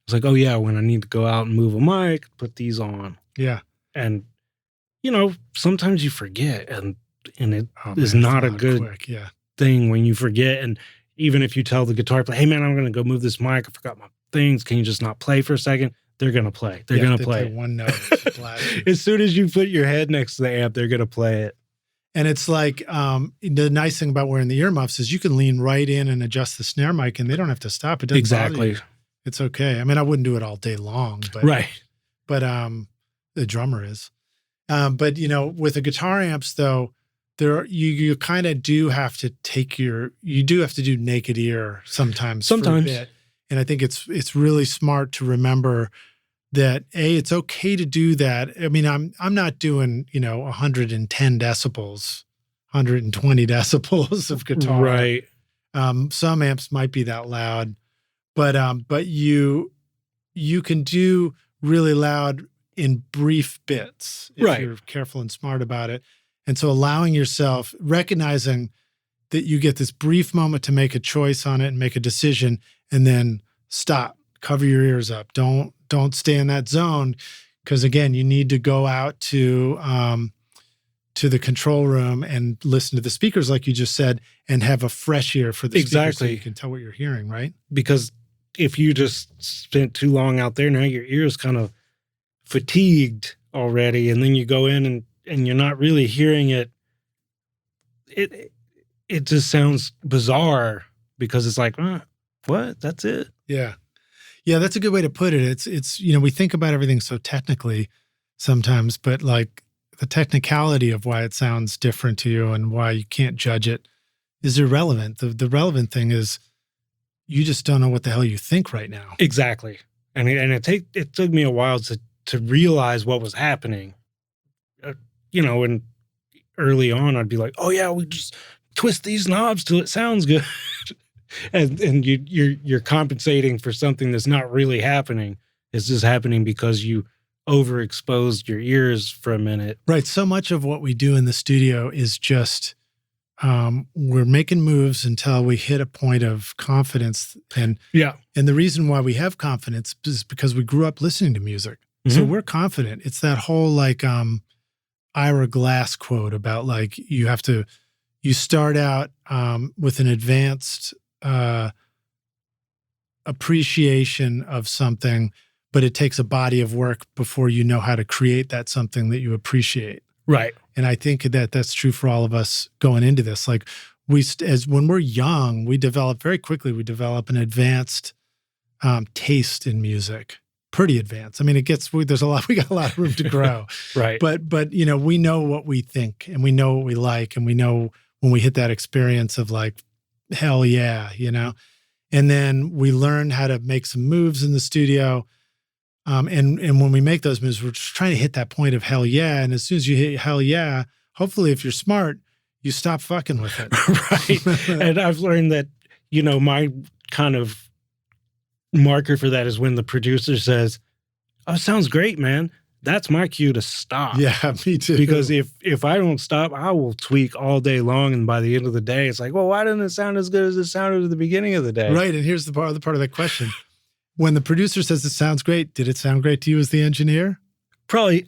It's like, oh yeah, when I need to go out and move a mic, put these on. Yeah. And, sometimes you forget and it is not a good thing when you forget. And even if you tell the guitar player, hey man, I'm going to go move this mic. I forgot my things. Can you just not play for a second? They're going to play. They're going to play one note. As soon as you put your head next to the amp, they're going to play it. And it's like, the nice thing about wearing the earmuffs is you can lean right in and adjust the snare mic and they don't have to stop. It doesn't bother you. It's okay. I mean, I wouldn't do it all day long, but but the drummer is. But with the guitar amps though, you kind of do have to do naked ear sometimes. For a bit. And I think it's really smart to remember that it's okay to do that. I mean, I'm not doing 110 decibels, 120 decibels of guitar. Right. Some amps might be that loud, but you can do really loud in brief bits if you're careful and smart about it. And so allowing yourself, recognizing that you get this brief moment to make a choice on it and make a decision, and then stop, cover your ears up. Don't stay in that zone. Because again, you need to go out to the control room and listen to the speakers, like you just said, and have a fresh ear for the speakers so you can tell what you're hearing, right? Because if you just spent too long out there, now your ear's kind of fatigued already, and then you go in and you're not really hearing it. It just sounds bizarre because it's like, what? That's it? Yeah. Yeah, that's a good way to put it. It's we think about everything so technically sometimes, but like the technicality of why it sounds different to you and why you can't judge it is irrelevant. The relevant thing is you just don't know what the hell you think right now. Exactly. And it took me a while to realize what was happening. And early on I'd be like, oh yeah, we just twist these knobs till it sounds good. and you're compensating for something that's not really happening. It's just happening because you overexposed your ears for a minute. Right. So much of what we do in the studio is just we're making moves until we hit a point of confidence. And the reason why we have confidence is because we grew up listening to music. Mm-hmm. So we're confident. It's that whole like Ira Glass quote about like you start out with an advanced appreciation of something, but it takes a body of work before you know how to create that something that you appreciate. Right. And I think that that's true for all of us going into this. Like when we're young, we develop an advanced taste in music, pretty advanced. I mean, we got a lot of room to grow. Right. But we know what we think and we know what we like, and we know when we hit that experience of like, hell yeah, and then we learn how to make some moves in the studio. And when we make those moves, we're just trying to hit that point of hell yeah. And as soon as you hit hell yeah, hopefully if you're smart, you stop fucking with it. Right. And I've learned that, my kind of marker for that is when the producer says, oh, sounds great, man. That's my cue to stop. Yeah, me too. Because if I don't stop, I will tweak all day long. And by the end of the day, it's like, well, why didn't it sound as good as it sounded at the beginning of the day? Right. And here's the part of that question. When the producer says it sounds great, did it sound great to you as the engineer? Probably.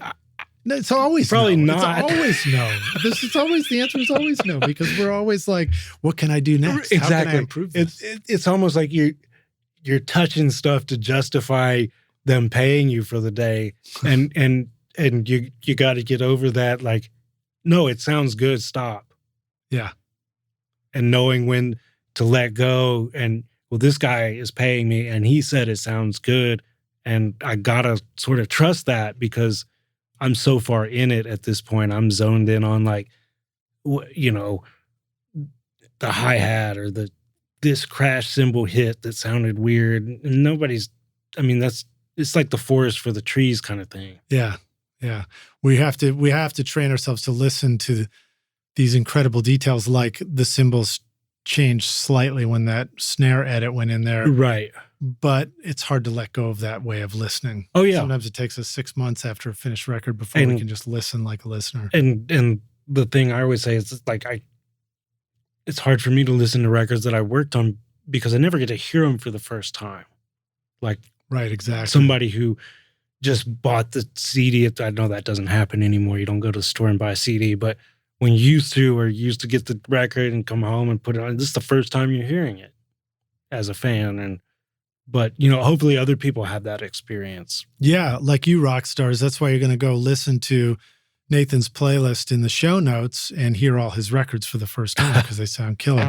It's always probably no. not. It's always no. The answer is always no, because we're always like, what can I do next? Exactly. How can I improve this? It's almost like you're touching stuff to justify them paying you for the day, and you got to get over that. Like, no, it sounds good. Stop. Yeah. And knowing when to let go, and well, this guy is paying me and he said it sounds good. And I gotta sort of trust that because I'm so far in it at this point. I'm zoned in on like, the hi-hat or this crash cymbal hit that sounded weird. And it's like the forest for the trees kind of thing. Yeah. Yeah. We have to train ourselves to listen to these incredible details, like the cymbals changed slightly when that snare edit went in there. Right. But it's hard to let go of that way of listening. Oh, yeah. Sometimes it takes us 6 months after a finished record before we can just listen like a listener. And the thing I always say is like, it's hard for me to listen to records that I worked on because I never get to hear them for the first time. Like, right, exactly. Somebody who just bought the CD. I know that doesn't happen anymore. You don't go to the store and buy a CD, but when you used to get the record and come home and put it on, this is the first time you're hearing it as a fan. But hopefully other people have that experience. Yeah, like you rock stars. That's why you're going to go listen to Nathan's playlist in the show notes and hear all his records for the first time because they sound killer.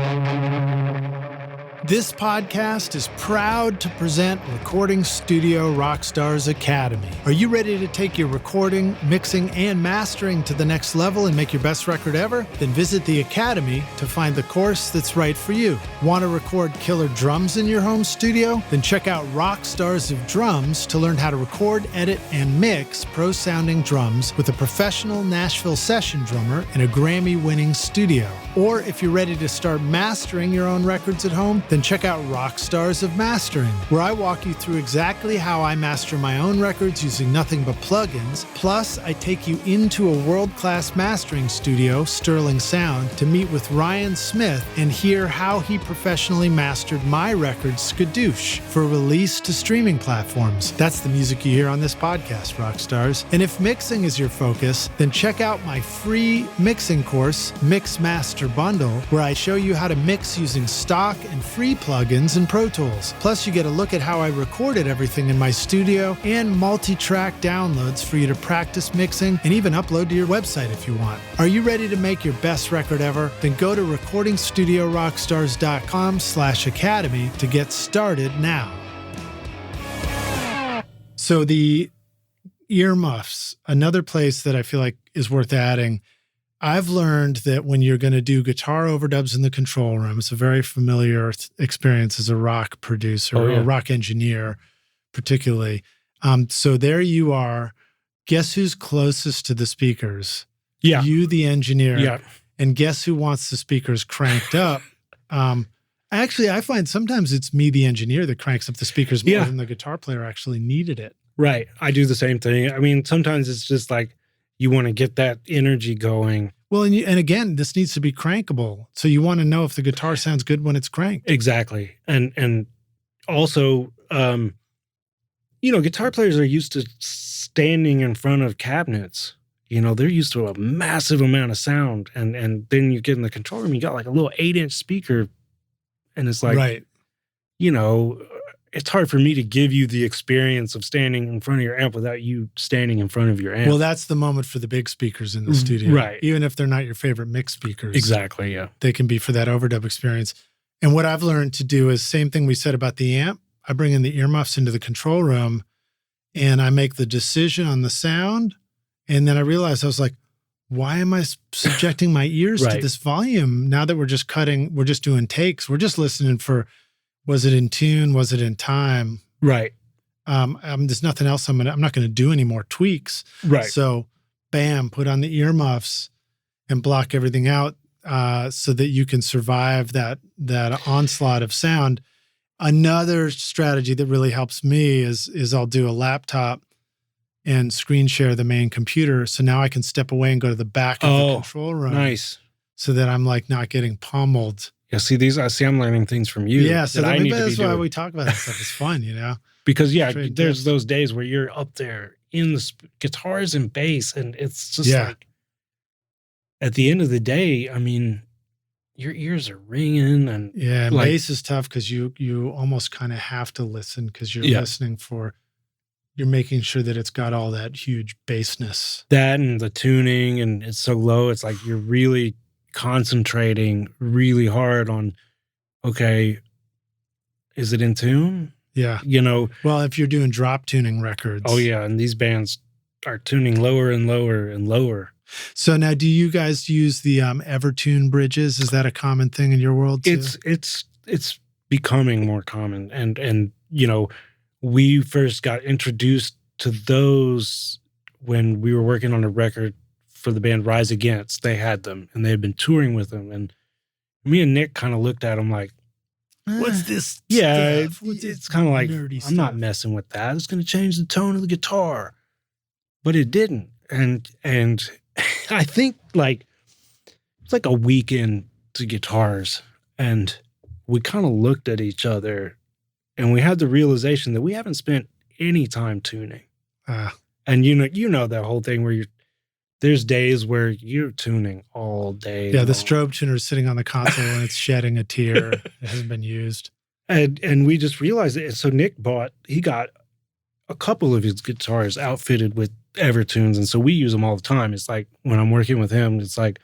This podcast is proud to present Recording Studio Rockstars Academy. Are you ready to take your recording, mixing, and mastering to the next level and make your best record ever? Then visit the Academy to find the course that's right for you. Want to record killer drums in your home studio? Then check out Rockstars of Drums to learn how to record, edit, and mix pro-sounding drums with a professional Nashville session drummer in a Grammy-winning studio. Or if you're ready to start mastering your own records at home, then check out Rockstars of Mastering, where I walk you through exactly how I master my own records using nothing but plugins. Plus, I take you into a world-class mastering studio, Sterling Sound, to meet with Ryan Smith and hear how he professionally mastered my record, Skadoosh, for release to streaming platforms. That's the music you hear on this podcast, Rockstars. And if mixing is your focus, then check out my free mixing course, Mix Master Bundle, where I show you how to mix using stock and free plugins in Pro Tools. Plus, you get a look at how I recorded everything in my studio and multi-track downloads for you to practice mixing and even upload to your website if you want. Are you ready to make your best record ever? Then go to recordingstudiorockstars.com/academy to get started now. So the earmuffs, another place that I feel like is worth adding. I've learned that when you're going to do guitar overdubs in the control room, it's a very familiar experience as a rock producer or rock engineer, particularly. So there you are. Guess who's closest to the speakers? Yeah. You, the engineer. Yeah. And guess who wants the speakers cranked up? Actually, I find sometimes it's me, the engineer, that cranks up the speakers more than the guitar player actually needed it. Right. I do the same thing. I mean, sometimes it's just like you want to get that energy going. Well, and again, this needs to be crankable. So you want to know if the guitar sounds good when it's cranked. Exactly. And also, guitar players are used to standing in front of cabinets. They're used to a massive amount of sound. And then you get in the control room, you got like a little 8-inch speaker. And it's like, right. It's hard for me to give you the experience of standing in front of your amp without you standing in front of your amp. Well, that's the moment for the big speakers in the studio. Right. Even if they're not your favorite mix speakers. Exactly, yeah. They can be for that overdub experience. And what I've learned to do is same thing we said about the amp. I bring in the earmuffs into the control room and I make the decision on the sound. And then I realized I was like, why am I subjecting my ears to this volume now that we're just doing takes? We're just listening for, was it in tune? Was it in time? Right. There's nothing else I'm not going to do any more tweaks. Right. So bam, put on the earmuffs and block everything out so that you can survive that onslaught of sound. Another strategy that really helps me is I'll do a laptop and screen share the main computer. So now I can step away and go to the back of the control room. Nice. So that I'm like not getting pummeled. Yeah, I'm learning things from you. Yeah, so maybe that's why we talk about that stuff. It's fun, Because there's those days where you're up there in the guitars and bass, and it's just like, at the end of the day, I mean, your ears are ringing, and bass is tough because you almost kind of have to listen because you're listening for, you're making sure that it's got all that huge bassness. That and the tuning, and it's so low, it's like you're really concentrating really hard on, okay, is it in tune? Yeah. Well, if you're doing drop tuning records. Oh, yeah. And these bands are tuning lower and lower and lower. So now do you guys use the Evertune bridges? Is that a common thing in your world too? It's becoming more common. And we first got introduced to those when we were working on a record for the band Rise Against. They had them and they had been touring with them. And me and Nick kind of looked at them like, what's this? Yeah, stuff? it's kind of like, I'm not messing with that. It's going to change the tone of the guitar. But it didn't. And I think like, it's like a week into guitars and we kind of looked at each other and we had the realization that we haven't spent any time tuning. And you know that whole thing where there's days where you're tuning all day. Yeah, long. The strobe tuner is sitting on the console and it's shedding a tear. It hasn't been used. And we just realized it. So Nick he got a couple of his guitars outfitted with Evertunes, and so we use them all the time. It's like when I'm working with him, it's like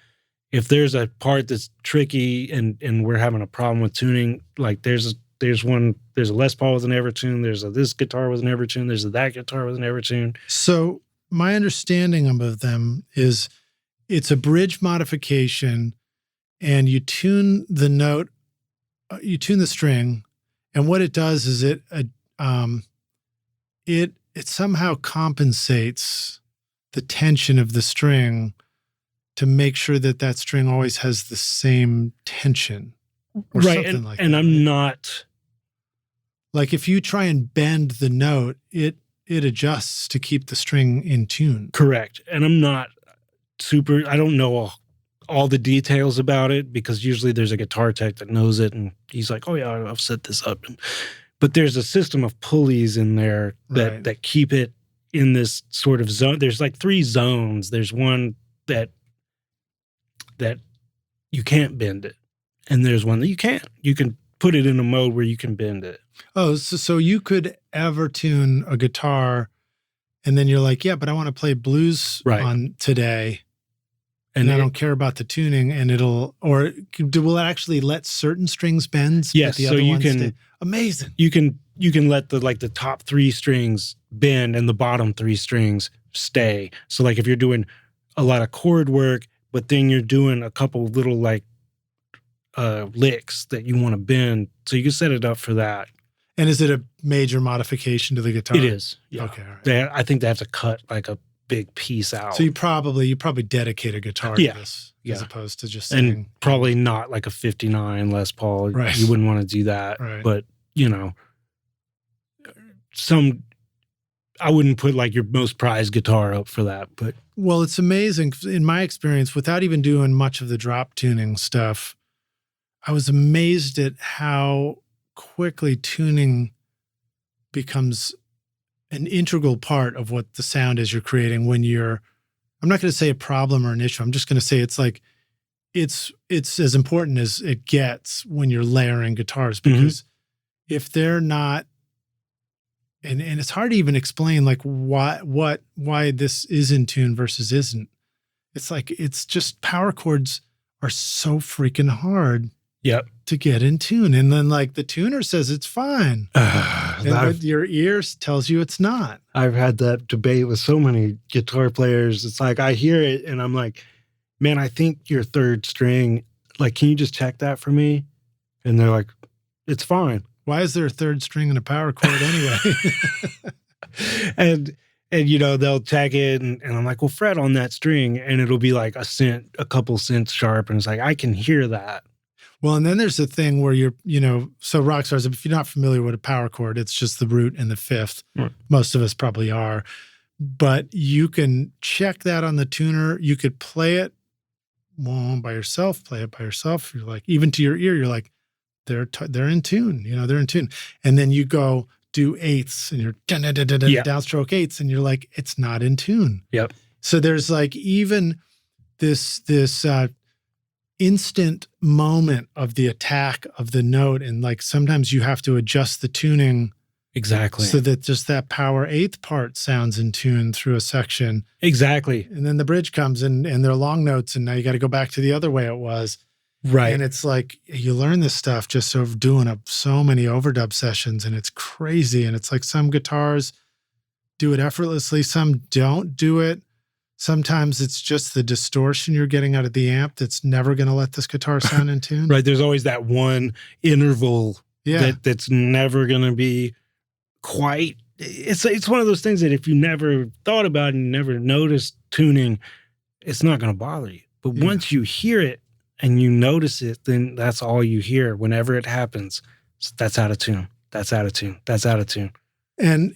if there's a part that's tricky and we're having a problem with tuning, like there's a Les Paul with an Evertune, there's this guitar with an Evertune, there's that guitar with an Evertune. So my understanding of them is it's a bridge modification and you tune the note, you tune the string, and what it does is it somehow compensates the tension of the string to make sure that string always has the same tension. Or right, something like and that. I'm not... Like if you try and bend the note, it adjusts to keep the string in tune. Correct. And I'm not I don't know all the details about it because usually there's a guitar tech that knows it and he's like, oh yeah, I've set this up. But there's a system of pulleys in there that keep it in this sort of zone. There's like 3 zones. There's one that you can't bend it. And there's one that you can't. You can put it in a mode where you can bend it. Oh, so you could Evertune a guitar and then you're like, yeah, but I want to play blues on today. And I don't care about the tuning and will it actually let certain strings bend? Yes. The so other you ones can, stay? Amazing. You can let the top 3 strings bend and the bottom 3 strings stay. So like if you're doing a lot of chord work, but then you're doing a couple little like licks that you want to bend. So you can set it up for that. And is it a major modification to the guitar? It is. Yeah. Okay. All right. I think they have to cut like a big piece out. So you probably dedicate a guitar to this as opposed to just saying, and probably not like a 59 Les Paul. Right. You wouldn't want to do that. Right. But I wouldn't put like your most prized guitar up for that. But well, it's amazing in my experience, without even doing much of the drop tuning stuff. I was amazed at how quickly tuning becomes an integral part of what the sound is you're creating when you're, I'm not going to say a problem or an issue. I'm just going to say it's like, it's as important as it gets when you're layering guitars, because if they're not, and it's hard to even explain like why this is in tune versus isn't. It's like, it's just power chords are so freaking hard to get in tune. And then like the tuner says it's fine. But your ears tells you it's not. I've had that debate with so many guitar players. It's like, I hear it and I'm like, man, I think your third string, like, can you just check that for me? And they're like, it's fine. Why is there a third string in a power chord anyway? and they'll check it and I'm like, well, fret on that string. And it'll be like a couple cents sharp. And it's like, I can hear that. Well, and then there's the thing where so rock stars, if you're not familiar with a power chord, it's just the root and the fifth. Right. Most of us probably are. But you can check that on the tuner. You could play it by yourself, You're like, even to your ear, you're like, they're in tune, they're in tune. And then you go do eighths and you're downstroke eighths and you're like, it's not in tune. Yep. So there's like even this instant moment of the attack of the note. And like, sometimes you have to adjust the tuning. Exactly. So that just that power eighth part sounds in tune through a section. Exactly. And then the bridge comes and they're long notes and now you got to go back to the other way it was. Right. And it's like, you learn this stuff just of doing so many overdub sessions and it's crazy. And it's like some guitars do it effortlessly. Some don't do it. Sometimes it's just the distortion you're getting out of the amp that's never going to let this guitar sound in tune. Right. There's always that one interval that's never going to be quite. It's one of those things that if you never thought about it and you never noticed tuning, it's not going to bother you. But once you hear it and you notice it, then that's all you hear whenever it happens. So that's out of tune. That's out of tune. That's out of tune. And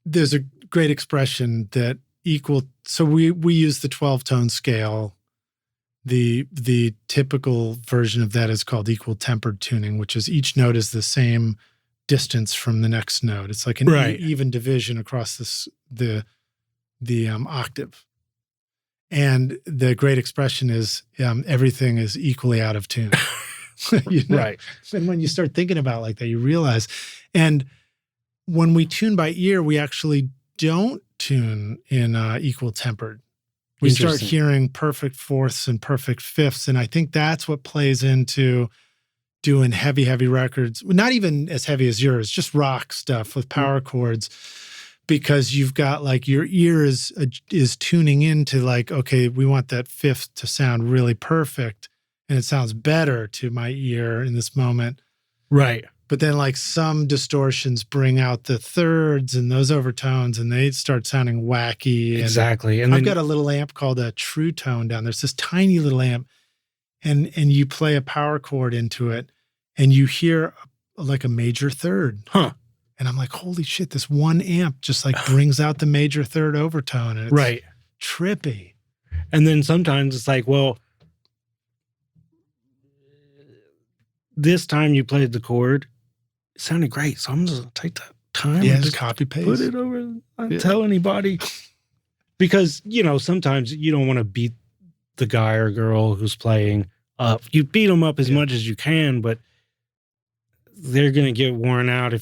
there's a great expression that so we use the 12-tone scale. The typical version of that is called equal tempered tuning, which is each note is the same distance from the next note. It's like an even division across the octave. And the great expression is everything is equally out of tune. Right. And when you start thinking about it like that, you realize. And when we tune by ear, we actually don't tune in equal tempered. We start hearing perfect fourths and perfect fifths. And I think that's what plays into doing heavy, heavy records. Not even as heavy as yours, just rock stuff with power chords. Because you've got like your ear is tuning into like, okay, we want that fifth to sound really perfect. And it sounds better to my ear in this moment. Right. But then like some distortions bring out the thirds and those overtones and they start sounding wacky. Exactly. And I've got a little amp called a True Tone down. There's this tiny little amp and you play a power chord into it and you hear like a major third. Huh. And I'm like, holy shit, this one amp just like brings out the major third overtone. And it's trippy. And then sometimes it's like, well, this time you played the chord, it sounded great. So I'm just going to take that time. Yeah, just copy paste. Put it over, not tell anybody. Because, sometimes you don't want to beat the guy or girl who's playing up. You beat them up as much as you can, but they're going to get worn out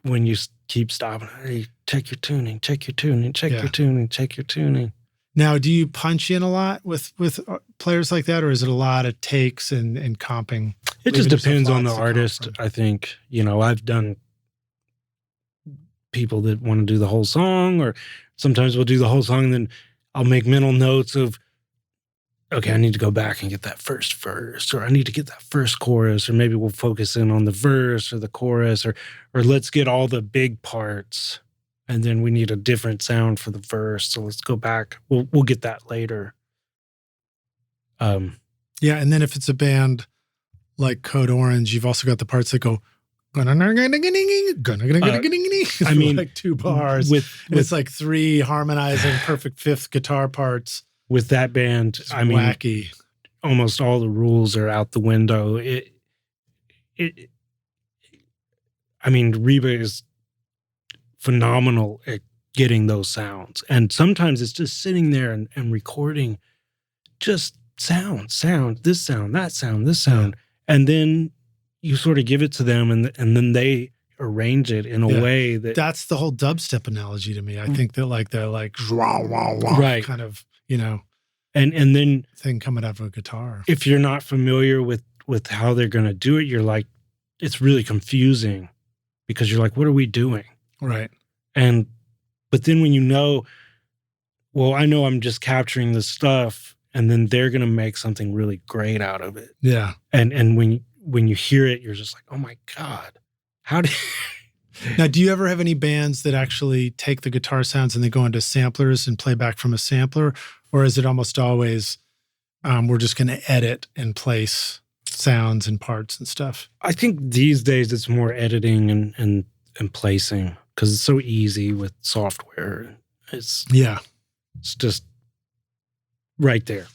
when you keep stopping. Hey, check your tuning, check your tuning, check your tuning, check your tuning. Now, do you punch in a lot with players like that, or is it a lot of takes and comping? It just depends on the artist, I think. I've done people that want to do the whole song, or sometimes we'll do the whole song and then I'll make mental notes of okay, I need to go back and get that first verse, or I need to get that first chorus, or maybe we'll focus in on the verse or the chorus, or let's get all the big parts, and then we need a different sound for the verse. So let's go back. We'll get that later. Yeah, and then if it's a band like Code Orange, you've also got the parts that go. I mean, like 2 bars. It's like 3 harmonizing perfect fifth guitar parts. With that band, It's wacky. Almost all the rules are out the window. Reba is phenomenal at getting those sounds. And sometimes it's just sitting there and recording just sound, this sound, that sound, this sound. And then you sort of give it to them and then they arrange it in a way that's the whole dubstep analogy to me. I think that they're like right. kind of, you know, and then thing coming out of a guitar. If you're not familiar with how they're going to do it, you're like, it's really confusing because you're like, what are we doing? Right. But then when you know, well, I know I'm just capturing this stuff and then they're going to make something really great out of it. Yeah. And when you hear it, you're just like, oh my God, how did... Now, do you ever have any bands that actually take the guitar sounds and they go into samplers and play back from a sampler? Or is it almost always, we're just going to edit and place sounds and parts and stuff? I think these days it's more editing and placing because it's so easy with software. It's just right there.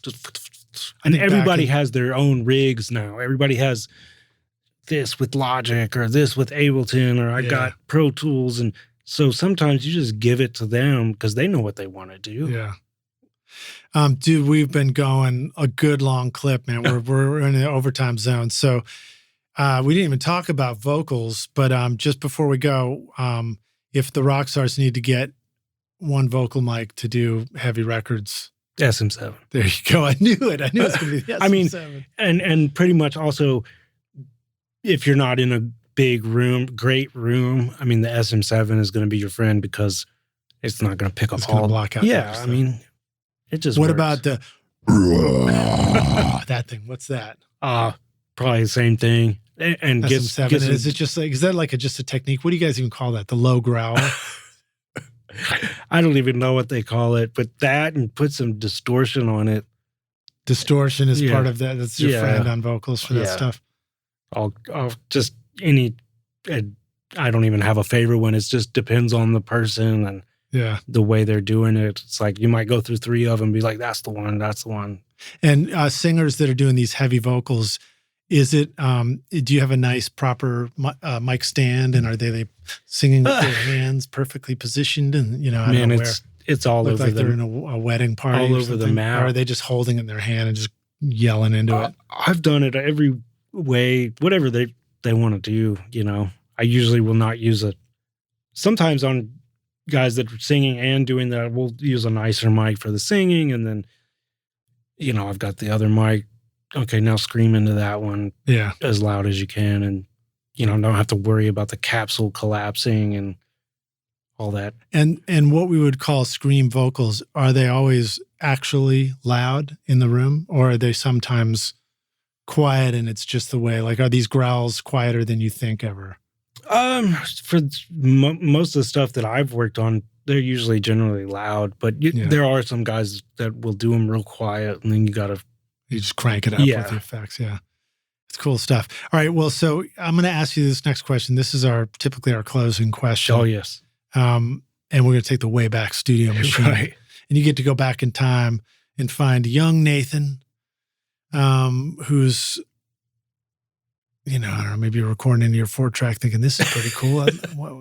And everybody has their own rigs now. Everybody has this with Logic or this with Ableton or I got Pro Tools. And so sometimes you just give it to them because they know what they want to do. Yeah. Dude, we've been going a good long clip, man. We're in the overtime zone. So we didn't even talk about vocals, but just before we go, if the rock stars need to get one vocal mic to do heavy records, SM7. There you go. I knew it. I knew it was going to be the SM7. And pretty much also, if you're not in a big room, great room, the SM7 is going to be your friend because it's not going to pick up all. Block out. Yeah, it just. What works. about the that thing? What's that? Probably the same thing. And SM7. Is it just like, is that like just a technique? What do you guys even call that? The low growl? I don't even know what they call it, but that and put some distortion on it. Distortion is part of that. That's your friend on vocals for that stuff. I'll just I don't even have a favorite one. It just depends on the person and the way they're doing it. It's like you might go through 3 of them and be like, that's the one, that's the one. And singers that are doing these heavy vocals, is it, do you have a nice proper mic stand and are they singing with their hands perfectly positioned? And, it's all over like they're in a wedding party all over the map. Or are they just holding it in their hand and just yelling into it? I've done it every way, whatever they want to do, I usually will not use it. Sometimes on guys that are singing and doing that, we'll use a nicer mic for the singing. And then, I've got the other mic. Okay, now scream into that one as loud as you can. And, don't have to worry about the capsule collapsing and all that. And what we would call scream vocals, are they always actually loud in the room? Or are they sometimes quiet and it's just the way, like, are these growls quieter than you think ever? For most of the stuff that I've worked on, they're usually generally loud, but there are some guys that will do them real quiet and then you just crank it up with the effects. Yeah. It's cool stuff. All right. Well, so I'm going to ask you this next question. This is typically our closing question. Oh, yes. And we're going to take the Wayback Studio machine. Right. And you get to go back in time and find young Nathan, who's, I don't know, maybe you're recording into your 4-track thinking, this is pretty cool.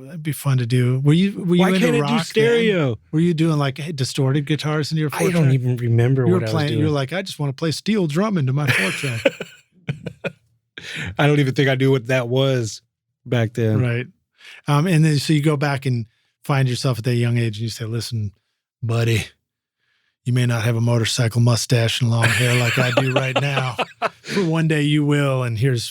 That'd be fun to do. Were you Why into can't it rock do stereo? then? Were you doing like distorted guitars into your 4-track? I don't even remember what I was doing. You were like, I just want to play steel drum into my 4-track. I don't even think I knew what that was back then. Right. And then so you go back and find yourself at that young age and you say, listen, buddy, you may not have a motorcycle mustache and long hair like I do right now, but one day you will. And here's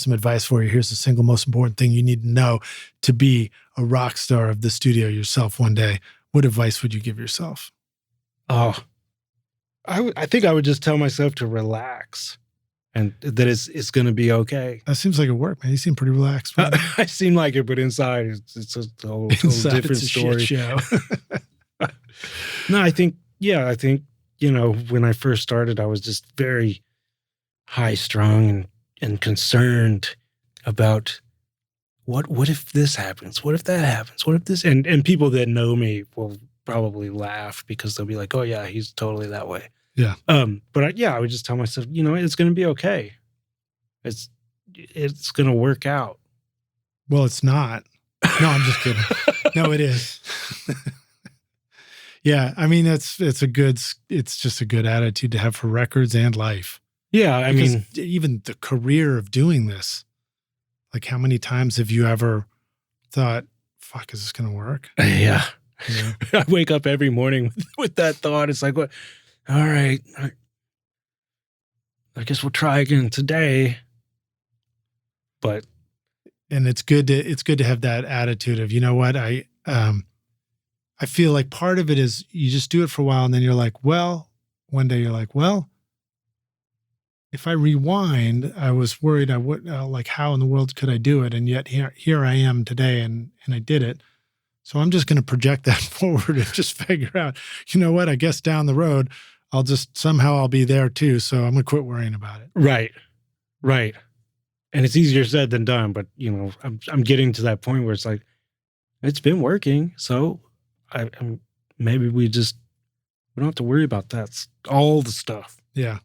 some advice for you. Here's the single most important thing you need to know to be a rock star of the studio yourself one day. What advice would you give yourself? Oh, I think I would just tell myself to relax and that it's going to be okay. That seems like it worked, man. You seem pretty relaxed. I seem like it, but inside it's a whole different it's a story. Shit show. No, I think, when I first started, I was just very high strung and concerned about what if this happens? What if that happens? What if this? And people that know me will probably laugh because they'll be like, oh yeah, he's totally that way. Yeah. But I would just tell myself, it's going to be okay. It's going to work out. Well, it's not. No, I'm just kidding. No, it is. Yeah. I mean, it's just a good attitude to have for records and life. Yeah. I mean, even the career of doing this, like how many times have you ever thought, fuck, is this going to work? Yeah. I wake up every morning with that thought. It's like, what? All right, I guess we'll try again today. And it's good to have that attitude of, you know what, I feel like part of it is you just do it for a while and then you're like, well, one day you're like, well, if I rewind, I was worried I would like, how in the world could I do it? And yet here I am today and I did it. So I'm just going to project that forward and just figure out, you know what, I guess down the road, I'll be there too. So I'm going to quit worrying about it. Right. And it's easier said than done, but I'm getting to that point where it's like, it's been working. So maybe we don't have to worry about that. All the stuff. Yeah.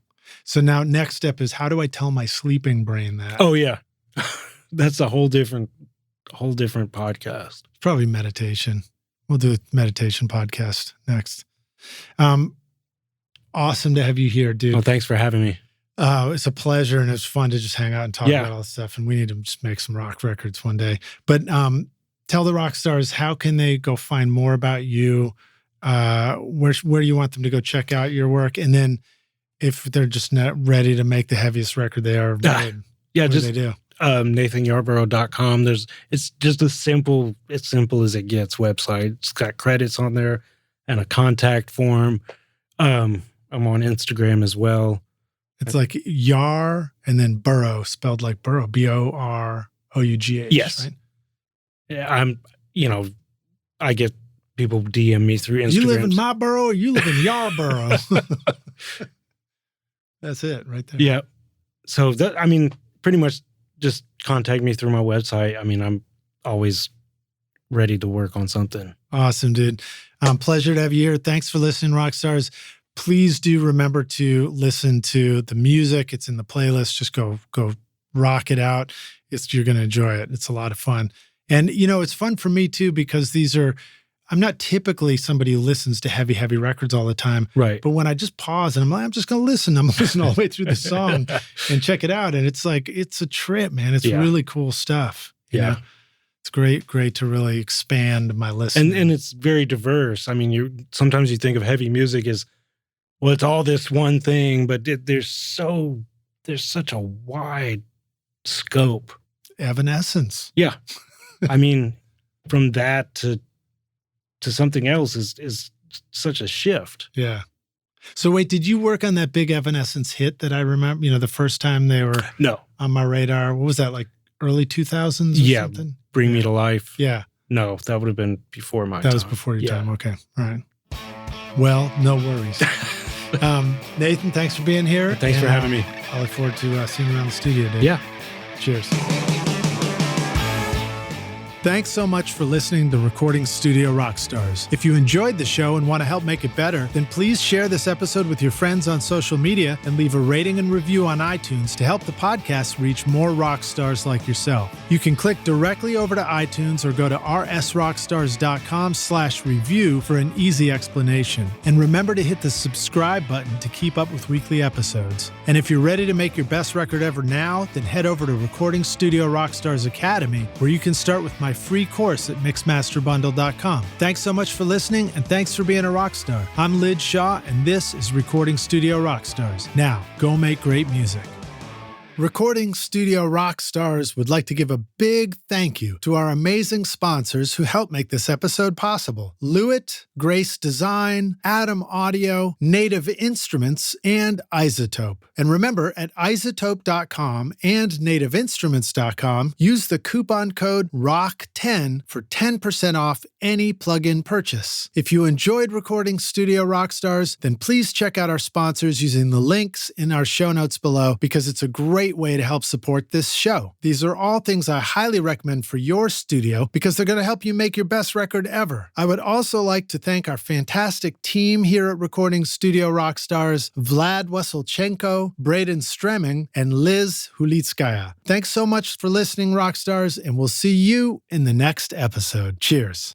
So now next step is, how do I tell my sleeping brain that? Oh yeah. That's a whole different podcast. Probably meditation. We'll do a meditation podcast next. Awesome to have you here, dude. Well, thanks for having me. It's a pleasure, and it's fun to just hang out and talk about all this stuff. And we need to just make some rock records one day. But tell the rock stars, how can they go find more about you? Where do you want them to go check out your work? And then if they're just not ready to make the heaviest record they are made, what do they do? NathanYarborough.com. It's just as simple as it gets website. It's got credits on there and a contact form. I'm on Instagram as well. It's like Yar and then Burrough, spelled like Burrough, Borough. Yes. Right? Yeah, I get people DM me through Instagram. You live in my borough or you live in Yarborough? That's it right there. Yeah. So pretty much just contact me through my website. I'm always ready to work on something. Awesome, dude. Pleasure to have you here. Thanks for listening, Rockstars. Please do remember to listen to the music. It's in the playlist. Just go rock it out. You're going to enjoy it. It's a lot of fun. And, it's fun for me too, because I'm not typically somebody who listens to heavy, heavy records all the time. Right. But when I just pause and I'm just going to listen, I'm listening all the way through the song and check it out. And it's like, it's a trip, man. It's really cool stuff. You know? It's great to really expand my listening. And it's very diverse. Sometimes you think of heavy music as, well, it's all this one thing, but there's such a wide scope. Evanescence. Yeah. From that to something else is such a shift. Yeah. So wait, did you work on that big Evanescence hit that I remember, the first time they were on my radar? What was that, like early 2000s or something? Bring Me to Life. Yeah. No, that would have been before my time. That was before your time. Okay. All right. Well, no worries. Nathan, thanks for being here. Thanks for having me. I look forward to seeing you around the studio, dude. Yeah. Cheers. Thanks so much for listening to Recording Studio Rockstars. If you enjoyed the show and want to help make it better, then please share this episode with your friends on social media and leave a rating and review on iTunes to help the podcast reach more rock stars like yourself. You can click directly over to iTunes or go to rsrockstars.com/review for an easy explanation. And remember to hit the subscribe button to keep up with weekly episodes. And if you're ready to make your best record ever now, then head over to Recording Studio Rockstars Academy, where you can start with my free course at mixmasterbundle.com. Thanks so much for listening, and thanks for being a rock star. I'm Lij Shaw, and this is Recording Studio Rockstars. Now, go make great music. Recording Studio Rockstars would like to give a big thank you to our amazing sponsors who help make this episode possible. Lewitt, Grace Design, Atom Audio, Native Instruments, and Isotope. And remember, at isotope.com and nativeinstruments.com, use the coupon code ROCK10 for 10% off any plugin purchase. If you enjoyed Recording Studio Rockstars, then please check out our sponsors using the links in our show notes below, because it's a great way to help support this show. These are all things I highly recommend for your studio because they're going to help you make your best record ever. I would also like to thank our fantastic team here at Recording Studio Rockstars, Vlad Weselchenko, Braden Stremming, and Liz Hulitskaya. Thanks so much for listening, Rockstars, and we'll see you in the next episode. Cheers.